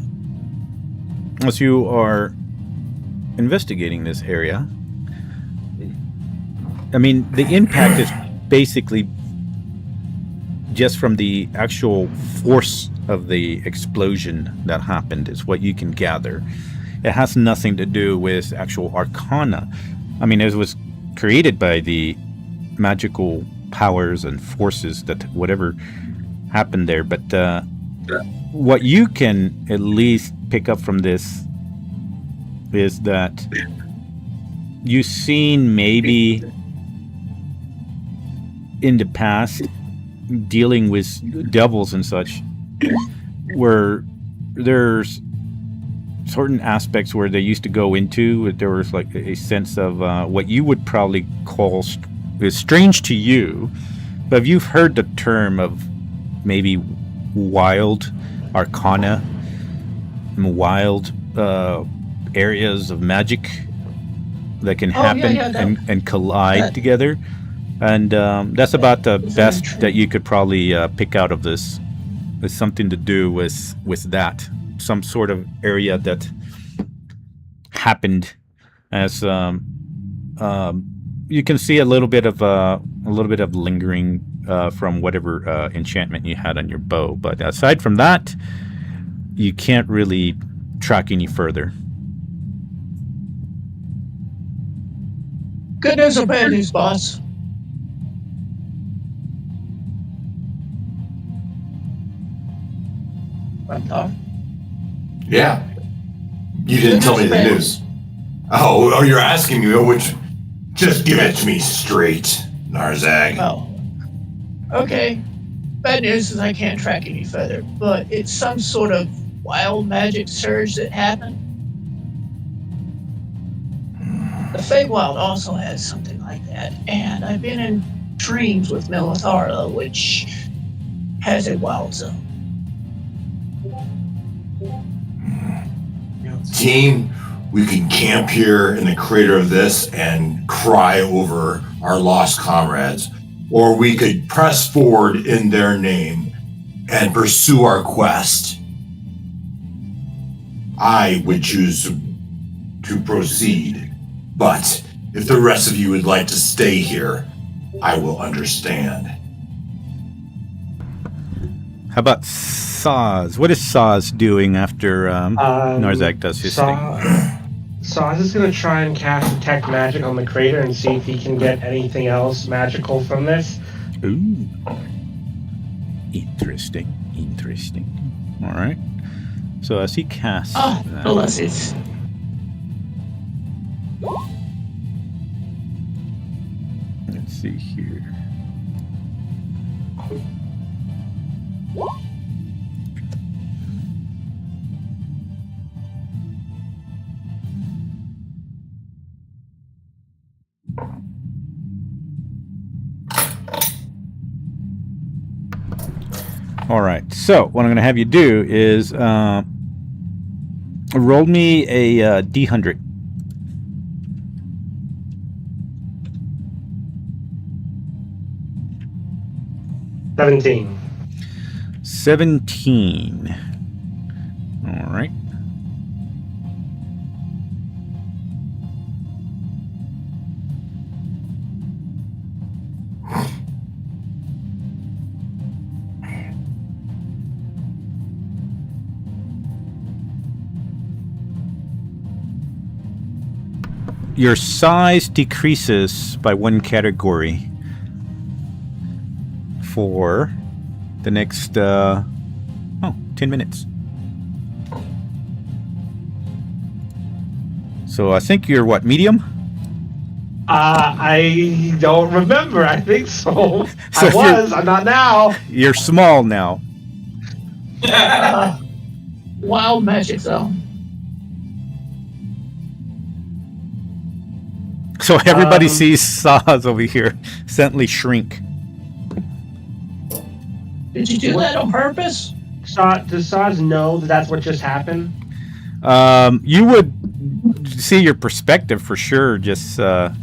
As you are investigating this area, I mean, the impact is basically just from the actual force of the explosion that happened is what you can gather. It has nothing to do with actual arcana. I mean, it was created by the magical powers and forces that whatever happened there. But what you can at least pick up from this is that you've seen maybe in the past dealing with devils and such, where there's certain aspects where they used to go into, there was like a sense of what you would probably call is strange to you, but if you've heard the term of maybe wild arcana, wild areas of magic that can happen and collide together. And that's about the best that you could probably pick out of this. It's something to do with that, some sort of area that happened. As you can see a little bit of lingering from whatever enchantment you had on your bow. But aside from that, you can't really track any further. Good news or bad news, boss? Yeah. You didn't tell me the news. Oh, you're asking me which? Just give it to me straight, Narzag. Oh. Okay. Bad news is I can't track any further, but it's some sort of wild magic surge that happened. The Feywild also has something like that, and I've been in dreams with Militharla, which has a wild zone. Team, we can camp here in the crater of this and cry over our lost comrades, or we could press forward in their name and pursue our quest. I would choose to proceed, but if the rest of you would like to stay here, I will understand. How about Saz? What is Saz doing after Narzak does his thing? Saz is going to try and cast Detect Magic on the crater and see if he can get anything else magical from this. Ooh. Interesting. Interesting. All right. So as he casts that, bless it. let's see here. All right. So what I'm going to have you do is roll me a D100. $17. 17. All right. Your size decreases by 1 category for the next 10 minutes. So I think you're what, medium? I don't remember. I think so. So I'm not now. You're small now. Wild magic zone. So everybody sees Saz over here suddenly shrink. Did you do that on purpose? Does Saz know that that's what just happened? You would see your perspective for sure just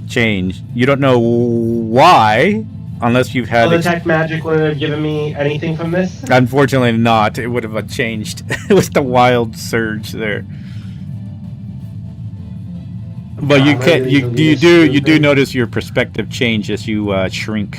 change. You don't know why, unless you've had... So Detect Magic wouldn't have given me anything from this? Unfortunately not. It would have changed with the wild surge there. But you can you do notice your perspective change as you shrink.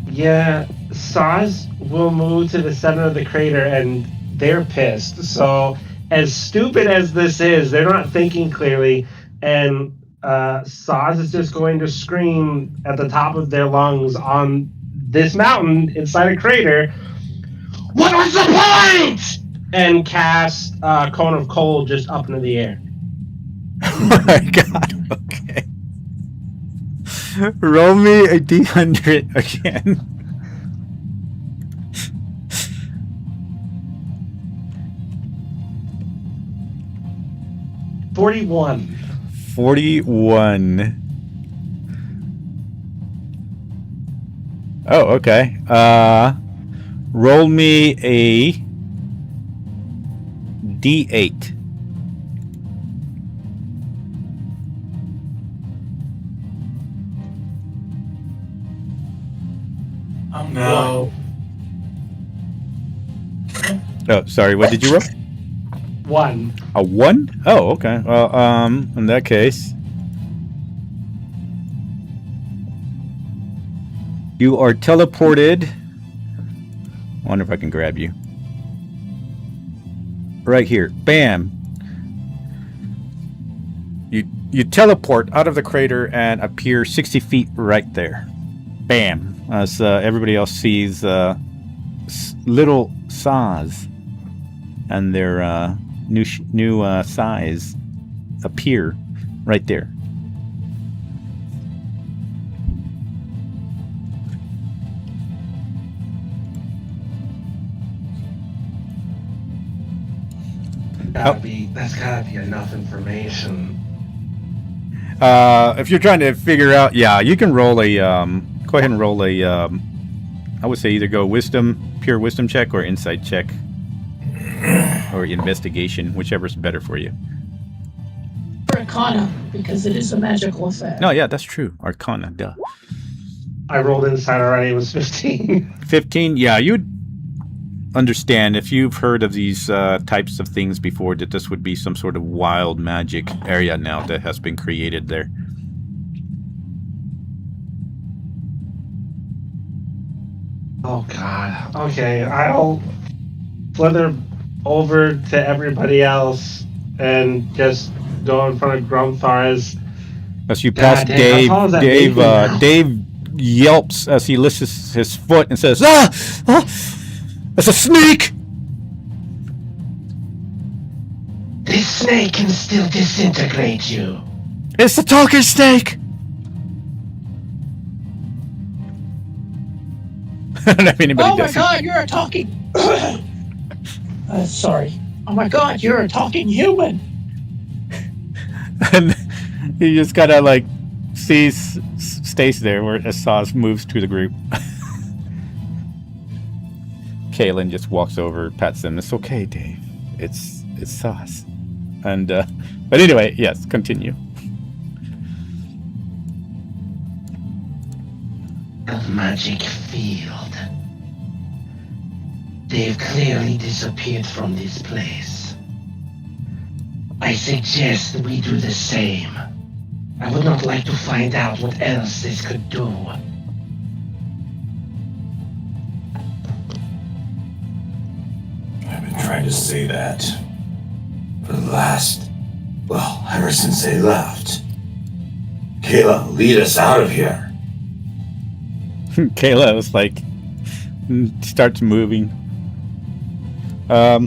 Yeah, Saz will move to the center of the crater and they're pissed. So as stupid as this is, they're not thinking clearly, and Saz is just going to scream at the top of their lungs on this mountain inside a crater, "What was the point?" and cast Cone of Cold just up into the air. Oh my god, okay. Roll me a D100 again. $41. 41. Oh, okay. Roll me a D8. No. Oh, sorry. What did you roll? 1. A 1? Oh, okay. Well, in that case, you are teleported. I wonder if I can grab you. Right here. Bam. You teleport out of the crater and appear 60 feet right there. Bam. As everybody else sees little Saz and their new size appear right there. That's gotta be enough information. If you're trying to figure out, yeah, you can roll a go ahead and roll a I would say either go pure wisdom check or insight check or investigation, whichever's better for you. Arcana, because it is a magical effect. No, yeah, that's true. Arcana, duh. I rolled inside already. It was 15. 15, yeah, you'd understand if you've heard of these types of things before, that this would be some sort of wild magic area now that has been created there. Oh God. Okay, I'll slither over to everybody else and just go in front of Grumthar As you God pass dang, Dave, how tall is that Dave, baby now? Dave yelps as he lifts his foot and says, it's a snake! This snake can still disintegrate you. It's the talking snake! I don't know if anybody Oh my does. God, you're a talking. Sorry. Oh my God, you're a talking human. And he just kind of like stays there where Saz moves to the group. Kaylin just walks over, pats him. It's okay, Dave. It's Saz. And but anyway, yes, continue. A magic field. They've clearly disappeared from this place. I suggest we do the same. I would not like to find out what else this could do. I've been trying to say that for the last, well, ever since they left. Kayla, lead us out of here. Kayla was like, starts moving. Let's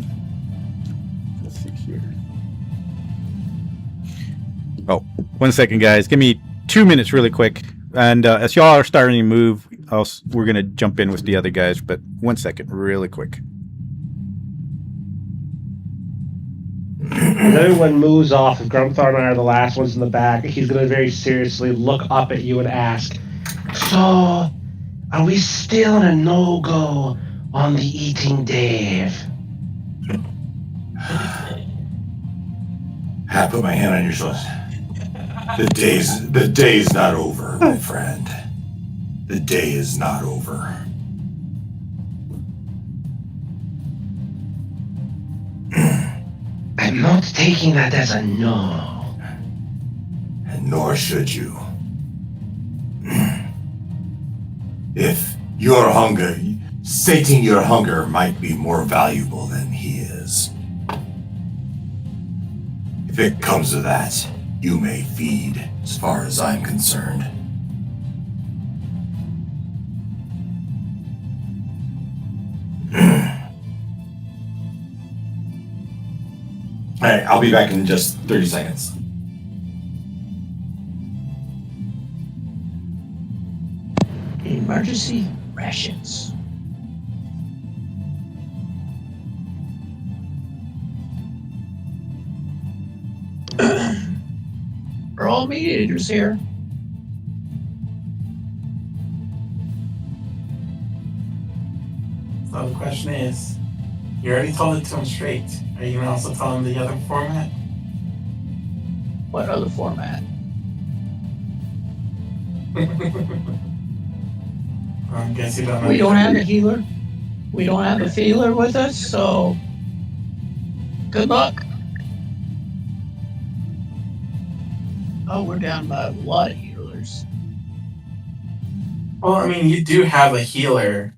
see here. Oh, 1 second, guys. Give me 2 minutes really quick. And as y'all are starting to move, we're going to jump in with the other guys. But 1 second, really quick. When everyone moves off, if Grumthar and I are the last ones in the back, he's going to very seriously look up at you and ask, So, are we still in a no-go on the eating Dave? I put my hand on your shoulder. The day's not over, my friend. The day is not over. I'm not taking that as a no. And nor should you. If your hunger, sating your hunger might be more valuable than he is. If it comes to that, you may feed, as far as I'm concerned. Alright, I'll be back in just 30 seconds. Emergency rations. We're all mediators here. So the question is, you already told it to him straight. Are you gonna also tell him the other format? What other format? I guess you don't know. We don't have a healer. We don't have a feeler with us, so good luck. Oh, we're down by a lot of healers. Well, I mean, you do have a healer.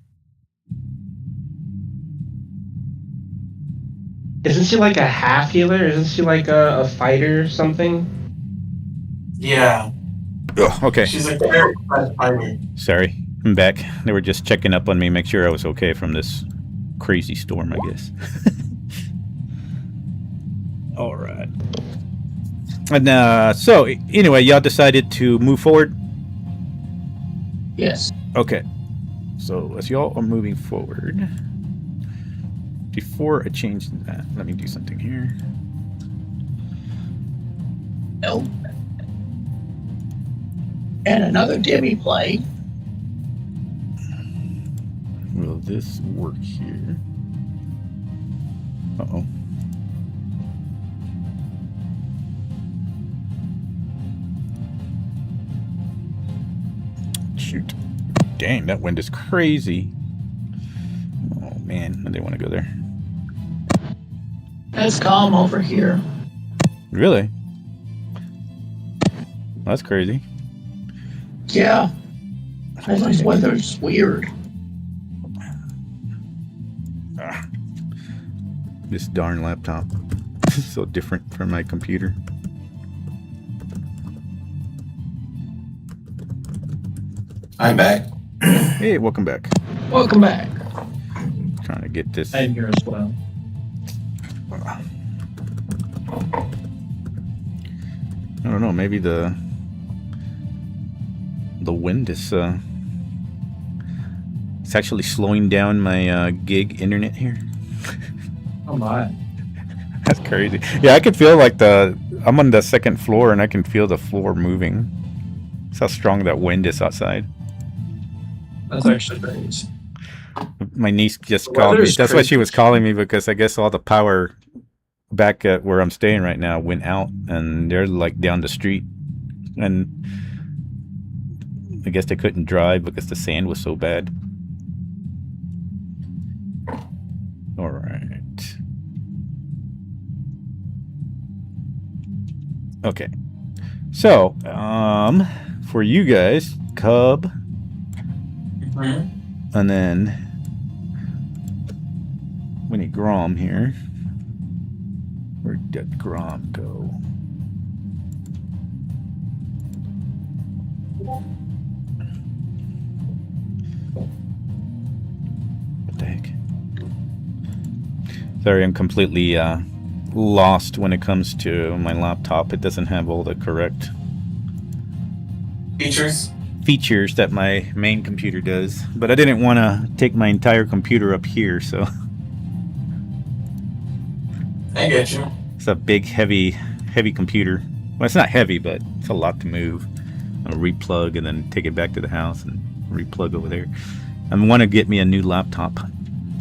isn't she like a half healer? Isn't she like a fighter or something? Yeah. Oh, okay. She's a cleric fighter. Sorry, I'm back. They were just checking up on me, make sure I was okay from this crazy storm, I guess. All right. And so anyway, y'all decided to move forward. Yes. Okay. So as y'all are moving forward, before I change that, let me do something here. Nope. And another demi play. Will this work here? Uh-oh. Shoot. Dang, that wind is crazy. Oh, man. I didn't want to go there. It's calm over here. Really? That's crazy. Yeah. This weather's weird. This darn laptop. So different from my computer. I'm back. Hey, welcome back. Welcome back. Trying to get this. I'm here as well. I don't know, maybe the wind is it's actually slowing down my gig internet here. Oh my. That's crazy. Yeah, I can feel like I'm on the second floor and I can feel the floor moving. That's how strong that wind is outside. That's actually crazy. My niece just The called me. weather's That's why she crazy. was calling me, because I guess all the power back at where I'm staying right now went out, and they're like down the street, and I guess they couldn't drive because the sand was so bad. All right. Okay. So, for you guys, Cub, and then we need Grom here. Where did Grom go? What the heck? Sorry, I'm completely lost when it comes to my laptop. It doesn't have all the correct features that my main computer does. But I didn't want to take my entire computer up here, so I get you. it's a big, heavy computer. Well, it's not heavy, but it's a lot to move. I'll replug and then take it back to the house and replug over there. I want to get me a new laptop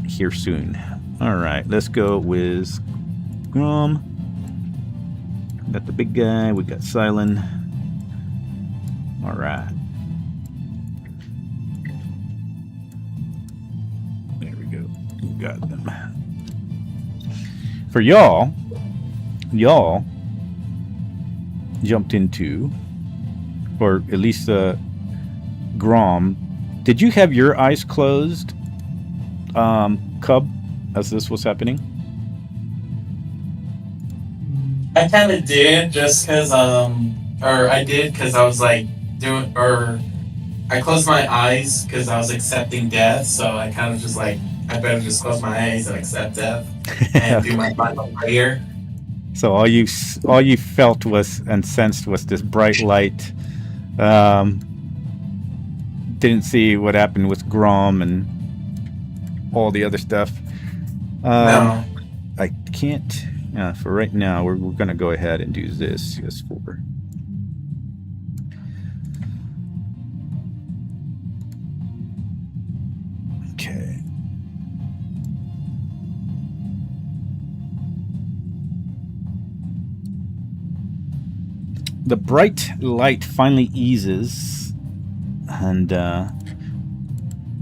here soon. All right, let's go with Grom. Got the big guy. We got Silent. All right. There we go. We got them. For y'all jumped into, or at least Grom, did you have your eyes closed, Cub, as this was happening? I kind of did just because, I did because I was like I closed my eyes because I was accepting death, so I kind of just like, I better just close my eyes and accept death and do my final prayer. So all you felt was and sensed was this bright light. Didn't see what happened with Grom and all the other stuff. No. I can't. For right now, we're gonna go ahead and do this. CS4. Okay. The bright light finally eases, and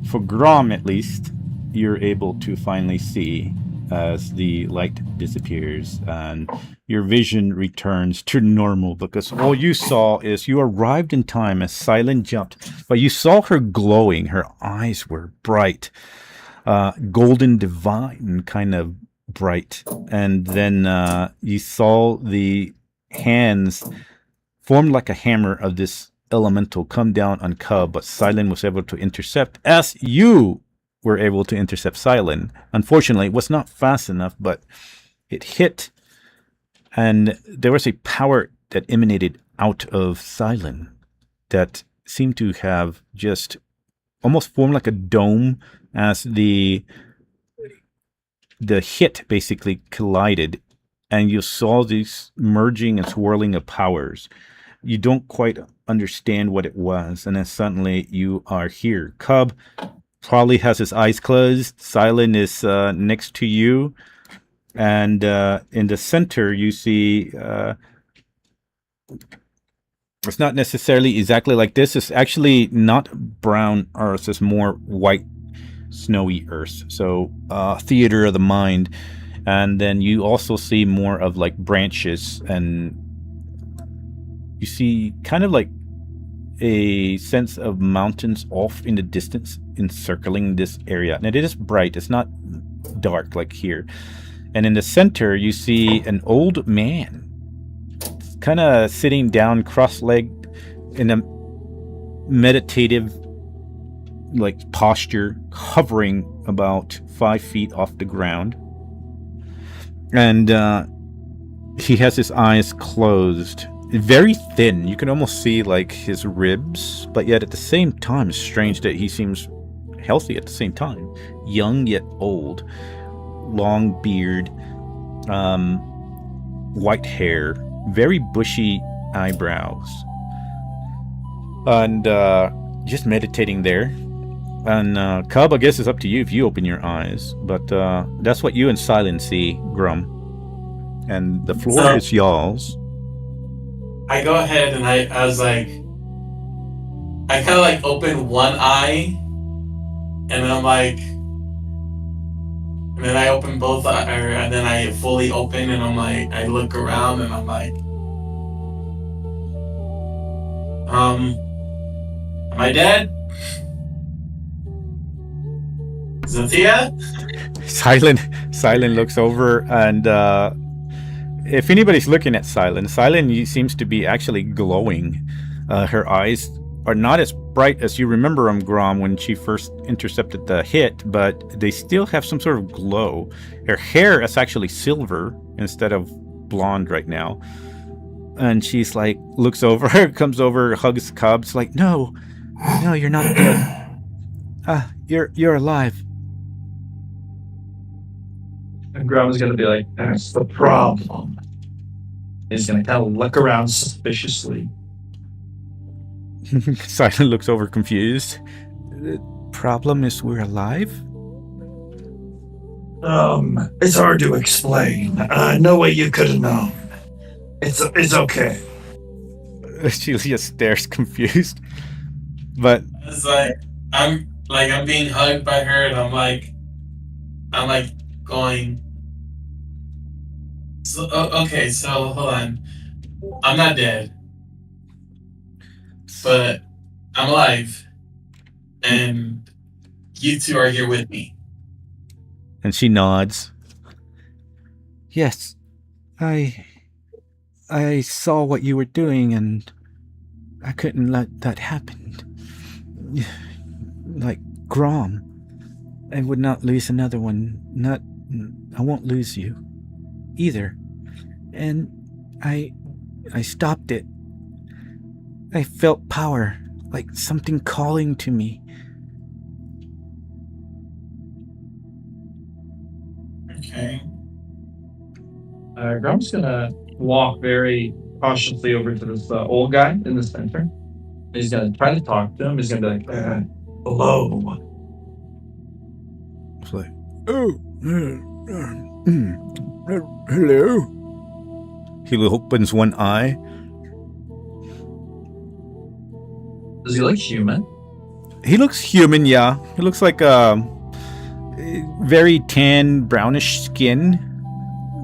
for Grom at least, you're able to finally see as the light disappears and your vision returns to normal, because all you saw is you arrived in time as Silent jumped, but you saw her glowing. Her eyes were bright, golden divine kind of bright, and then you saw the hands formed like a hammer of this elemental come down on Cub, but Silent was able to intercept as you were able to intercept Silent. Unfortunately, it was not fast enough, but it hit, and there was a power that emanated out of Silent that seemed to have just almost formed like a dome as the hit basically collided, and you saw these merging and swirling of powers. You don't quite understand what it was, and then suddenly you are here. Cub probably has his eyes closed. Silent is next to you, and in the center you see it's not necessarily exactly like this. It's actually not brown earth. It's more white, snowy earth. So theater of the mind. And then you also see more of like branches, and you see kind of like a sense of mountains off in the distance encircling this area. And it is bright. It's not dark like here. And in the center, you see an old man, kind of sitting down, cross-legged, in a meditative, like, posture, hovering about 5 feet off the ground. And he has his eyes closed, very thin. You can almost see, like, his ribs, but yet at the same time, it's strange that he seems healthy at the same time. Young yet old. Long beard, white hair, very bushy eyebrows, and just meditating there. And Cub, I guess it's up to you if you open your eyes, but that's what you and Silent see, Grum. And the floor is y'all's. I go ahead and I was like, I kind of like open one eye, and then I'm like, and then I open both eyes, and then I fully open, and I'm like, I look around, and I'm like, am I dead? Zathia? Silent looks over, and if anybody's looking at Silent seems to be actually glowing. Her eyes are not as bright as you remember them, Grom, when she first intercepted the hit, but they still have some sort of glow. Her hair is actually silver instead of blonde right now. And she's like, looks over, comes over, hugs Cub. It's like, no, you're not dead. You're alive. And Grom's gonna be like, that's the problem. He's gonna kind of look around suspiciously. Silent looks over confused. The problem is we're alive? It's hard to explain. No way you could have known. It's okay. She just stares confused. But it's like I'm being hugged by her, and I'm like going. So okay, so hold on. I'm not dead, but I'm alive, and you two are here with me. And she nods. Yes, I saw what you were doing, and I couldn't let that happen. Like Grom, I would not lose another one. I won't lose you either. And I stopped it. I felt power, like something calling to me. Okay. Grom's gonna walk very cautiously over to this old guy in the center. He's gonna try to talk to him. He's gonna be like, hello. It's like, hello. He opens one eye. Does he look human? He looks human, yeah. He looks like very tan, brownish skin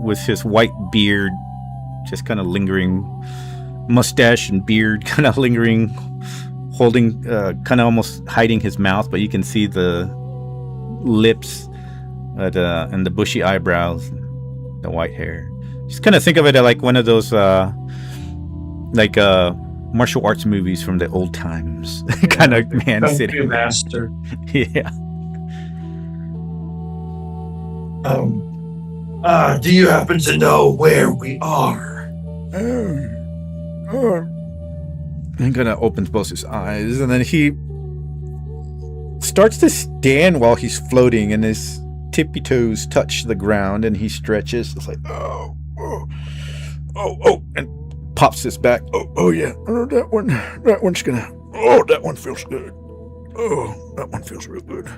with his white beard just kind of lingering, mustache and beard kind of lingering, holding, kind of almost hiding his mouth, but you can see the lips and the bushy eyebrows, the white hair. Just kind of think of it like one of those martial arts movies from the old times. Kind of man sitting. Master. Yeah. Do you happen to know where we are? He kind of opens both his eyes, and then he starts to stand while he's floating, and his tippy toes touch the ground, and he stretches. It's like, oh, and pops his back. Oh yeah, that one's gonna. Oh, that one feels good. Oh, that one feels real good.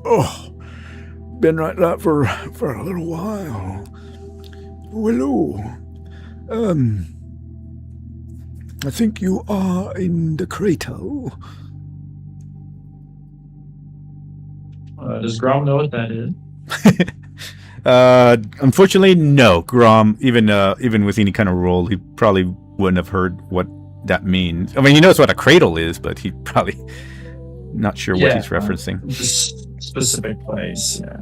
Oh, been like that for a little while. Hello. I think you are in the crater. Does Grom know what that is? Unfortunately, no. Grom, even with any kind of roll, he probably wouldn't have heard what that means. I mean, he knows what a cradle is, but he probably not sure what he's referencing. This specific place, yeah.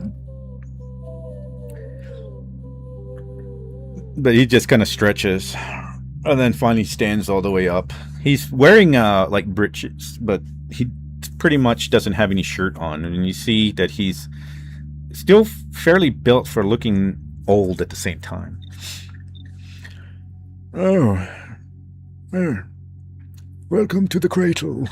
But he just kind of stretches, and then finally stands all the way up. He's wearing like breeches, but he pretty much doesn't have any shirt on, and you see that he's still fairly built for looking old at the same time. Oh, welcome to the cradle.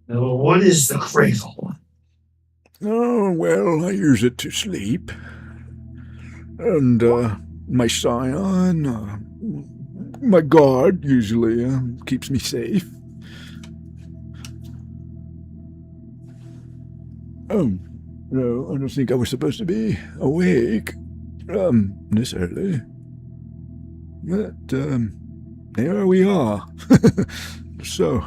What is the cradle? Oh, well, I use it to sleep. And, my scion, my guard usually keeps me safe. No, I don't think I was supposed to be awake, this early. But, there we are. So,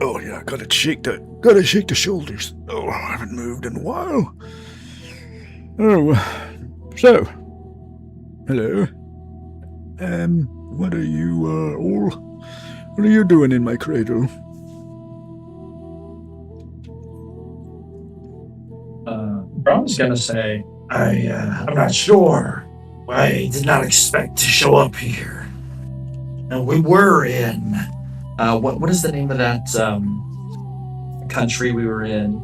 oh yeah, gotta shake the shoulders. Oh, I haven't moved in a while. Oh, so, hello. What are you what are you doing in my cradle? Brom's gonna say, I'm not sure. I did not expect to show up here. And we were in. what is the name of that country we were in?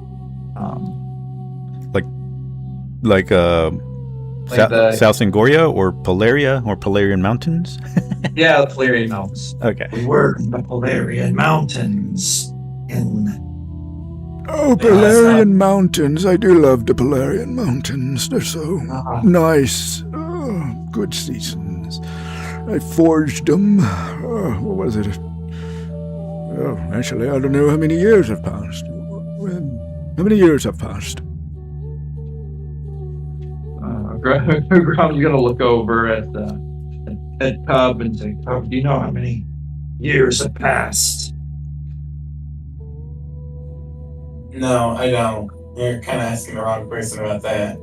Like South Sengoria or Polaria or Polarian Mountains? Yeah, the Polarian Mountains. Okay. We were in the Polarian Mountains. Oh, Polarian Mountains. I do love the Polarian Mountains. They're so nice. Oh, good seasons. I forged them. What was it? Oh, actually, I don't know how many years have passed. How many years have passed? Grom's gonna look over at Cub and say, Do you know how many years have passed? No, I don't. You're kind of asking the wrong person about that.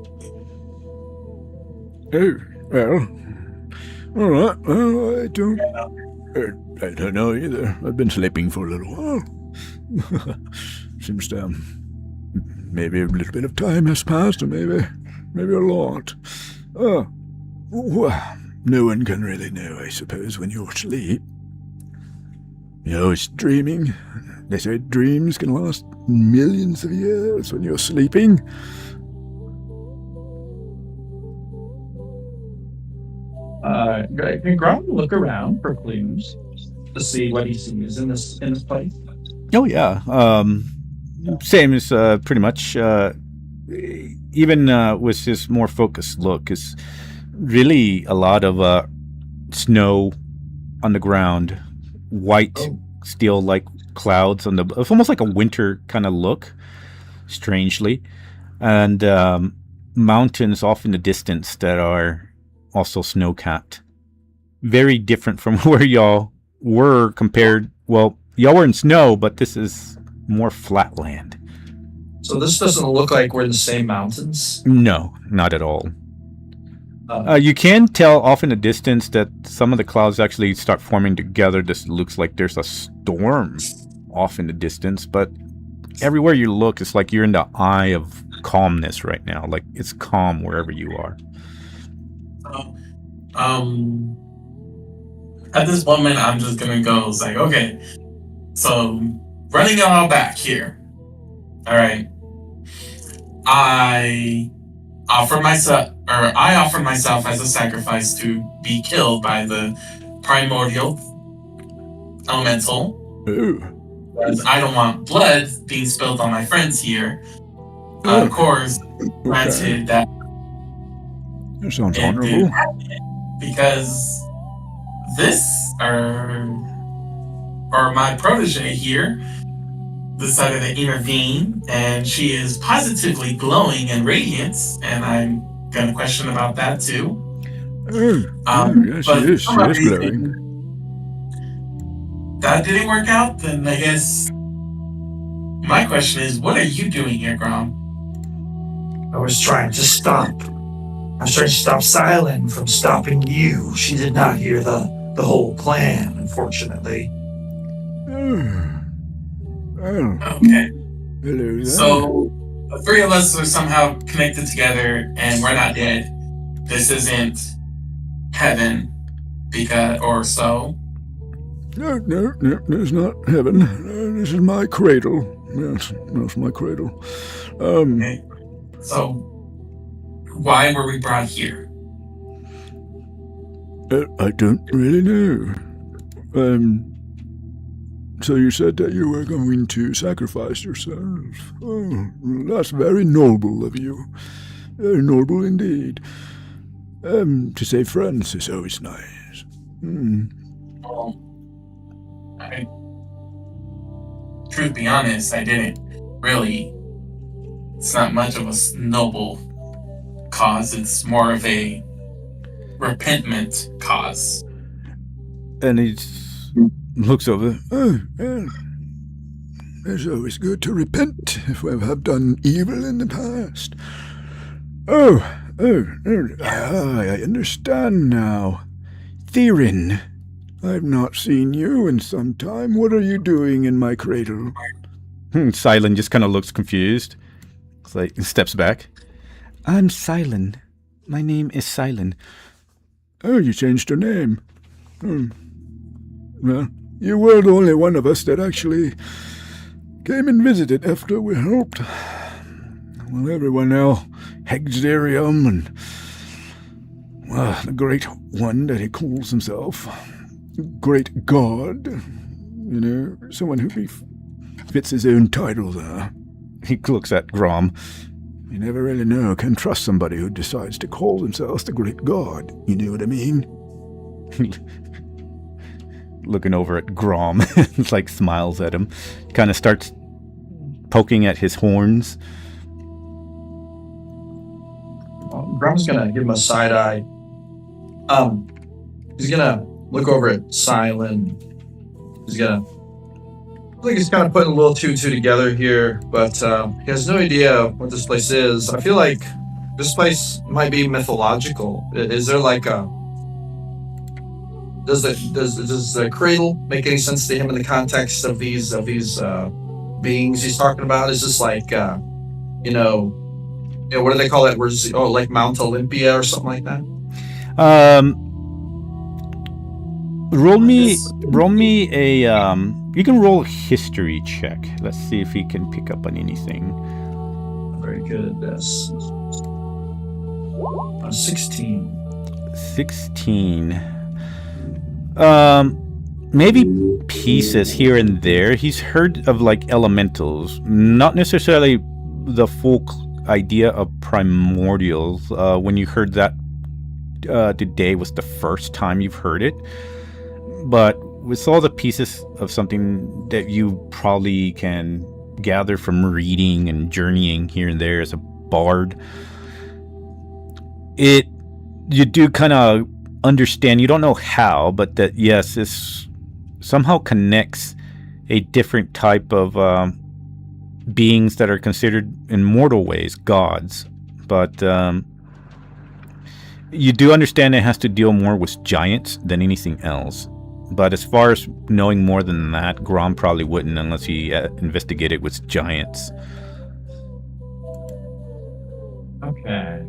Oh, well. All right. Well, I don't know either. I've been sleeping for a little while. Seems maybe a little bit of time has passed, or maybe a lot. Well, no one can really know, I suppose, when you're asleep. You're always dreaming. They say dreams can last millions of years when you're sleeping. Can Grom look around for clues to see what he sees in this place? Oh yeah. Same as pretty much. Even with his more focused look, is really a lot of snow on the ground, white steel like clouds on the. It's almost like a winter kind of look, strangely, and mountains off in the distance that are also snow capped. Very different from where y'all were compared. Well, y'all were in snow, but this is more flat land. So this doesn't look like we're in the same mountains? No, not at all. You can tell off in the distance that some of the clouds actually start forming together. This looks like there's a storm off in the distance, but everywhere you look, it's like you're in the eye of calmness right now. Like it's calm wherever you are. At this moment, I'm just gonna go. It's like, okay, so running it all back here. All right. I offer myself as a sacrifice to be killed by the primordial elemental. Because I don't want blood being spilled on my friends here. Of course, granted that sounds honorable. Because this or my protege here decided to intervene, and she is positively glowing and radiant, and I'm gonna question about that too. Yes, she is glowing. That didn't work out, then I guess my question is, what are you doing here, Grom? I was trying to stop Silent from stopping you. She did not hear the whole plan, unfortunately. Okay. Hello there. So, the three of us are somehow connected together, and we're not dead. This isn't heaven, or so. No, it's not heaven. This is my cradle. Yes, that's my cradle. Okay. So, why were we brought here? I don't really know. So you said that you were going to sacrifice yourself. Oh, that's very noble of you. Very noble indeed. To save friends is always nice. Well, truth be honest, I didn't really. It's not much of a noble cause. It's more of a repentment cause. And he looks over. Oh, well, it's always good to repent if we have done evil in the past. I understand now. Theron, I've not seen you in some time. What are you doing in my cradle? Silent just kind of looks confused. It's like, steps back. I'm Silent. My name is Silent. Oh, you changed your name. Well, you were the only one of us that actually came and visited after we helped. Well, everyone else, Hexarium and the great one that he calls himself, great god, someone who fits his own title there. He looks at Grom. You never really know, can trust somebody who decides to call themselves the great god, you know what I mean? Looking over at Grom, like smiles at him, kind of starts poking at his horns. Grom's gonna give him a side eye. He's gonna look over at Silent. I think he's kind of putting a little two together here, but he has no idea what this place is. I feel like this place might be mythological. Is there like a does the cradle make any sense to him in the context of these beings he's talking about? Is this like what do they call it? Like Mount Olympia or something like that? Roll me a you can roll a history check. Let's see if he can pick up on anything. Very good at this. 16. 16. Maybe pieces here and there. He's heard of like elementals, not necessarily the full idea of primordials. When you heard that today was the first time you've heard it, but with all the pieces of something that you probably can gather from reading and journeying here and there as a bard, you do kind of understand, you don't know how, but that yes, this somehow connects a different type of beings that are considered in mortal ways gods, but you do understand it has to deal more with giants than anything else. But as far as knowing more than that, Grom probably wouldn't unless he investigated with giants. Okay.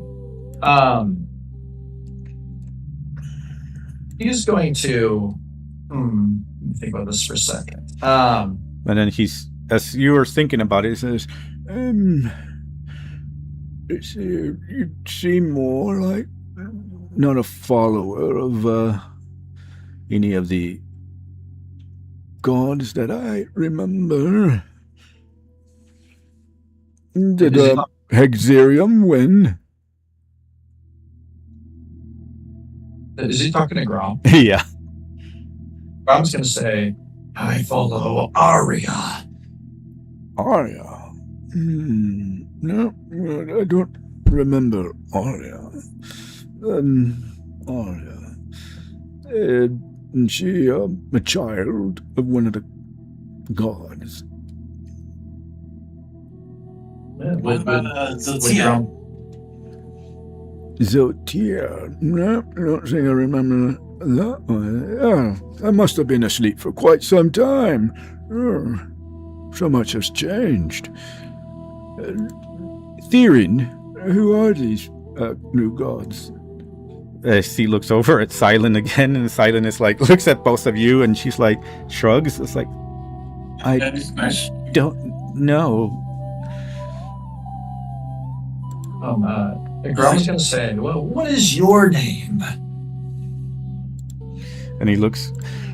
He's going to let me think about this for a second. And then he's, as you were thinking about it, he says, you seem more like not a follower of any of the gods that I remember. Did Hexarium win? Is he talking to Grom? Yeah. Grom's going to say, I follow Arya. Arya? No, I don't remember Arya. Arya. And she, a child of one of the gods. What about Zotia? Zotia? No, I don't think I remember that one. Oh, I must have been asleep for quite some time. Oh, so much has changed. Theron, who are these new gods? She looks over at Silent again, and Silent is like, looks at both of you, and she's like, shrugs. It's like, I don't know. Grom's gonna say, well, what is your name? And he looks,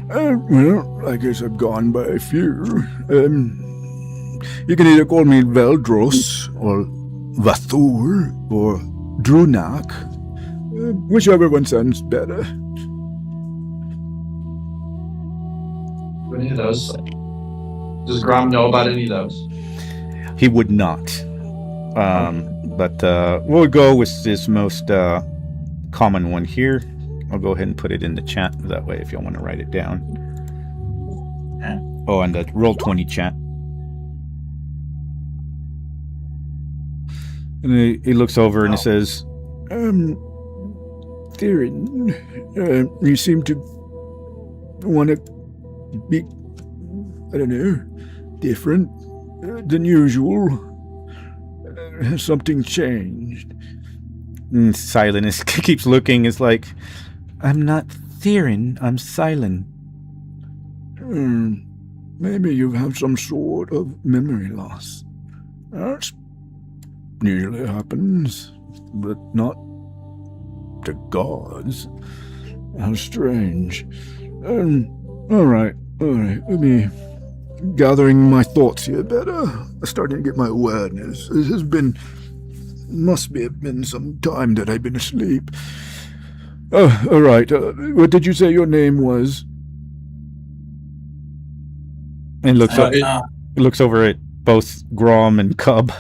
well, I guess I've gone by a few. You can either call me Veldros, or Vathur, or Drunak. Whichever one sounds better. Any of those? Does Grom know about any of those? he would not. But we'll go with this most common one here. I'll go ahead and put it in the chat. That way, if you want to write it down. Oh, and the Roll20 chat. And he looks over and he says, Theron, you seem to want to be, I don't know, different than usual. Has something changed? And Silent keeps looking. It's like, I'm not Theron, I'm Silent. Maybe you have some sort of memory loss. That usually happens, but not to gods. How strange. All right. Let me gathering my thoughts here better. Starting to get my awareness. It has been, must have been some time that I've been asleep. Oh, all right. What did you say your name was? And looks looks over at both Grom and Cub.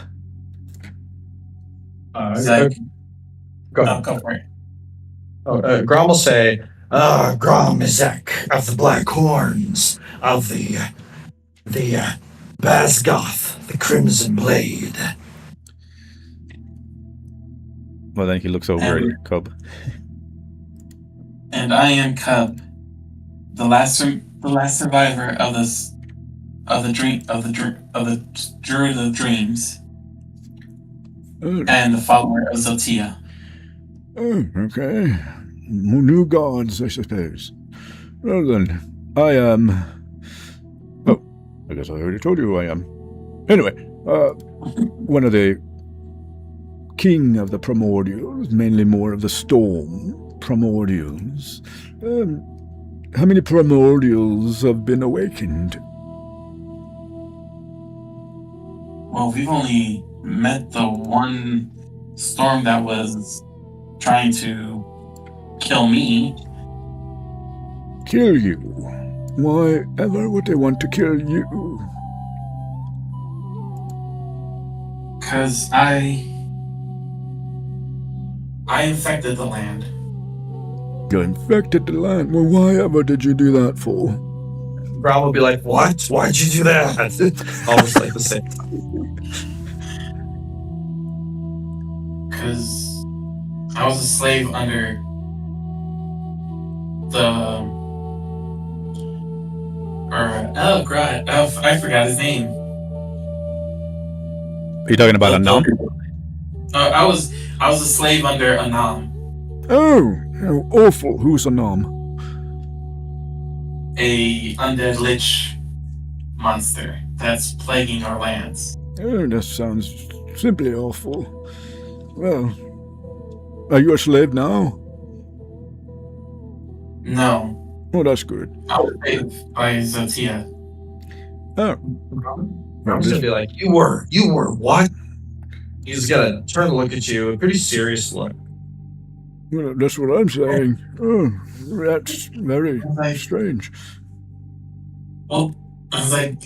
Go ahead. Go for it. Grom will say, Grom Izek of the Black Horns, of the Bazgoth, the Crimson Blade. Well, then he looks over at Cub. And I am Cub, the last survivor of the Druid of Dreams, and the follower of Zotia. Oh, okay. New gods, I suppose. Well then, I am... Oh, I guess I already told you who I am. Anyway, one of the king of the primordials, mainly more of the storm primordials. How many primordials have been awakened? Well, we've only met the one storm that was trying to kill me. Kill you? Why ever would they want to kill you? Because I infected the land. You infected the land? Well, why ever did you do that for? Grom will be like, what? Why'd you do that? Almost like the same time. Because I was a slave under I forgot his name. Are you talking about Anam? I was a slave under Anam. Oh, how awful. Who's Anam? A undead lich monster that's plaguing our lands. Oh, that sounds simply awful. Well, are you a slave now? No. Oh, that's good. I was saved by Zotia. Oh. Grom's gonna be like, you were what? He's gonna turn to look at you, a pretty serious look. Well, that's what I'm saying. Oh, that's very strange. Well, I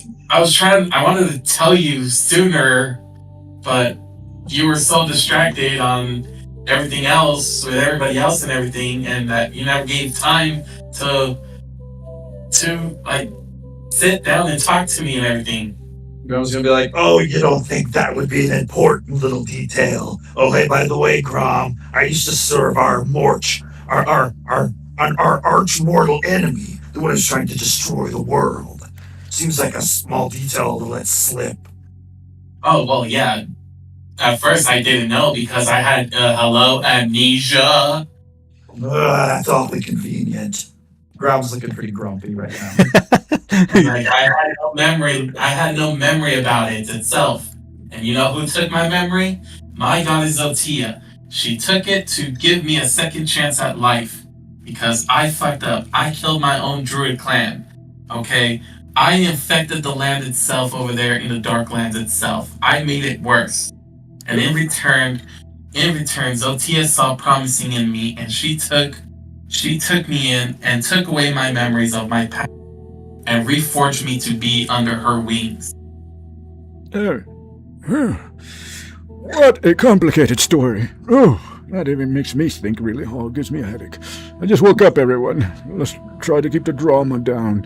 wanted to tell you sooner, but you were so distracted on everything else with everybody else and everything, and that you never gave time to like sit down and talk to me and everything. Grom's gonna be like, Oh, you don't think that would be an important little detail? Oh, hey, by the way, Grom, I used to serve our arch mortal enemy, the one who's trying to destroy the world. Seems like a small detail to let slip. Oh well, yeah. At first, I didn't know because I had amnesia. That's awfully convenient. Grom's looking pretty grumpy right now. Like I had no memory. I had no memory about it itself. And you know who took my memory? My goddess Zotia. She took it to give me a second chance at life because I fucked up. I killed my own druid clan. Okay, I infected the land itself over there in the Darklands itself. I made it worse. And in return, Zotia saw promising in me, and she took me in and took away my memories of my past and reforged me to be under her wings. What a complicated story. Oh, that even makes me think really hard. Gives me a headache. I just woke up, everyone. Let's try to keep the drama down.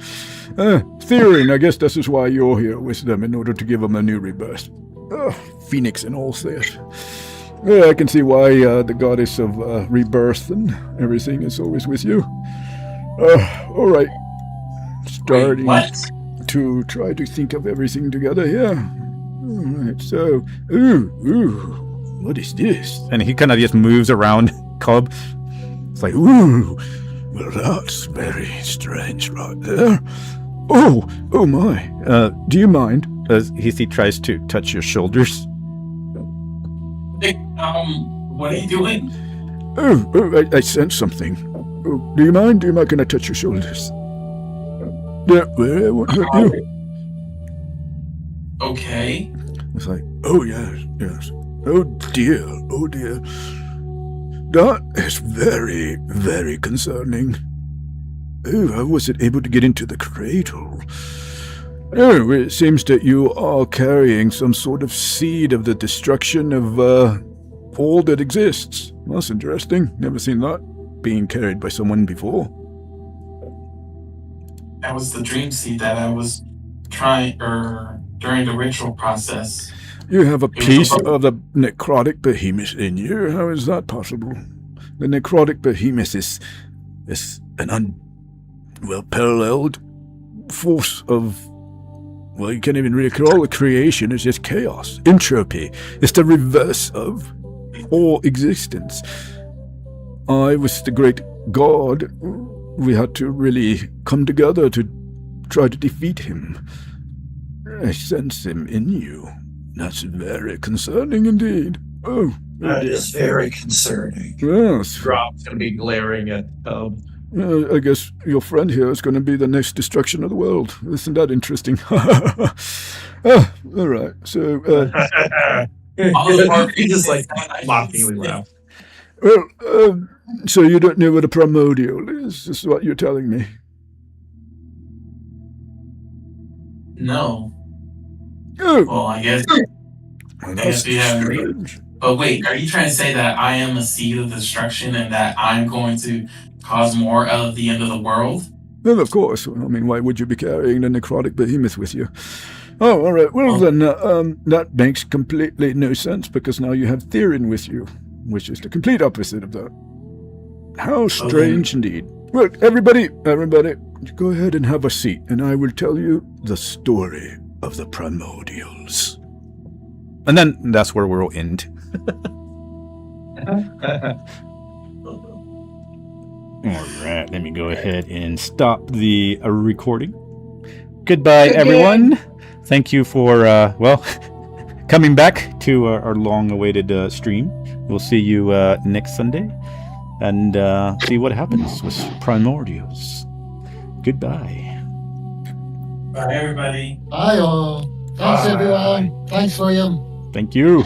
Theorin, I guess this is why you're here with them, in order to give them a new rebirth. Phoenix and all that. Yeah, I can see why the goddess of rebirth and everything is always with you. All right. Starting to try to think of everything together here. All right, so, what is this? And he kind of just moves around Cobb. It's like, ooh, well, that's very strange right there. Oh my. Do you mind? As he tries to touch your shoulders. What are you doing? I sense something. Oh, do you mind? Can I touch your shoulders? Yeah, well, it won't hurt you. Okay. It's like, oh yes. Oh dear. That is very, very concerning. Oh, how was it able to get into the cradle? Oh, it seems that you are carrying some sort of seed of the destruction of all that exists. That's interesting. Never seen that being carried by someone before. That was the dream seed that I was trying, during the ritual process. You have a piece of the necrotic behemoth in you. How is that possible? The necrotic behemoth is an unparalleled force of, well, you can't even really call it creation. It's just chaos, entropy. It's the reverse of all existence. I was the great god. We had to really come together to try to defeat him. I sense him in you. That's very concerning indeed. Oh, that is very concerning. Yes. Grom's going to be glaring at Cobb. I guess your friend here is going to be the next destruction of the world. Isn't that interesting? All right. So, he just like mockingly laughs. Well, so you don't know what a primordial is? This is what you're telling me. No. Oh. Well, I guess you have. But wait, are you trying to say that I am a seed of destruction and that I'm going to cause more of the end of the world? Well, of course. I mean, why would you be carrying the necrotic behemoth with you? Oh, all right. Well, then, that makes completely no sense, because now you have Theorin with you, which is the complete opposite of that. How strange indeed. Well, everybody, go ahead and have a seat, and I will tell you the story of the primordials. And then that's where we'll end. All right, let me go ahead and stop the recording. Goodbye, everyone. Thank you for, coming back to our long-awaited stream. We'll see you next Sunday and see what happens with Primordials. Goodbye. Bye, everybody. Bye, all. Thanks, everyone. Thanks, William. Thank you.